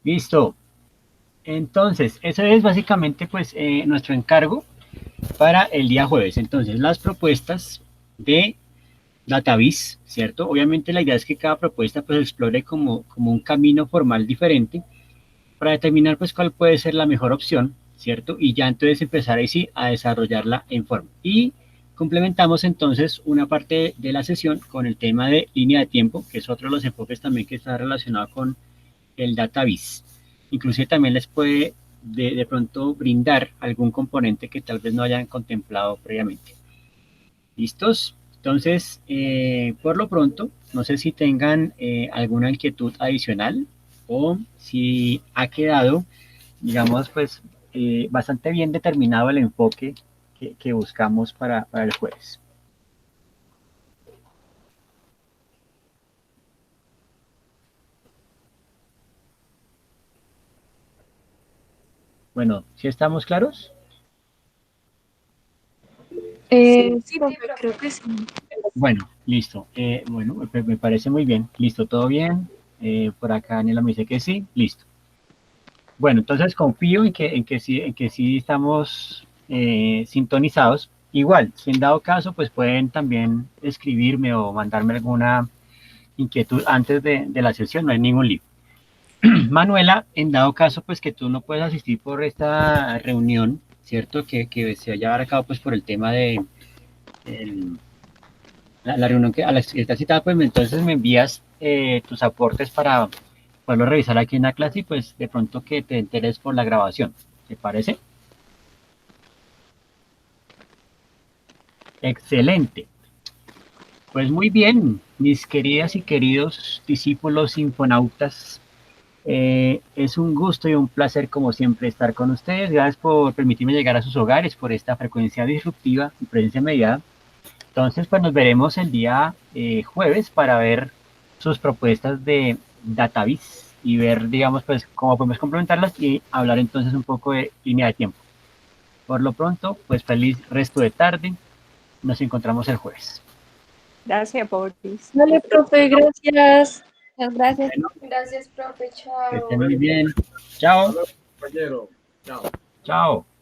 listo. Entonces, eso es básicamente pues nuestro encargo para el día jueves. Entonces, las propuestas de DataVis, ¿cierto? Obviamente la idea es que cada propuesta pues explore como un camino formal diferente para determinar pues cuál puede ser la mejor opción, ¿cierto? Y ya entonces empezar ahí sí a desarrollarla en forma. Y complementamos entonces una parte de la sesión con el tema de línea de tiempo, que es otro de los enfoques también que está relacionado con el DataVis. Inclusive también les puede de pronto brindar algún componente que tal vez no hayan contemplado previamente. ¿Listos? Entonces, por lo pronto, no sé si tengan alguna inquietud adicional o si ha quedado, digamos, pues bastante bien determinado el enfoque que buscamos para el jueves. Bueno, ¿sí estamos claros? Sí, profe, creo que sí. Bueno, listo. Bueno, me parece muy bien. Listo, ¿todo bien? Por acá Daniela me dice que sí. Listo. Bueno, entonces confío en que sí estamos sintonizados. Igual, si en dado caso, pues pueden también escribirme o mandarme alguna inquietud antes de la sesión, no hay ningún lío. Manuela, en dado caso, pues que tú no puedes asistir por esta reunión, ¿cierto? Que se va a llevar a cabo pues por el tema de la reunión a la que está citada, pues entonces me envías tus aportes para poderlo revisar aquí en la clase y pues de pronto que te enteres por la grabación. ¿Te parece? Excelente. Pues muy bien, mis queridas y queridos discípulos infonautas. Es un gusto y un placer como siempre estar con ustedes. Gracias por permitirme llegar a sus hogares por esta frecuencia disruptiva y presencia mediada. Entonces, pues nos veremos el día jueves para ver sus propuestas de DataVis y ver, digamos, pues cómo podemos complementarlas y hablar entonces un poco de línea de tiempo. Por lo pronto, pues feliz resto de tarde. Nos encontramos el jueves. Gracias, Boris. Vale, profe, gracias. Muchas gracias. Bueno, Gracias, profe. que Chao. estén muy bien. Chao. Compañero. Chao. Chao.